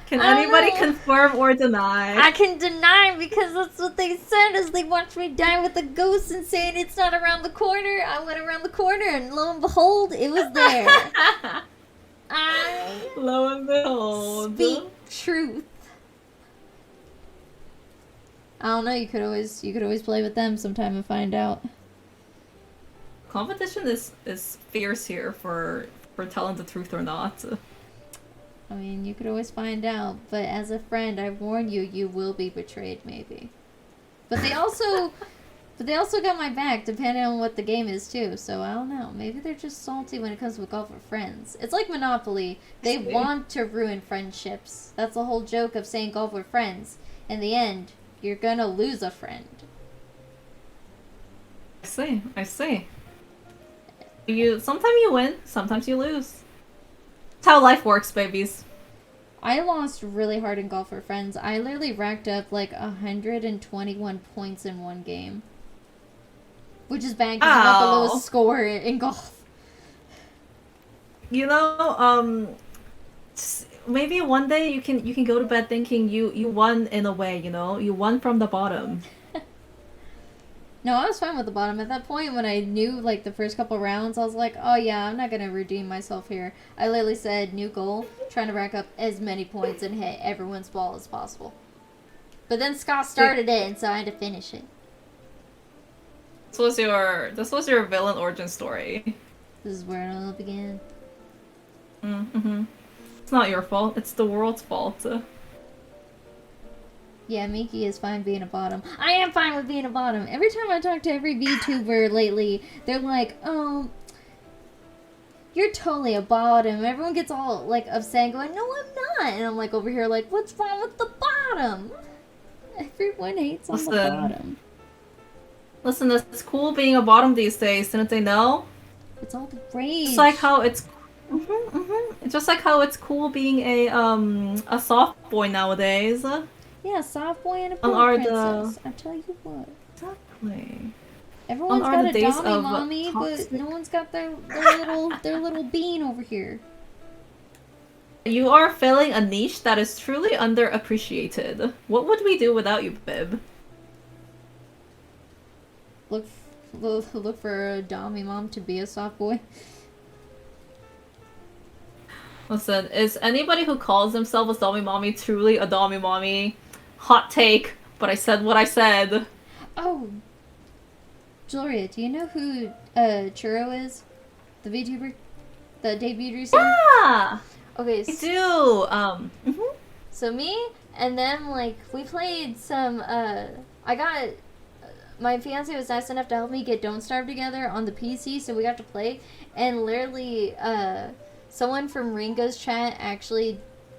Can anybody confirm or deny? I can deny because that's what they said as they watched me die with a ghost and saying it's not around the corner. I went around the corner and lo and behold, it was there. I Lo and behold. speak truth. I don't know, you could always play with them sometime and find out. Competition is fierce here for telling the truth or not. I mean, you could always find out, but as a friend, I warn you, you will be betrayed, maybe. But they also got my back, depending on what the game is, too. So, I don't know. Maybe they're just salty when it comes to golf with friends. It's like Monopoly. They want to ruin friendships. That's the whole joke of saying golf with friends. In the end, you're gonna lose a friend. I see. Sometimes you win, sometimes you lose. That's how life works, babies. I lost really hard in golf with friends. I literally racked up like 121 points in one game. Which is bad because I got the lowest score in golf. You know, maybe one day you can go to bed thinking you won in a way, you know? You won from the bottom. No, I was fine with the bottom. At that point, when I knew, like, the first couple rounds, I was like, oh yeah, I'm not gonna redeem myself here. I literally said, new goal, trying to rack up as many points and hit everyone's ball as possible. But then Scott started it, and so I had to finish it. This was your villain origin story. This is where it all began. Mm-hmm. It's not your fault, it's the world's fault. Yeah, Miki is fine being a bottom. I am fine with being a bottom. Every time I talk to every VTuber lately, they're like, oh, you're totally a bottom. Everyone gets all, like, upset going, no, I'm not. And I'm, like, over here, like, what's wrong with the bottom? Everyone hates on the bottom. Listen, it's cool being a bottom these days, didn't they know? It's all the rage. It's like how it's... It's just like how it's cool being a soft boy nowadays. Yeah, soft boy and a punk princess. I tell you what. Exactly. Everyone's got a dommy mommy, but no one's got their little bean over here. You are filling a niche that is truly underappreciated. What would we do without you, Bib? Look for a dommy mom to be a soft boy. Listen, is anybody who calls themselves a dommy mommy truly a dommy mommy? Hot take, but I said what I said. Oh, Gloria, do you know who Churro is? The VTuber that debuted recently? Yeah! Okay, I do! So me and them, like, we played some, my fiance was nice enough to help me get Don't Starve together on the PC, so we got to play, and literally, someone from Ringa's chat actually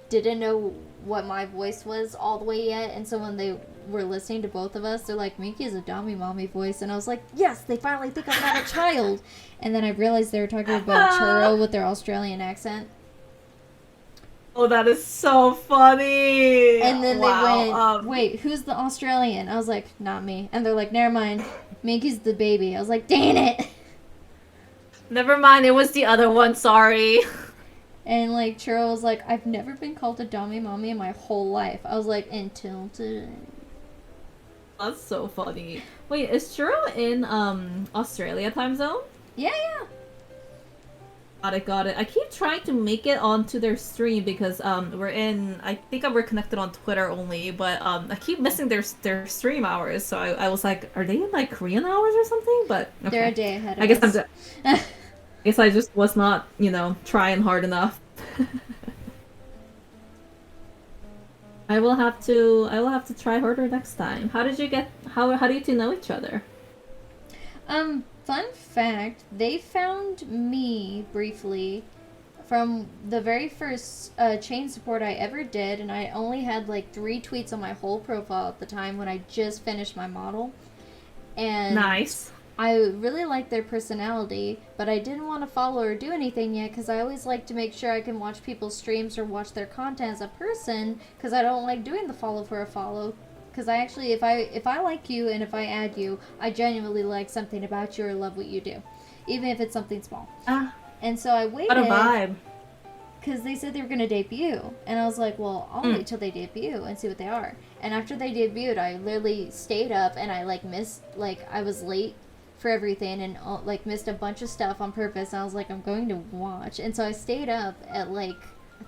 didn't know what my voice was all the way yet, and so when they were listening to both of us, they're like, Miki is a dommy mommy voice, and I was like, yes, they finally think I'm not a child. And then I realized they were talking about Churro with their Australian accent. Oh, that is so funny. And then they Wow. went, wait, who's the Australian? I was like, not me. And they're like, never mind. Minky's the baby. I was like, dang it. Never mind. It was the other one. Sorry. And like Churro was like, I've never been called a dummy mommy in my whole life. I was like, until today. That's so funny. Wait, is Churro in Australia time zone? Yeah, yeah. Got it, got it. I keep trying to make it onto their stream because we're in. I think we're connected on Twitter only, but I keep missing their stream hours. So I was like, are they in like Korean hours or something? But okay. They're a day ahead of I guess us. I guess I just was not, trying hard enough. I will have to try harder next time. How did you get how do you two know each other? Fun fact, they found me briefly from the very first chain support I ever did, and I only had like 3 tweets on my whole profile at the time when I just finished my model. And Nice. I really liked their personality, but I didn't want to follow or do anything yet because I always like to make sure I can watch people's streams or watch their content as a person because I don't like doing the follow for a follow. Because I actually, if I like you and if I add you, I genuinely like something about you or love what you do, even if it's something small. Ah, And so I waited. what a vibe. Because they said they were going to debut. And I was like, well, I'll wait till they debut and see what they are. And after they debuted, I literally stayed up and I missed, I was late for everything and missed a bunch of stuff on purpose. And I was like, I'm going to watch. And so I stayed up at I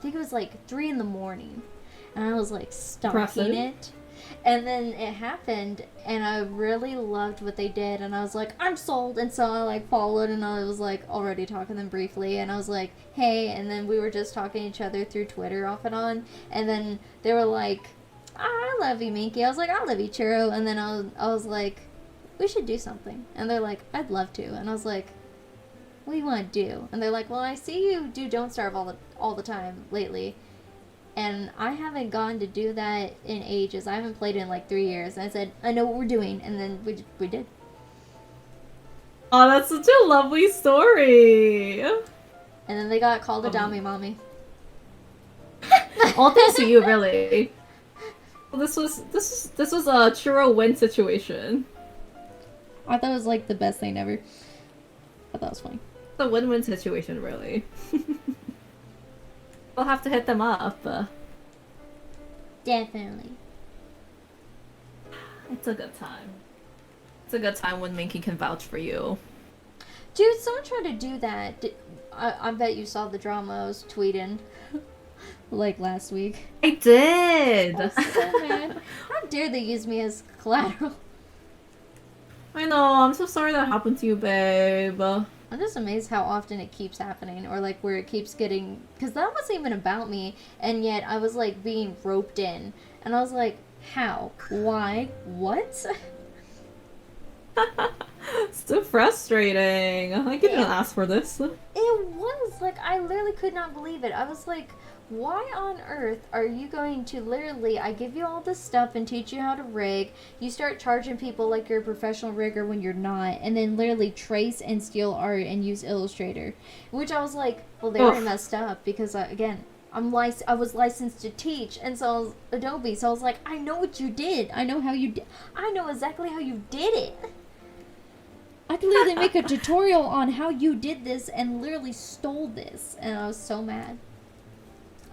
think it was 3 in the morning. And I was stalking it. And then it happened, and I really loved what they did, and I was like, I'm sold, and so I followed, and I was already talking to them briefly, and I was like, hey, and then we were just talking to each other through Twitter off and on, and then they were like, I love you, Minky. I was like, I love you, Churro, and then I was like, we should do something, and they're like, I'd love to, and I was like, what do you want to do? And they're like, well, I see you do Don't Starve all the time lately. And I haven't gone to do that in ages. I haven't played in 3 years. And I said, I know what we're doing. And then we did. Oh, that's such a lovely story. And then they got called a dummy mommy. All thanks to you, really. Well, this was a churro win situation. I thought it was the best thing ever. I thought it was funny. It's a win-win situation, really. We'll have to hit them up. Definitely. It's a good time. It's a good time when Minky can vouch for you. Dude, someone tried to do that. I bet you saw the drama I was tweeting. Last week. I did! I was so mad. How dare they use me as collateral? I know, I'm so sorry that happened to you, babe. I'm just amazed how often it keeps happening, or where it keeps getting, because that wasn't even about me, and yet I was being roped in, and I was like, how? Why? What? So frustrating. I didn't ask for this. It was, I literally could not believe it. I was like, why on earth are you going to literally, I give you all this stuff and teach you how to rig, you start charging people like you're a professional rigger when you're not, and then literally trace and steal art and use Illustrator. Which I was like, well, they already messed up, because, again, I was licensed to teach, and so I was Adobe, so I was like, I know what you did. I know how you did. I know exactly how you did it. I could literally make a tutorial on how you did this and literally stole this, and I was so mad.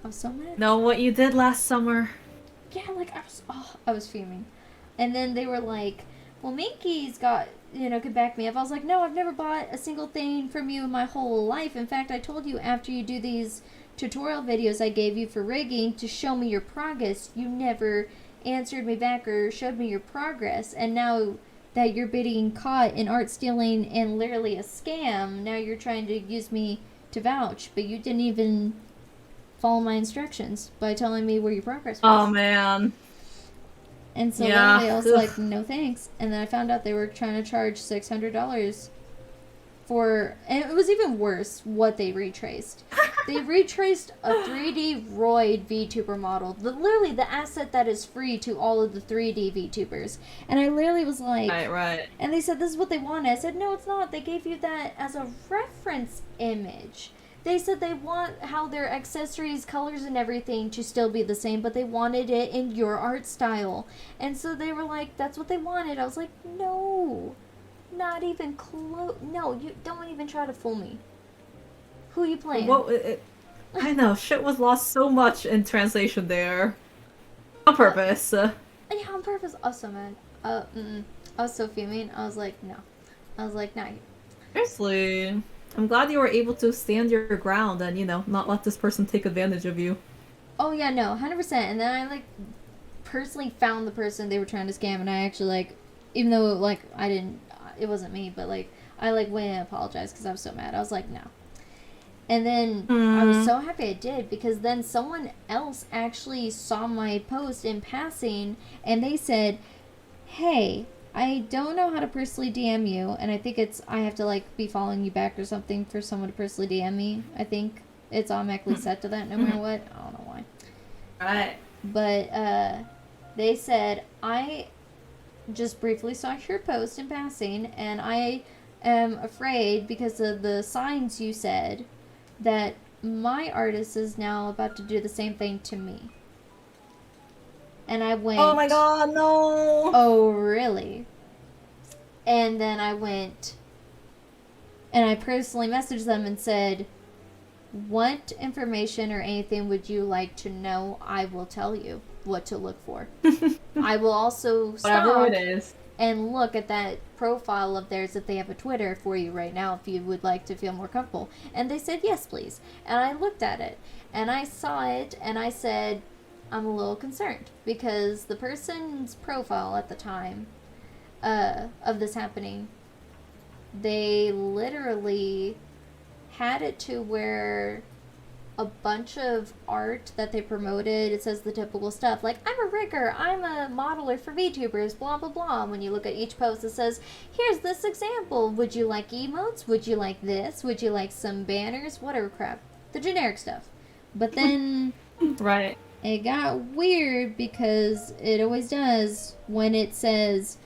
I was so mad. Know what you did last summer. Yeah, I was fuming. And then they were like, well, Minky's got, could back me up. I was like, no, I've never bought a single thing from you in my whole life. In fact, I told you after you do these tutorial videos I gave you for rigging to show me your progress, you never answered me back or showed me your progress. And now that you're being caught in art stealing and literally a scam, now you're trying to use me to vouch, but you didn't even follow my instructions by telling me where your progress was. Oh, man. And so literally I was like, no thanks. And then I found out they were trying to charge $600 for, and it was even worse what they retraced. They retraced a 3D Roid VTuber model, literally the asset that is free to all of the 3D VTubers. And I literally was like, Right. And they said this is what they wanted. I said, no, it's not. They gave you that as a reference image. They said they want how their accessories, colors, and everything to still be the same, but they wanted it in your art style. And so they were like, that's what they wanted. I was like, no, not even close. No, you don't even try to fool me. Who you playing? I know, shit was lost so much in translation there. On purpose. Yeah, on purpose. I was so mad. I was so fuming. I was like, no. I was like, nah. Seriously. I'm glad you were able to stand your ground and, not let this person take advantage of you. Oh, yeah, no, 100%. And then I, like, personally found the person they were trying to scam, and I actually, like, even though, like, it wasn't me, but, like, I, like, went and apologized because I was so mad. I was like, no. And then I was so happy I did, because then someone else actually saw my post in passing, and they said, hey, I don't know how to personally DM you, and I think I have to, like, be following you back or something for someone to personally DM me. I think it's automatically set to that no matter what. I don't know why. Right. But, they said, I just briefly saw your post in passing, and I am afraid because of the signs you said that my artist is now about to do the same thing to me. And I went, oh my god, no! Oh, really? And then I went, and I personally messaged them and said, what information or anything would you like to know? I will tell you what to look for. I will also Whatever stop it is. and look at that profile of theirs if they have a Twitter for you right now if you would like to feel more comfortable. And they said, yes, please. And I looked at it, and I saw it, and I said, I'm a little concerned, because the person's profile at the time of this happening, they literally had it to where a bunch of art that they promoted, it says the typical stuff, like, I'm a rigger, I'm a modeler for Vtubers, blah, blah, blah. And when you look at each post, it says, here's this example. Would you like emotes? Would you like this? Would you like some banners? Whatever crap. The generic stuff. But then... right. It got weird, because it always does when it says,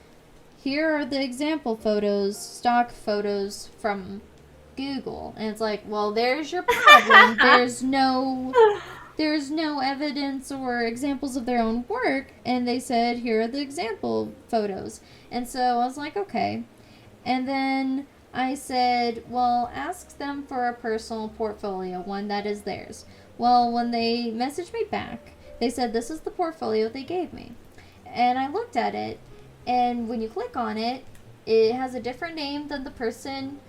here are the example photos, stock photos from Google. And it's like, well, there's your problem. there's no evidence or examples of their own work. And they said, here are the example photos. And so I was like, okay. And then I said, well, ask them for a personal portfolio, one that is theirs. Well, when they messaged me back, they said this is the portfolio they gave me. And I looked at it, and when you click on it, it has a different name than the person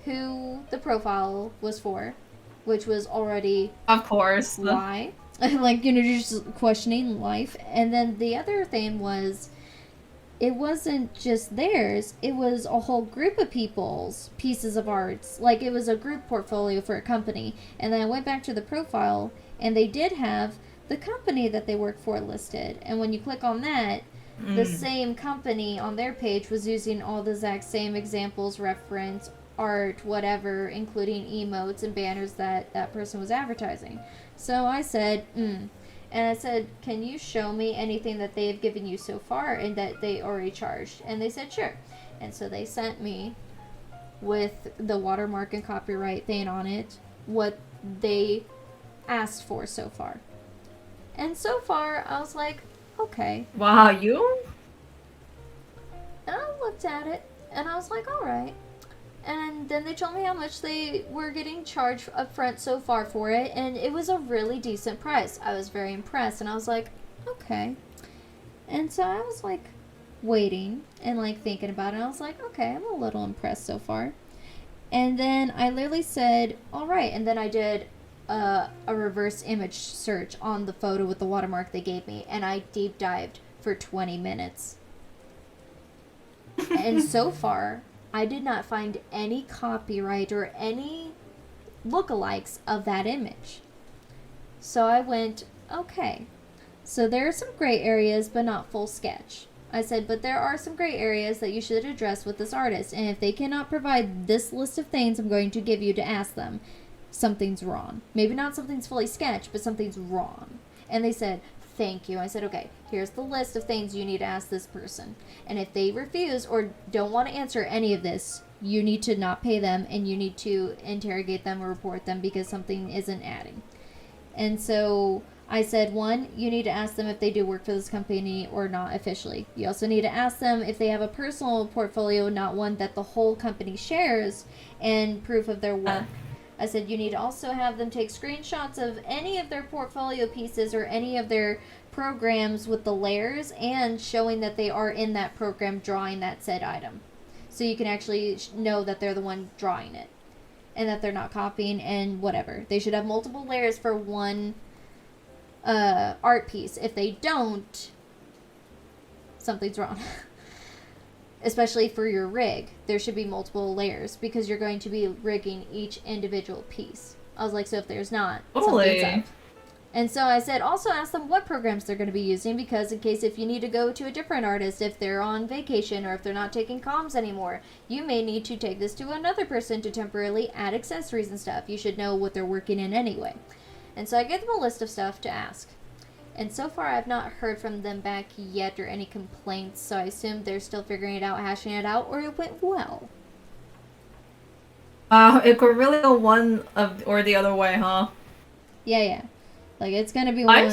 who the profile was for, which was already... Of course. Why? Like, just questioning life. And then the other thing was, it wasn't just theirs, it was a whole group of people's pieces of arts. Like, it was a group portfolio for a company. And then I went back to the profile, and they did have the company that they work for listed. And when you click on that, the same company on their page was using all the exact same examples, reference, art, whatever, including emotes and banners that person was advertising. So I said, And I said, can you show me anything that they have given you so far and that they already charged? And they said, sure. And so they sent me, with the watermark and copyright thing on it, what they asked for so far. And so far, I was like, okay. Wow, you? And I looked at it, and I was like, alright. And then they told me how much they were getting charged up front so far for it, and it was a really decent price. I was very impressed, and I was like, okay. And so I was, like, waiting and, like, thinking about it, and I was like, okay, I'm a little impressed so far. And then I literally said, alright, and then I did a reverse image search on the photo with the watermark they gave me, and I deep dived for 20 minutes. And so far, I did not find any copyright or any lookalikes of that image. So I went, okay. So there are some gray areas, but not full sketch. I said, but there are some gray areas that you should address with this artist. And if they cannot provide this list of things I'm going to give you to ask them, something's wrong. Maybe not something's fully sketched, but something's wrong. And they said, thank you. I said, okay, here's the list of things you need to ask this person. And if they refuse or don't want to answer any of this, you need to not pay them and you need to interrogate them or report them because something isn't adding. And so I said, one, you need to ask them if they do work for this company or not officially. You also need to ask them if they have a personal portfolio, not one that the whole company shares, and proof of their work. I said you need to also have them take screenshots of any of their portfolio pieces or any of their programs with the layers and showing that they are in that program drawing that said item. So you can actually know that they're the one drawing it and that they're not copying and whatever. They should have multiple layers for one art piece. If they don't, something's wrong. Especially for your rig, there should be multiple layers because you're going to be rigging each individual piece. I was like, so if there's not, something's up. And so I said, also ask them what programs they're going to be using because in case if you need to go to a different artist, if they're on vacation or if they're not taking comms anymore, you may need to take this to another person to temporarily add accessories and stuff. You should know what they're working in anyway. And so I gave them a list of stuff to ask. And so far, I've not heard from them back yet or any complaints, so I assume they're still figuring it out, hashing it out, or it went well. It could really go one of or the other way, huh? Yeah. Like, it's gonna be one.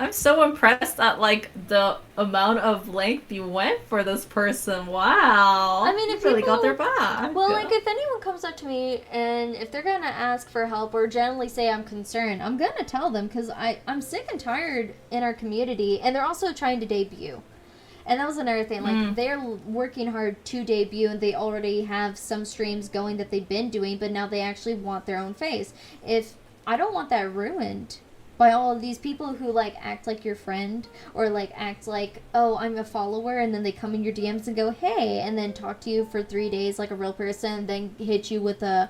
I'm so impressed at, like, the amount of length you went for this person. Wow. I mean, if you really people, got their back. Well, like, if anyone comes up to me and if they're gonna ask for help or generally say I'm concerned, I'm gonna tell them because I'm sick and tired in our community, and they're also trying to debut. And that was another thing. Like, they're working hard to debut, and they already have some streams going that they've been doing, but now they actually want their own face. I don't want that ruined by all of these people who, like, act like your friend or, like, act like, oh, I'm a follower, and then they come in your DMs and go, hey, and then talk to you for 3 days like a real person, and then hit you with a,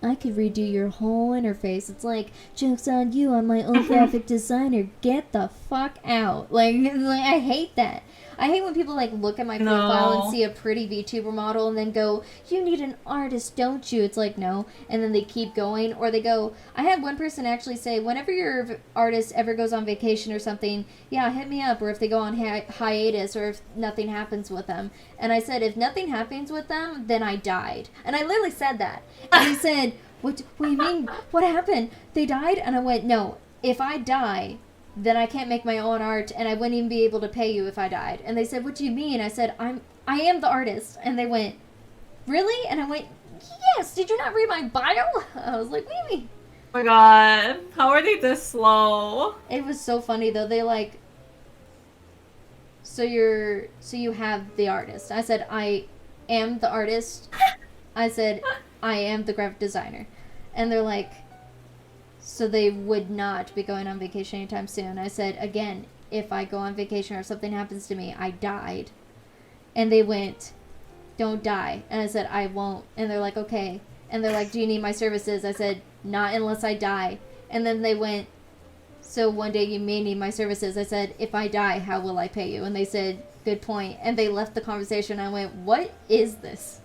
I could redo your whole interface. It's like, joke's on you, I'm my own graphic designer. Get the fuck out. Like, I hate that. I hate when people, like, look at my profile and see a pretty VTuber model and then go, you need an artist, don't you? It's like, no. And then they keep going. Or they go, I had one person actually say, whenever your artist ever goes on vacation or something, yeah, hit me up. Or if they go on hiatus or if nothing happens with them. And I said, if nothing happens with them, then I died. And I literally said that. And he said, what do you mean? What happened? They died? And I went, no, if I die, then I can't make my own art, and I wouldn't even be able to pay you if I died. And they said, what do you mean? I said, I am the artist. And they went, really? And I went, yes, did you not read my bio? I was like, maybe. Oh my god, how are they this slow? It was so funny, though. They like, so you have the artist. I said, I am the artist. I said, I am the graphic designer. And they're like, so they would not be going on vacation anytime soon. I said, again, if I go on vacation or something happens to me, I died. And they went, don't die. And I said, I won't. And they're like, okay. And they're like, do you need my services? I said, not unless I die. And then they went, so one day you may need my services. I said, if I die, how will I pay you? And they said, good point. And they left the conversation. I went, what is this?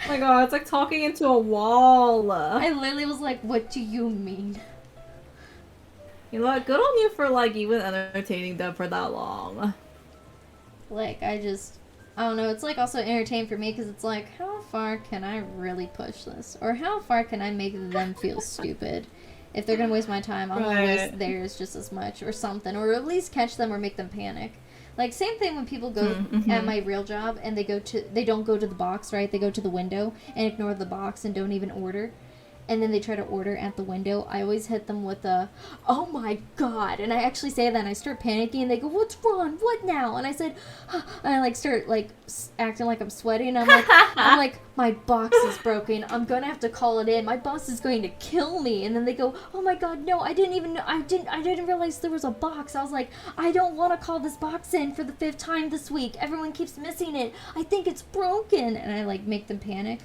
Oh my god, it's like talking into a wall. I literally was like, what do you mean? You know what? Good on you for, like, even entertaining them for that long. Like, I don't know. It's, like, also entertaining for me because it's like, how far can I really push this? Or how far can I make them feel stupid? If they're gonna waste my time, I'm gonna waste theirs just as much or something. Or at least catch them or make them panic. Like, same thing when people go at my real job and they don't go to the box, right? They go to the window and ignore the box and don't even order. And then they try to order at the window. I always hit them with a, oh my god. And I actually say that and I start panicking and they go, what's wrong? What now? And I said, and I like start like acting like I'm sweating. I'm like, my box is broken. I'm going to have to call it in. My boss is going to kill me. And then they go, oh my god, no, I didn't even know. I didn't realize there was a box. I was like, I don't want to call this box in for the 5th time this week. Everyone keeps missing it. I think it's broken. And I like make them panic.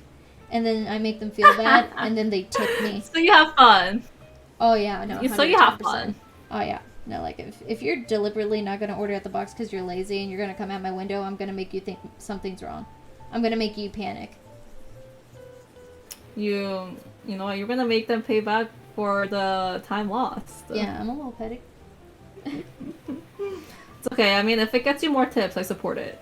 And then I make them feel bad, and then they tip me. So you have fun. Oh, yeah, no, 110%. So you have fun. Oh, yeah. No, like, if you're deliberately not going to order at the box because you're lazy and you're going to come at my window, I'm going to make you think something's wrong. I'm going to make you panic. You know, you're going to make them pay back for the time lost. Yeah, I'm a little petty. It's okay. I mean, if it gets you more tips, I support it.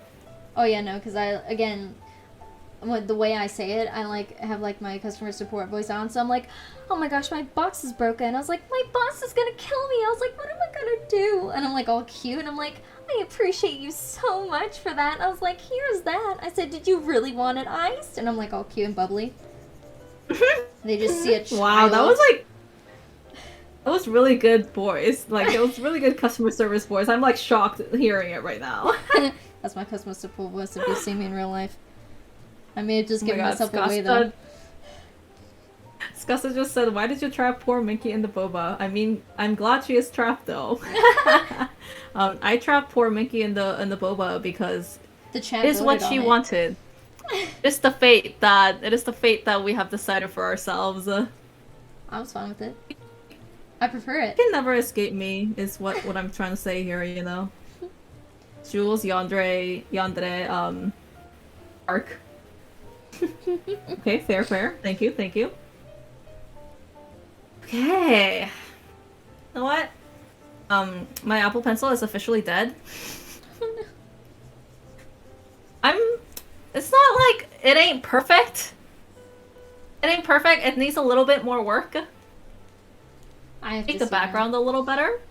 Oh yeah, no, because the way I say it, I like have like my customer support voice on, so I'm like, oh my gosh, my box is broken. I was like, my boss is gonna kill me. I was like, what am I gonna do? And I'm like all cute, and I'm like, I appreciate you so much for that. And I was like, here's that. I said, did you really want it iced? And I'm like all cute and bubbly. They just see a child. Wow, that was really good voice. Like, it was really good customer service voice. I'm like shocked hearing it right now. That's my customer support voice if you see me in real life. I may have just Oh my given God, myself away though. Scassa just said, why did you trap poor Minky in the boba? I mean, I'm glad she is trapped though. I trapped poor Minky in the boba because The chat it is what voted she on it. wanted. It's the fate that we have decided for ourselves. I was fine with it. I prefer it. You can never escape me, is what I'm trying to say here, you know? Jules, Yandere, Ark. Okay, fair. Thank you. Okay. You know what? My Apple Pencil is officially dead. It's not like it ain't perfect. It needs a little bit more work. I have Make to the see now. background a little better.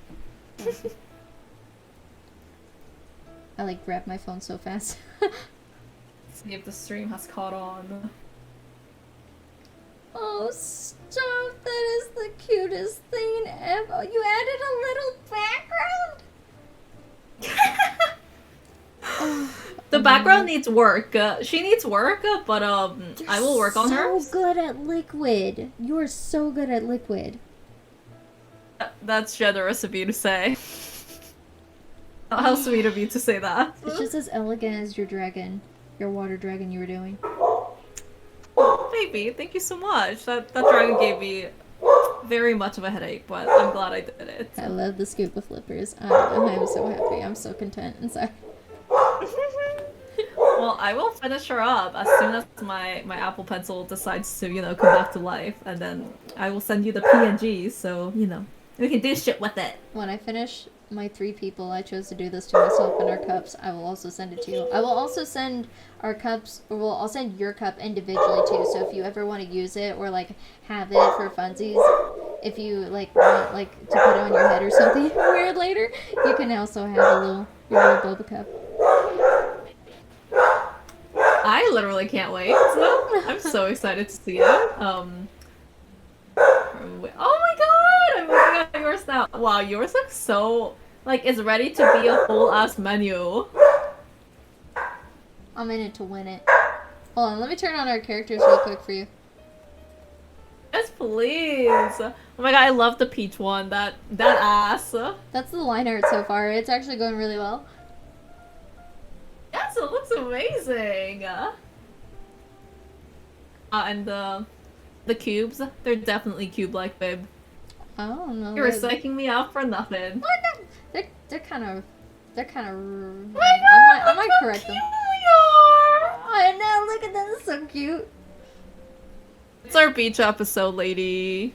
I like grabbed my phone so fast. See if the stream has caught on. Oh, stop! That is the cutest thing ever. You added a little background? The background needs work. She needs work, but I will work on her. So good at liquid. You are so good at liquid. That's generous of you to say. How sweet of you to say that. It's just as elegant as your dragon. Your water dragon you were doing. Baby, thank you so much. That dragon gave me very much of a headache, but I'm glad I did it. I love the scuba flippers. I'm so happy. I'm so content inside. Well, I will finish her up as soon as my Apple Pencil decides to, come back to life, and then I will send you the PNGs, so, we can do shit with it. When I finish my 3 people, I chose to do this to myself in our cups. I will also send it to you. I will also send our cups, I'll send your cup individually too. So if you ever want to use it or like have it for funsies, if you like want like to put it on your head or something weird later, you can also have your little boba cup. I literally can't wait. I'm so excited to see it. Oh my god! I'm looking at yours now. Wow, yours looks so it's ready to be a whole ass menu. I'm in it to win it. Hold on, let me turn on our characters real quick for you. Yes, please. Oh my god, I love the peach one. That ass. That's the line art so far. It's actually going really well. Yes, it looks amazing. And the cubes, they're definitely cube-like, babe. I don't know. You're psyching me out for nothing. They're kind of. Oh my god, I might correct them. We are. I know. Look at them. They're so cute. It's our beach episode, lady.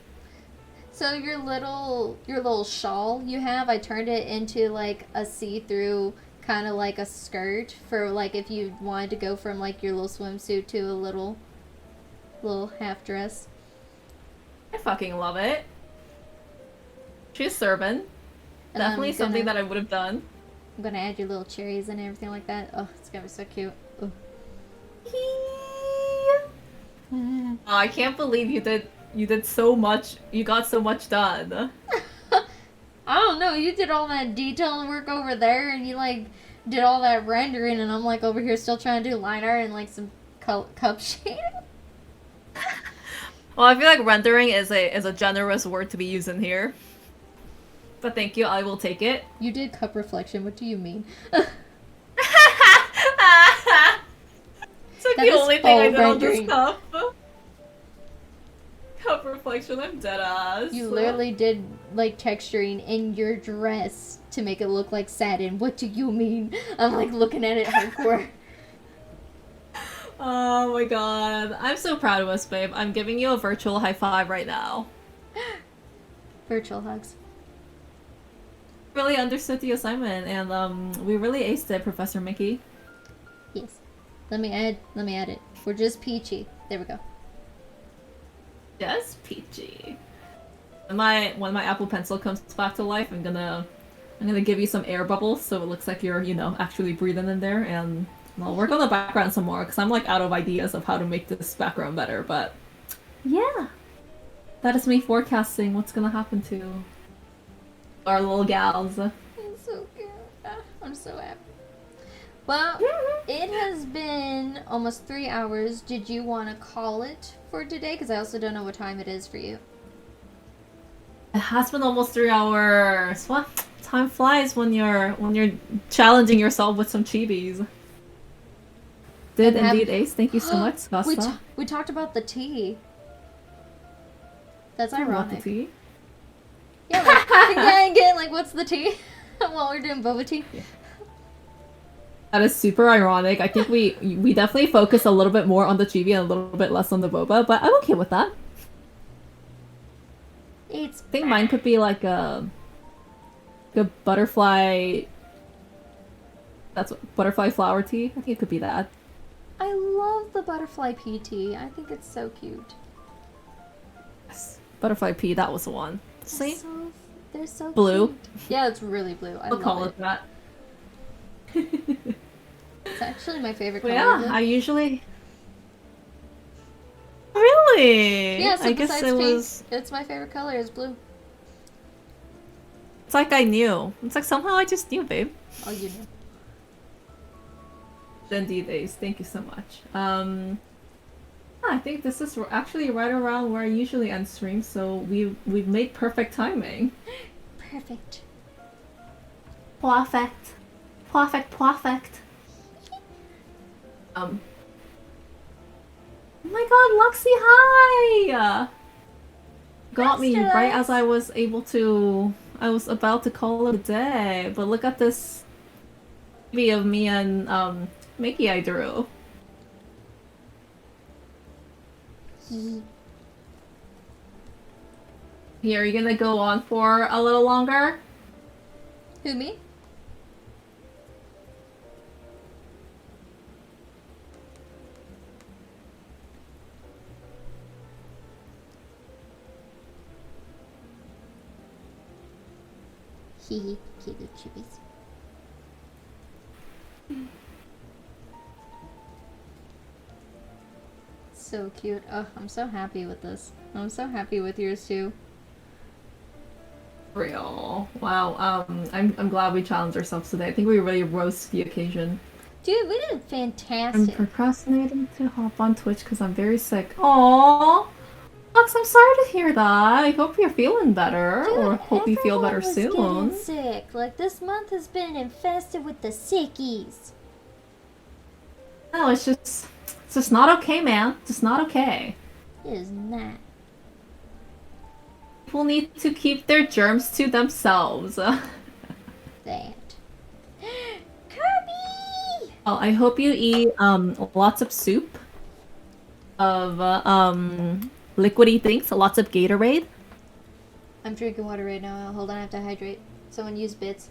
So your little shawl you have, I turned it into like a see-through kind of like a skirt for like if you wanted to go from like your little swimsuit to a little half dress. I fucking love it. She's serving. And Definitely something that I would have done. I'm gonna add your little cherries and everything like that. Oh, it's gonna be so cute. Oh. Oh, I can't believe you did so much. You got so much done. I don't know. You did all that detail work over there, and you like did all that rendering, and I'm like over here still trying to do line art and like some cup shading. Well, I feel like rendering is a generous word to be used in here. But thank you, I will take it. You did cup reflection. What do you mean? It's like That the is only thing I did rendering. on this cup. Cup reflection, I'm dead ass. You literally did like texturing in your dress to make it look like satin. What do you mean? I'm like looking at it hardcore. Oh my god. I'm so proud of us, babe. I'm giving you a virtual high five right now. Virtual hugs. Really understood the assignment, and we really aced it, Professor Mickey. Yes. Let me add it. We're just peachy. There we go. Yes, peachy. When my Apple Pencil comes back to life, I'm gonna give you some air bubbles so it looks like you're, actually breathing in there, and I'll work on the background some more because I'm like out of ideas of how to make this background better, but yeah. That is me forecasting what's gonna happen to our little gals. It's so cute. I'm so happy. Well, it has been almost 3 hours. Did you want to call it for today? Because I also don't know what time it is for you. It has been almost 3 hours. What? Time flies when you're challenging yourself with some chibis. Did indeed ace. Thank you so much, Vasta. We talked about the tea. That's About the ironic. tea? Yeah, like, yeah, again, like, what's the tea? While we're doing boba tea. Yeah. That is super ironic. I think we definitely focus a little bit more on the chibi and a little bit less on the boba, but I'm okay with that. I think mine could be like a butterfly. That's what, butterfly flower tea. I think it could be that. I love the butterfly pea tea. I think it's so cute. Yes. Butterfly pea, that was the one. See? They're so blue. Cute. Yeah, it's really blue. I We'll love call it that. It's actually my favorite color. Yeah, I usually. Really? Yeah, so I guess it pink, was. it's my favorite color is blue. It's like I knew. It's like somehow I just knew, babe. Oh, you know. Indeed, Ace. Thank you so much. I think this is actually right around where I usually end stream, so we've made perfect timing. Perfect. Perfect. Perfect. Perfect. Oh my God, Luxie, hi! Got me right as I was about to call it a day, but look at this video of me and Mickey I drew. Here, are you gonna go on for a little longer? Who, me? Hee hee, cute chibis. So cute. Oh, I'm so happy with this. I'm so happy with yours too. Real. Wow. I'm glad we challenged ourselves today. I think we really rose to the occasion. Dude, we did I'm fantastic. procrastinating to hop on Twitch because I'm very sick. Aww. Lux, I'm sorry to hear that. I hope you're feeling better, Dude, or hope you feel better soon. Getting sick. Like, this month has been infested with the sickies. No, it's just not okay, man. Just not okay. It is not. People need to keep their germs to themselves. That. Kirby! Oh, I hope you eat lots of soup. Of liquidy things, lots of Gatorade. I'm drinking water right now. Hold on, I have to hydrate. Someone use bits.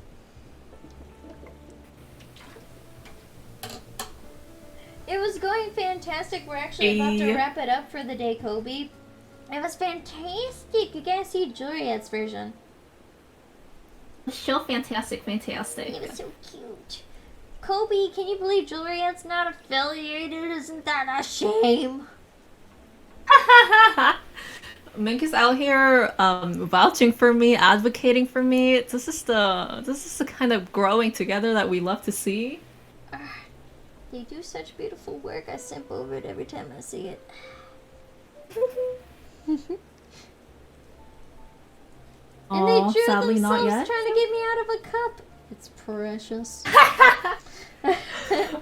It was going fantastic. We're actually about to wrap it up for the day, Kobe. It was fantastic. You gotta see Juliet's version. So fantastic, fantastic. It was so cute. Kobe, can you believe Juliet's not affiliated? Isn't that a shame? Mink is out here vouching for me, advocating for me. This is the kind of growing together that we love to see. They do such beautiful work. I simp over it every time I see it. And they drew sadly themselves not yet. trying to get me out of a cup. It's precious.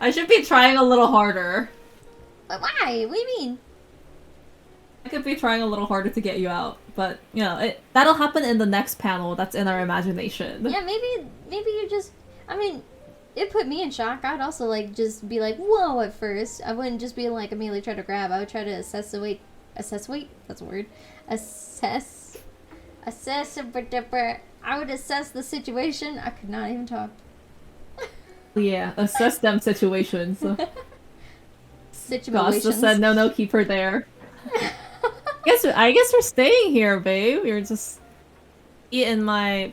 I should be trying a little harder. But why? What do you mean? I could be trying a little harder to get you out, but you know, that'll happen in the next panel. That's in our imagination. Yeah, maybe you just. I mean, it put me in shock. I'd also like just be like, whoa at first. I wouldn't just be like immediately try to grab. I would try to assess the weight. Assess weight? That's a word. Assess Assess it, I would assess the situation. I could not even talk. Yeah, assess them situations. Costa said, Situations. no, no, keep her there. I guess we're staying here, babe. You're just be in my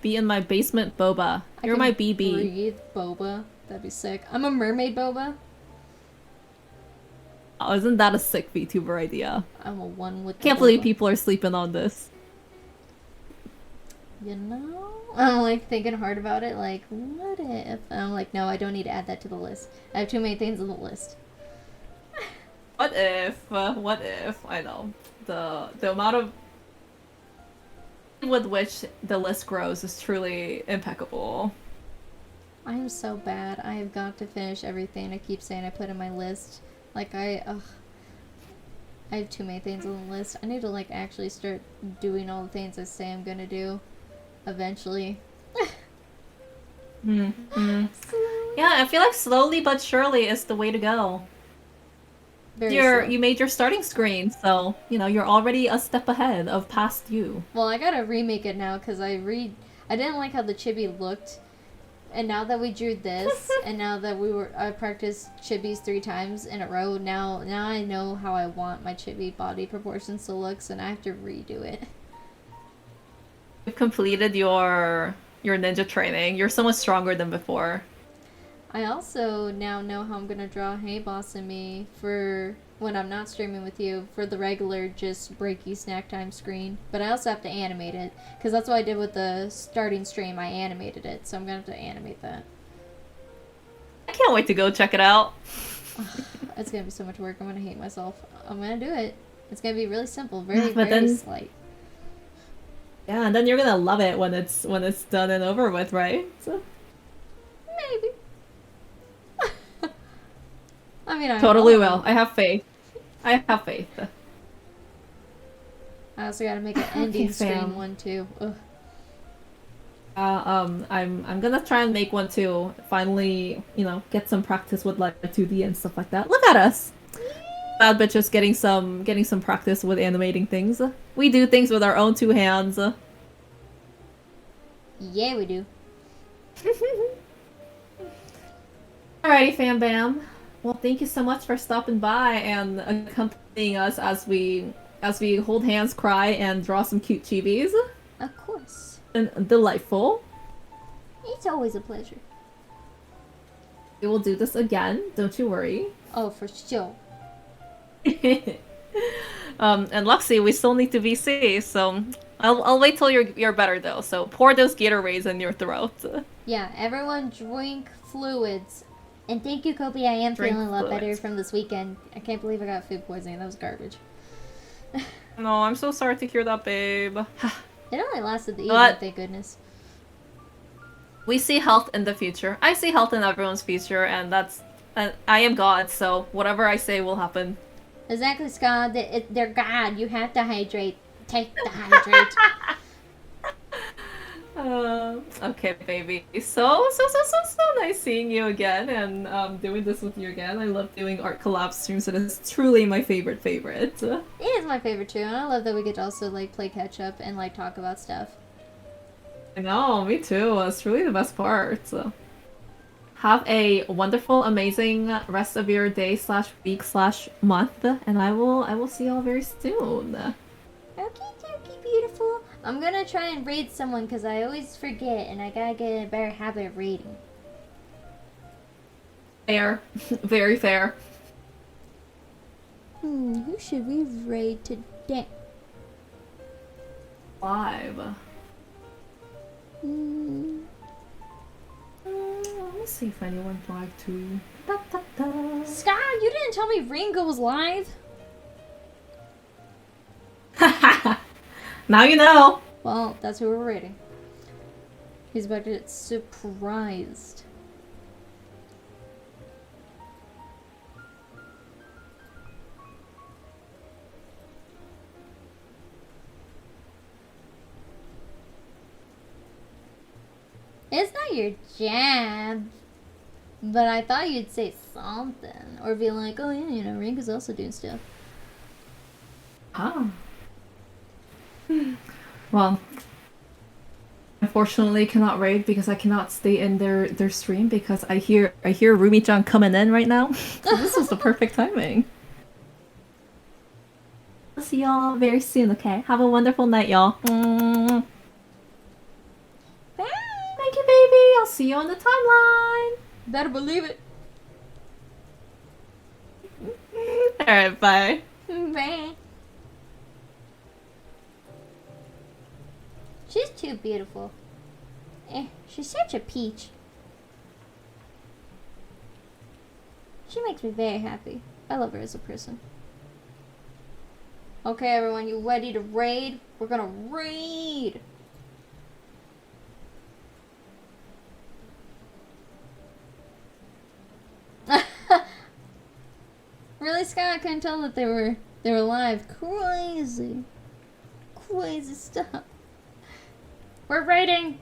basement boba. I You're my can BB. breathe boba. That'd be sick. I'm a mermaid boba. Oh, isn't that a sick VTuber idea? I'm a one with the Can't believe boba. people are sleeping on this. You know? I'm like thinking hard about it, like, what if? And I'm like, no, I don't need to add that to the list. I have too many things on the list. What if? What if? I know. The amount of with which the list grows is truly impeccable. I am so bad. I have got to finish everything I keep saying I put in my list. Like, I have too many things on the list. I need to, like, actually start doing all the things I say I'm gonna do. Eventually. Mm-hmm. Yeah, I feel like slowly but surely is the way to go. Very slow. You made your starting screen, so you know you're already a step ahead of past you. Well, I gotta remake it now because I didn't like how the chibi looked, and now that we drew this, and now that I practiced chibis 3 times in a row. Now I know how I want my chibi body proportions to look, so now I have to redo it. You've completed your ninja training. You're so much stronger than before. I also now know how I'm gonna draw Hey Boss and Me for when I'm not streaming with you for the regular just breaky snack time screen. But I also have to animate it because that's what I did with the starting stream. I animated it, so I'm gonna have to animate that. I can't wait to go check it out. It's gonna be so much work. I'm gonna hate myself. I'm gonna do it. It's gonna be really simple, very slight. Yeah, and then you're gonna love it when it's done and over with, right? So. Maybe. I mean, I Totally will. I have faith. I have faith. I also gotta make an ending stream one too. Ugh. I'm gonna try and make one too. Finally, you know, get some practice with like 2D and stuff like that. Look at us, bad bitches getting some practice with animating things. We do things with our own 2 hands. Yeah, we do. Alrighty, fam bam. Well, thank you so much for stopping by and accompanying us as we hold hands, cry, and draw some cute chibis. Of course. And delightful. It's always a pleasure. We will do this again. Don't you worry. Oh, for sure. And Luxie, we still need to VC, so I'll wait till you're better though. So pour those Gatorades in your throat. Yeah, everyone drink fluids. And thank you, Kobe. I am feeling a lot better from this weekend. I can't believe I got food poisoning. That was garbage. No, I'm so sorry to hear that, babe. It only lasted the evening, thank goodness. We see health in the future. I see health in everyone's future, and I am God, so whatever I say will happen. Exactly, Scott. They're God. You have to hydrate. Take the hydrate. Okay, baby. So nice seeing you again and doing this with you again. I love doing art collab streams. It is truly my favorite. It is my favorite too, and I love that we get to also like play catch up and like talk about stuff. I know, me too. It's really the best part. So. Have a wonderful, amazing rest of your day / week / month, and I will see y'all very soon. Okay, beautiful. I'm gonna try and raid someone because I always forget, and I gotta get a better habit of raiding. Fair. Very fair. Who should we raid today? Live. Let me see if anyone's live too. Scott, you didn't tell me Ringo was live. Now you know. Well, that's who we're raiding. He's about to get surprised. It's not your jam, but I thought you'd say something or be like, "Oh yeah, you know, Ringo's also doing stuff." Oh. Well, unfortunately cannot raid because I cannot stay in their stream because I hear Rumi-chan coming in right now. So this was the perfect timing. I'll see y'all very soon, okay? Have a wonderful night, y'all. Thank Bye. you, baby. I'll see you on the timeline. Better believe it. Alright, bye. Bye. She's too beautiful. She's such a peach. She makes me very happy. I love her as a person. Okay, everyone, you ready to raid? We're gonna raid! Really, Scott? I couldn't tell that they were live. Crazy. Crazy stuff. We're raiding!